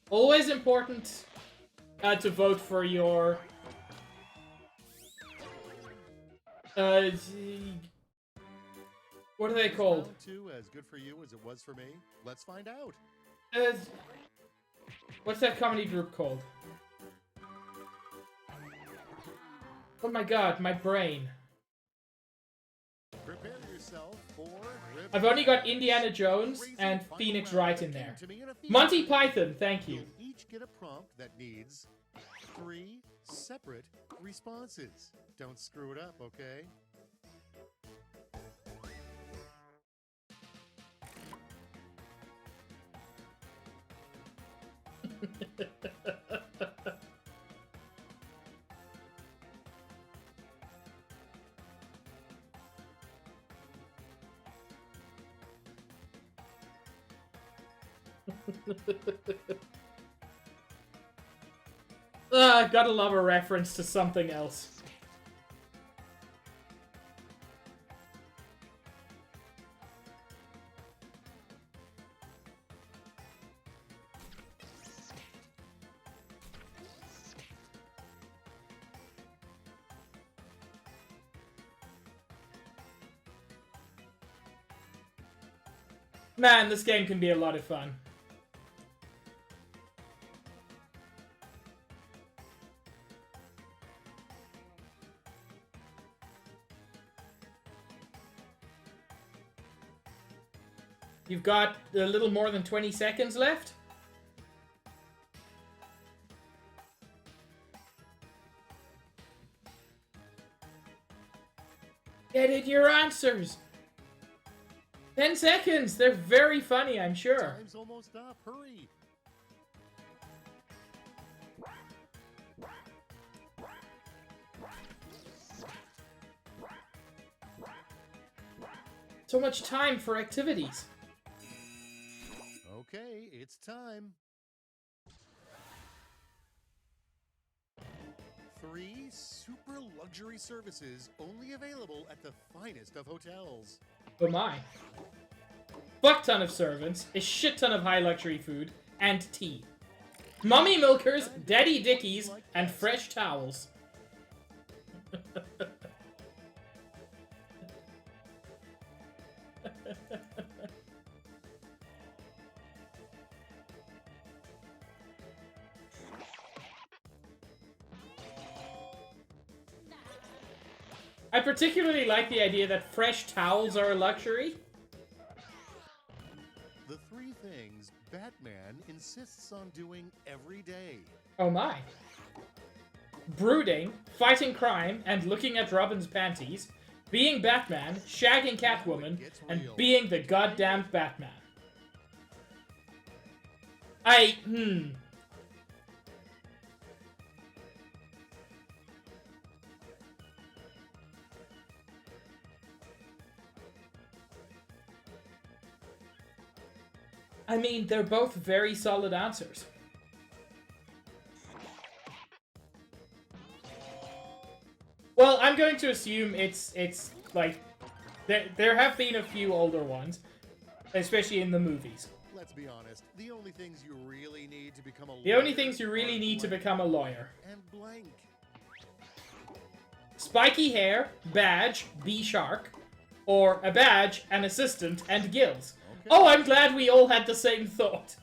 S1: Always important to vote for your Uh, what are they
S6: Is
S1: called?
S6: round 2 as good for you as it was for me? Let's find out.
S1: Uh, what's that comedy group called? Oh my god, my brain.
S6: Prepare yourself for
S1: I've only got Indiana Jones and Phoenix Wright in there. Monty Python, thank you.
S6: You'll each get a prompt that needs 3 separate responses. Don't screw it up, okay?
S1: Gotta love a reference to something else. Man, this game can be a lot of fun. You've got a little more than 20 seconds left. Get in your answers. 10 seconds. They're very funny, I'm sure.
S6: Time's almost up. Hurry.
S1: So much time for activities.
S6: Okay, it's time. 3 super luxury services only available at the finest of hotels.
S1: Oh my. Fuck ton of servants, a shit ton of high luxury food, and tea. Mummy milkers, daddy dickies, and fresh towels. I particularly like the idea that fresh towels are a luxury.
S6: The 3 things Batman insists on doing every day.
S1: Oh my. Brooding, fighting crime, and looking at Robin's panties, being Batman, shagging Catwoman, and being the goddamn Batman. I mean, they're both very solid answers. Well, I'm going to assume it's like there have been a few older ones, especially in the movies.
S6: Let's be honest, the only things you really need to become a lawyer.
S1: The only things you really need to become a lawyer.
S6: And blank.
S1: Spiky hair, badge, bee shark, or a badge, an assistant, and gills.
S6: Okay.
S1: Oh, I'm glad we all had the same thought.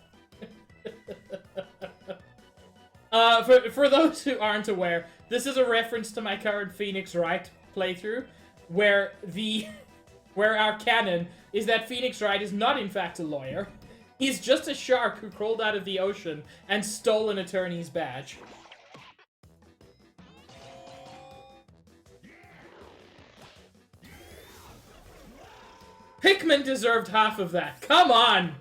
S1: For those who aren't aware, this is a reference to my current Phoenix Wright playthrough, where our canon is that Phoenix Wright is not in fact a lawyer. He's just a shark who crawled out of the ocean and stole an attorney's badge. Pikmin deserved half of that. Come on!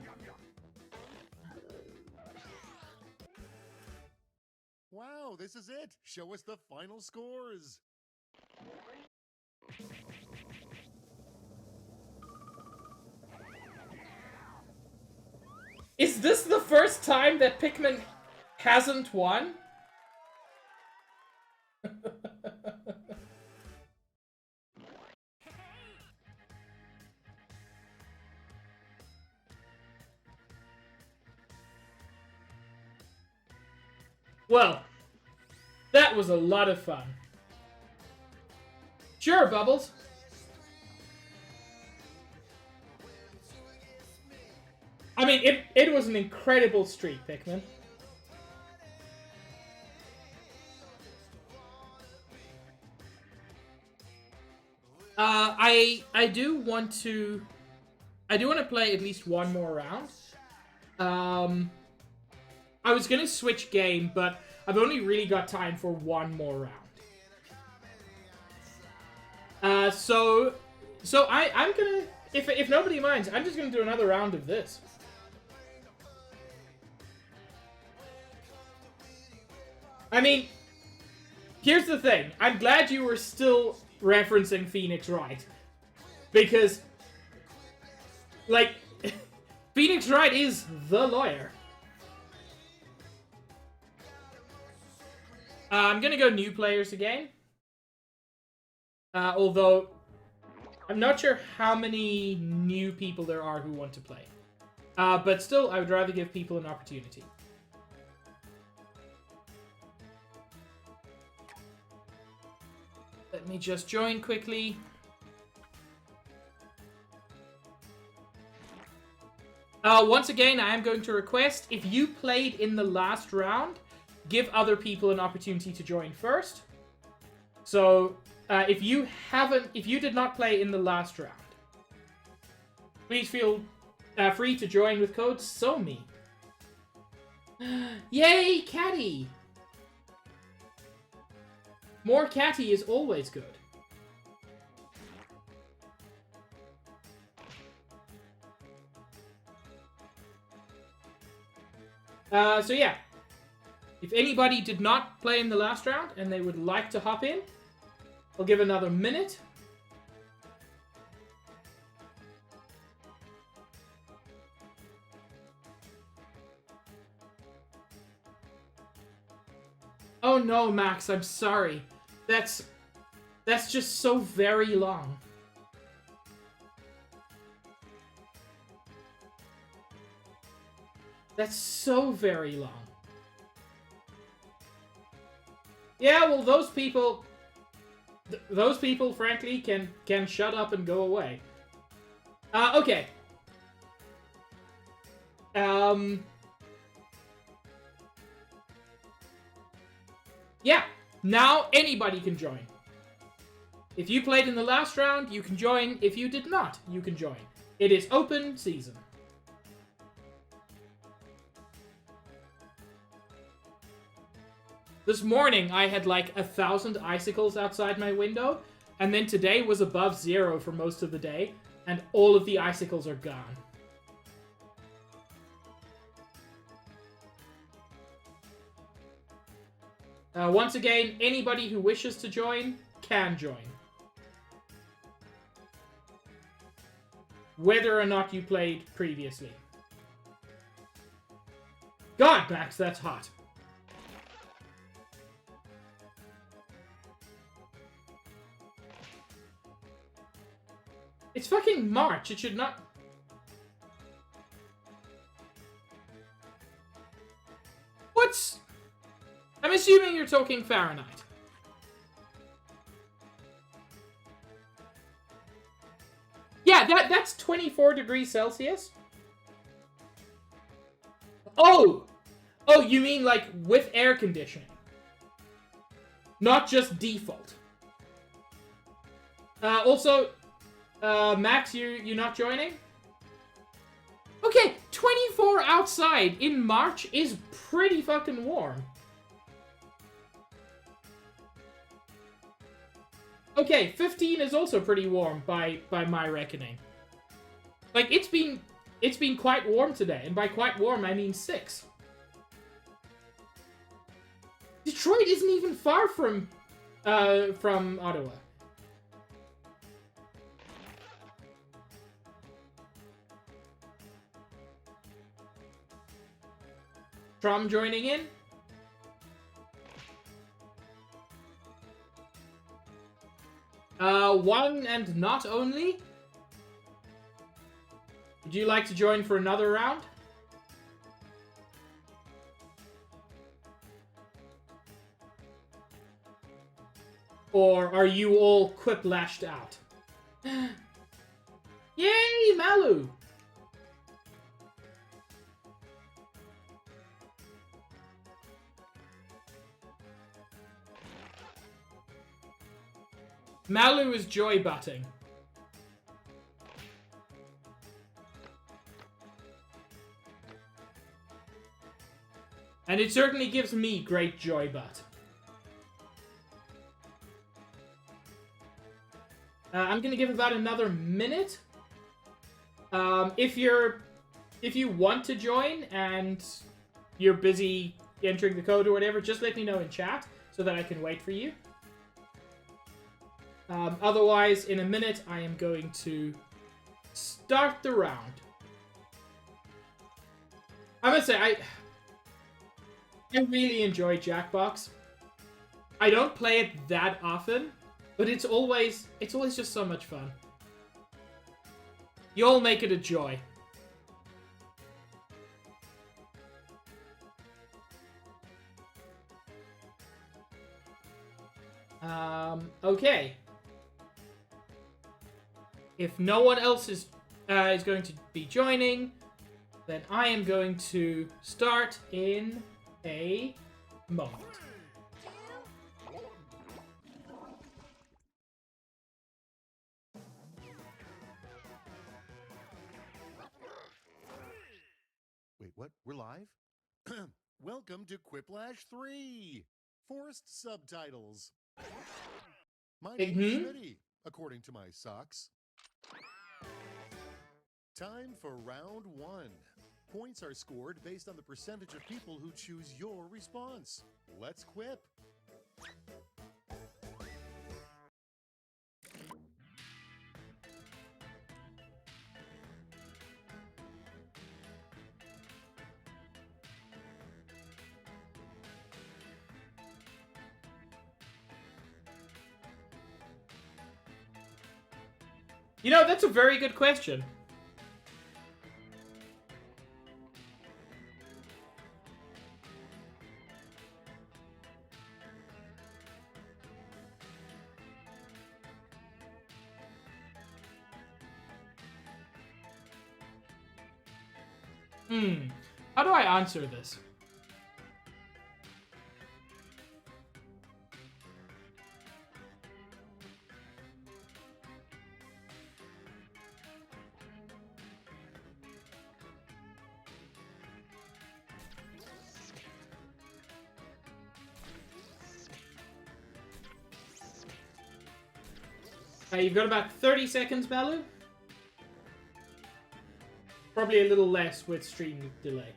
S6: Wow, this is it. Show us the final scores.
S1: Is this the first time that Pikmin hasn't won? Well, that was a lot of fun. Sure, Bubbles. I mean, it was an incredible streak, Pikmin. I do want to play at least one more round. I was gonna switch game, but I've only really got time for one more round. So I'm gonna, if nobody minds, I'm just gonna do another round of this. I mean, here's the thing. I'm glad you were still referencing Phoenix Wright. Because, like, Phoenix Wright is the lawyer. I'm gonna go new players again. Although, I'm not sure how many new people there are who want to play. But still, I would rather give people an opportunity. Let me just join quickly. Once again, I am going to request, if you played in the last round, give other people an opportunity to join first. So, if you did not play in the last round, please feel free to join with code SOME. Yay, Catty! More Catty is always good. So yeah. If anybody did not play in the last round and they would like to hop in, I'll give another minute. Oh no, Max, I'm sorry. That's just so very long. That's so very long. Yeah, well, those people, frankly, can shut up and go away. Okay. Yeah, now anybody can join. If you played in the last round, you can join. If you did not, you can join. It is open season. This morning, I had like 1,000 icicles outside my window, and then today was above 0 for most of the day, and all of the icicles are gone. Once again, anybody who wishes to join can join. Whether or not you played previously. God, Max, that's hot. It's fucking March, it should not... What's... I'm assuming you're talking Fahrenheit. Yeah, that's 24 degrees Celsius. Oh! Oh, you mean like with air conditioning. Not just default. Also, Max, you not joining? Okay, 24 outside in March is pretty fucking warm. Okay, 15 is also pretty warm by my reckoning. Like, it's been quite warm today, and by quite warm I mean 6. Detroit isn't even far from Ottawa. Trom joining in. One and not only. Would you like to join for another round? Or are you all quiplashed out? Yay, Malu! Malu is joy butting. And it certainly gives me great joy butt. I'm gonna give about another minute. If you want to join and you're busy entering the code or whatever, just let me know in chat so that I can wait for you. Otherwise, in a minute, I am going to start the round. I must say, I really enjoy Jackbox. I don't play it that often, but it's always just so much fun. You all make it a joy. Okay. If no one else is going to be joining, then I am going to start in a moment.
S6: Wait, what? We're live? Welcome to Quiplash 3! Forced subtitles. My name's Schmitty, according to my socks. Time for round 1. Points are scored based on the percentage of people who choose your response. Let's quip.
S1: You know, that's a very good question. How do I answer this? You've got about 30 seconds, Malu. Probably a little less with stream delay.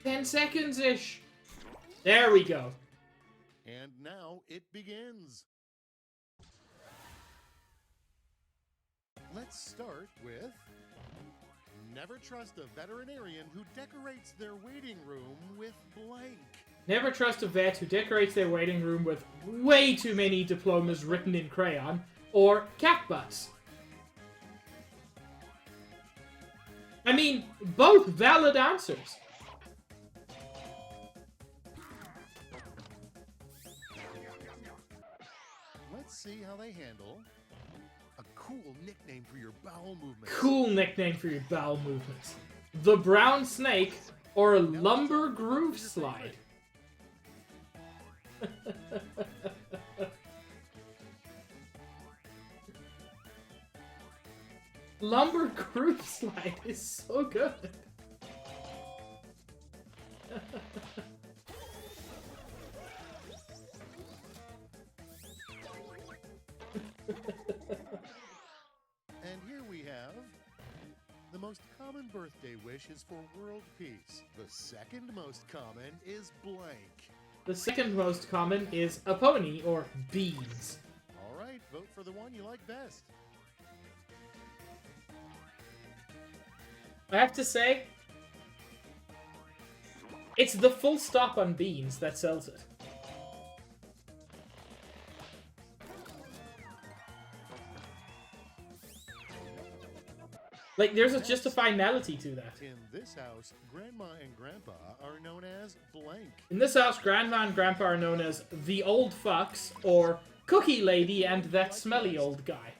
S1: Ten seconds-ish. There we go.
S6: And now it begins. Let's start with... Never trust a veterinarian who decorates their waiting room with blank.
S1: Never trust a vet who decorates their waiting room with way too many diplomas written in crayon, or cat butts. I mean, both valid answers.
S6: Let's see how they handle a cool nickname for your bowel movements.
S1: Cool nickname for your bowel movements. The Brown Snake or Lumber Groove Slide. Lumber Groove Slide is so good.
S6: And here we have the most common birthday wish is for world peace. The second most common is blank.
S1: The second most common is a pony or beans.
S6: All right, vote for the one you like best.
S1: I have to say, it's the full stop on beans that sells it. Like, there's just a finality to that.
S6: In this house, Grandma and Grandpa are known as blank.
S1: In this house, Grandma and Grandpa are known as the old fucks, or Cookie Lady and that smelly old guy.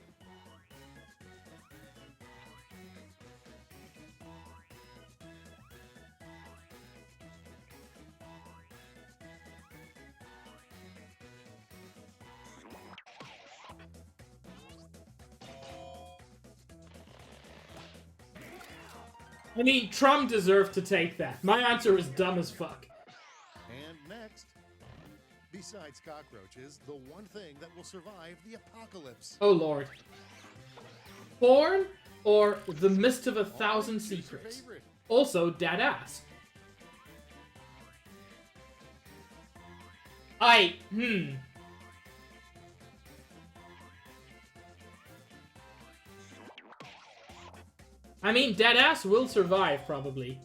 S1: I mean, Trump deserved to take that. My answer is dumb as fuck.
S6: And next, besides cockroaches, the one thing that will survive the apocalypse.
S1: Oh lord. Porn or The Mist of a Thousand
S6: Choose your
S1: Secrets?
S6: favorite.
S1: Also, dead ass. I mean, dead ass will survive, probably.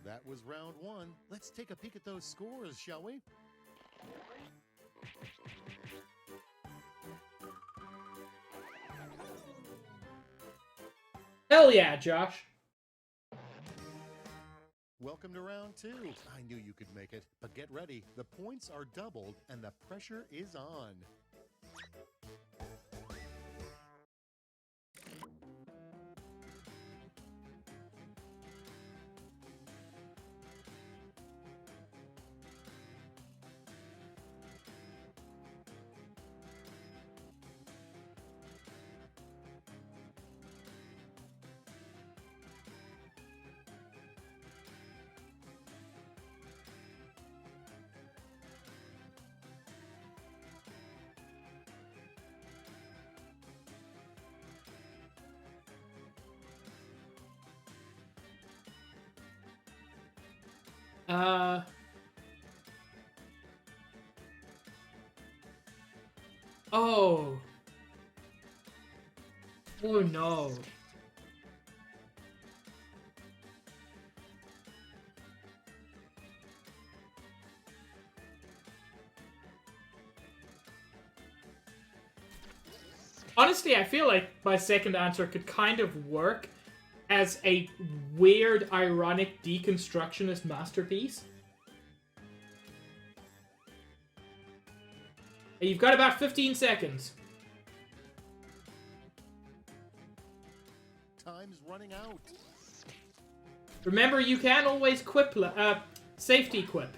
S6: That was round one. Let's take a peek at those scores, shall we?
S1: Hell yeah, Josh.
S6: Welcome to round two. I knew you could make it, but get ready. The points are doubled and the pressure is on.
S1: Oh. Oh no. Honestly, I feel like my second answer could kind of work as a weird, ironic deconstructionist masterpiece. You've got about 15 seconds.
S6: Time's running out.
S1: Remember, you can always safety quip.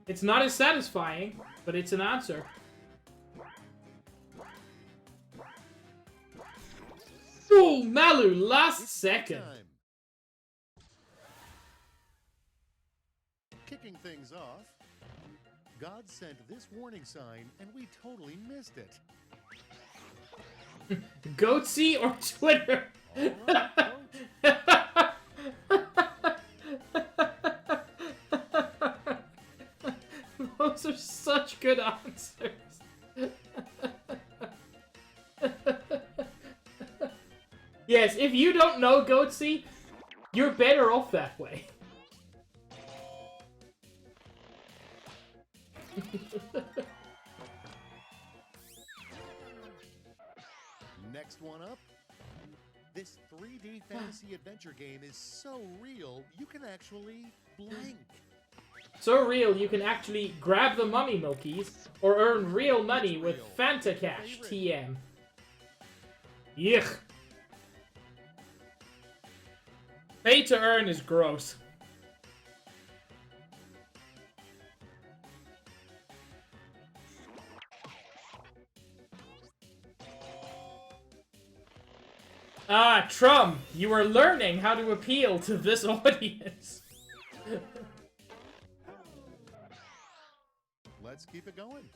S1: It's not as satisfying, but it's an answer. Ooh, Malu, last
S6: It's
S1: second.
S6: time. Kicking things off, God sent this warning sign and we totally missed it.
S1: Goatsy or Twitter?
S6: All right,
S1: Those are such good answers. Yes, if you don't know Goatsy, you're better off that way.
S6: Next one up. This 3D fantasy adventure game is so real, you can actually blink.
S1: So real, you can actually grab the mummy milkies or earn real money with Fanta Cash TM. Yuck. Pay to earn is gross. Ah, Trum, you are learning how to appeal to this audience.
S6: Let's keep it going.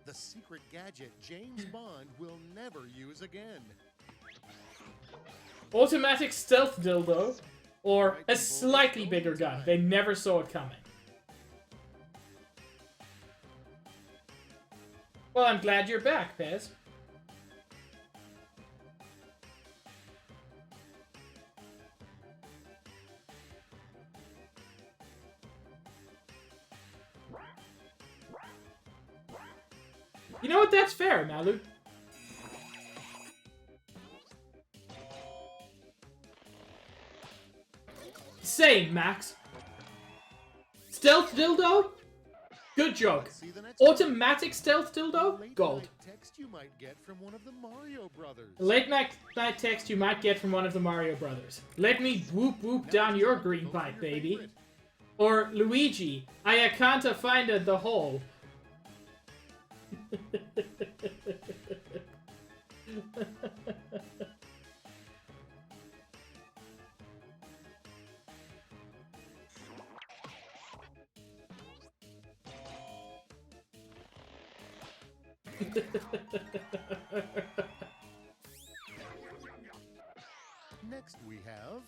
S6: The secret gadget James Bond will never use again.
S1: Automatic stealth dildo, or a slightly bigger gun. They never saw it coming. Well, I'm glad you're back, Pez. You know what? That's fair, Malu. Same, Max. Stealth dildo? Good joke.
S6: Let's see the next one.
S1: Automatic stealth
S6: A
S1: dildo?
S6: late
S1: Gold.
S6: night text you might get from one of the Mario brothers.
S1: Late night text you might get from one of the Mario brothers. Let me whoop whoop down your green pipe, baby. Or Luigi, I can't find the hole.
S6: Next we have...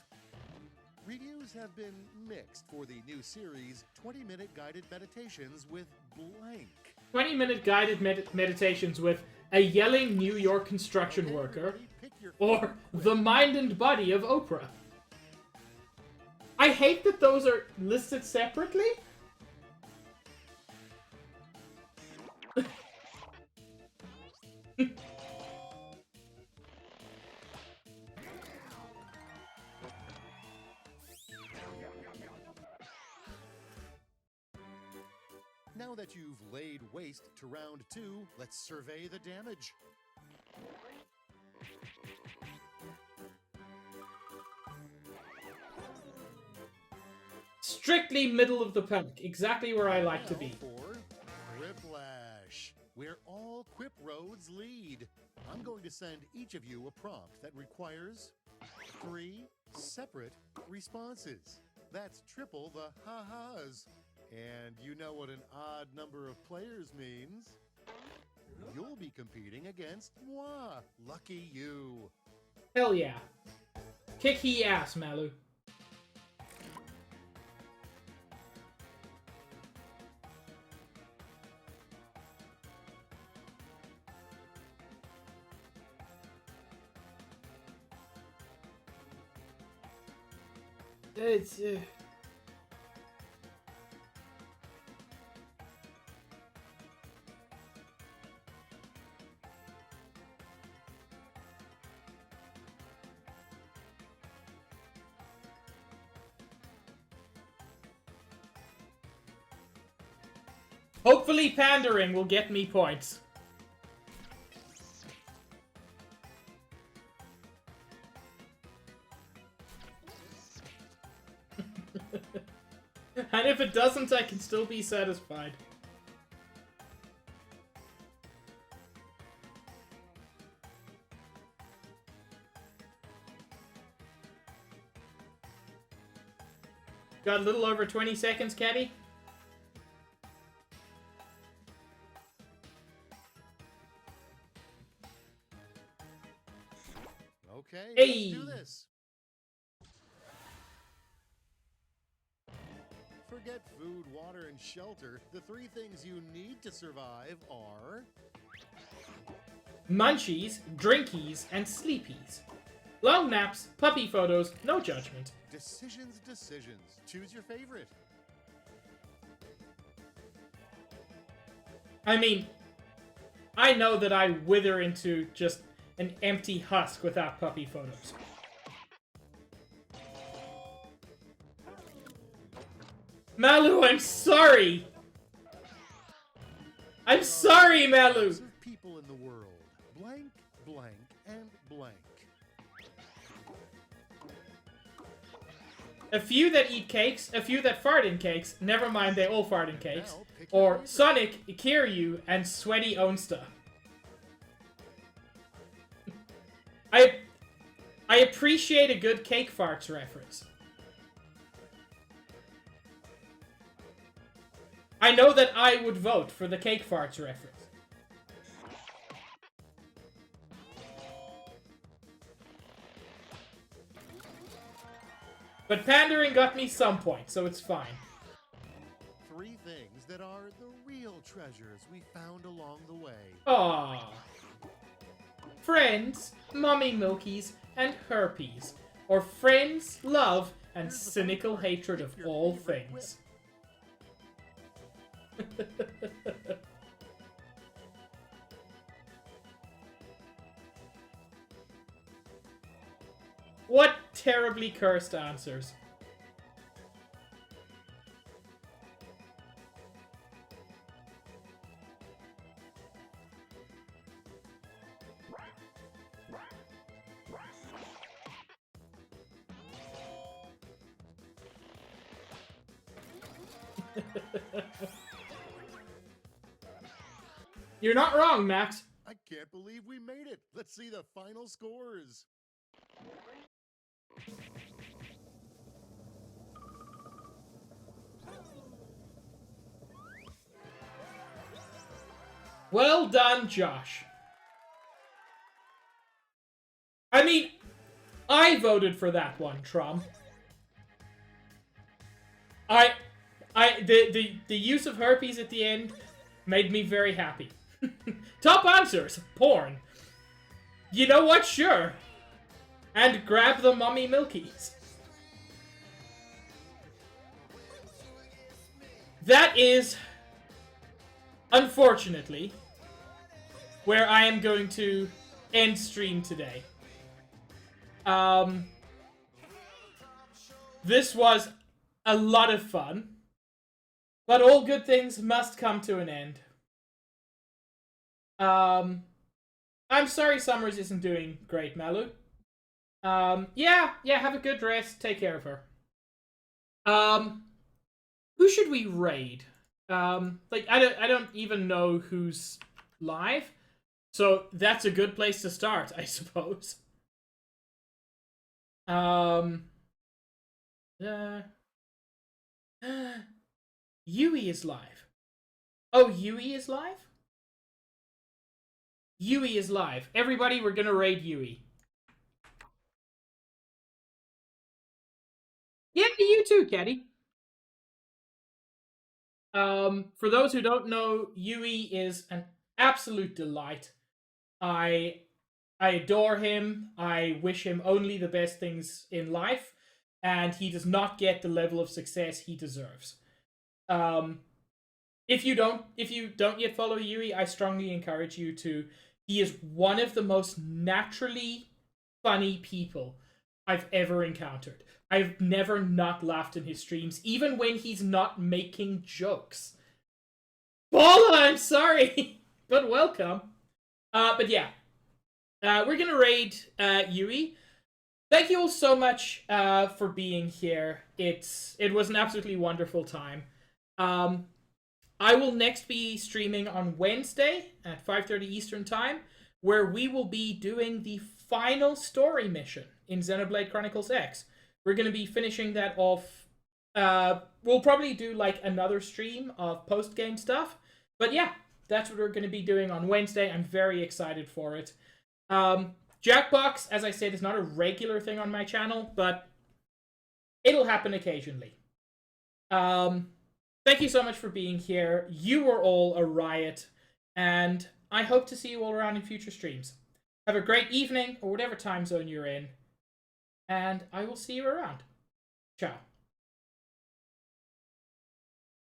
S6: Reviews have been mixed for the new series 20-minute guided meditations with blank.
S1: 20-minute guided meditations with a yelling New York construction worker,
S6: Everybody pick your
S1: or
S6: favorite
S1: the mind and body of Oprah. I hate that those are listed separately.
S6: Now that you've laid waste to round 2, let's survey the damage.
S1: Strictly middle of the pack, exactly where I like to
S6: Now
S1: be.
S6: for Quiplash, where all quip roads lead. I'm going to send each of you a prompt that requires 3 separate responses. That's triple the ha-has. And you know what an odd number of players means. You'll be competing against moi. Lucky you.
S1: Hell yeah. Kick he ass, Malu. It's hopefully pandering will get me points. And if it doesn't, I can still be satisfied. Got a little over 20 seconds, Caddy.
S6: Okay,
S1: Hey.
S6: let's do this. Forget food, water, and shelter. The 3 things you need to survive are...
S1: Munchies, drinkies, and sleepies. Long naps, puppy photos, no judgment.
S6: Decisions, decisions. Choose your favorite.
S1: I mean, I know that I wither into just an empty husk without puppy photos. Malu, I'm sorry! I'm sorry, Malu!
S6: Lots of people in the world. Blank, blank, and blank.
S1: A few that eat cakes, a few that fart in cakes, never mind they all fart in cakes.
S6: Now, pick your
S1: Or
S6: favorite.
S1: Sonic, Kiryu, and Sweaty Onsta. I appreciate a good cake farts reference. I know that I would vote for the cake farts reference. But pandering got me some points, so it's fine.
S6: 3 things that are the real treasures we found along the way.
S1: Aww. Friends, mommy milkies, and herpes. Or friends, love, and
S6: Here's the
S1: cynical
S6: fun part.
S1: hatred
S6: Pick
S1: of
S6: your
S1: all
S6: favorite
S1: things. What terribly cursed answers. You're not wrong, Max.
S6: I can't believe we made it. Let's see the final scores.
S1: Well done, Josh. I mean, I voted for that one, Trump. The use of herpes at the end made me very happy. Top answers: porn. You know what? Sure. And grab the mummy milkies. That is, unfortunately, where I am going to end stream today. This was a lot of fun, but all good things must come to an end. I'm sorry Summers isn't doing great, Malu. Yeah, have a good rest. Take care of her. Who should we raid? Like, I don't even know who's live, so that's a good place to start, I suppose. Yui is live. Oh, Yui is live? Yui is live. Everybody, we're gonna raid Yui. Yeah, you too, Caddy. For those who don't know, Yui is an absolute delight. I adore him. I wish him only the best things in life, and he does not get the level of success he deserves. If you don't yet follow Yui, I strongly encourage you to. He is one of the most naturally funny people I've ever encountered. I've never not laughed in his streams, even when he's not making jokes. Paula, I'm sorry, but welcome. But yeah, we're gonna raid Yui. Thank you all so much for being here. It was an absolutely wonderful time. I will next be streaming on Wednesday at 5:30 Eastern Time, where we will be doing the final story mission in Xenoblade Chronicles X. We're going to be finishing that off. We'll probably do like another stream of post-game stuff. But yeah, that's what we're going to be doing on Wednesday. I'm very excited for it. Jackbox, as I said, is not a regular thing on my channel, but it'll happen occasionally. Thank you so much for being here. You were all a riot, and I hope to see you all around in future streams. Have a great evening, or whatever time zone you're in, and I will see you around. Ciao.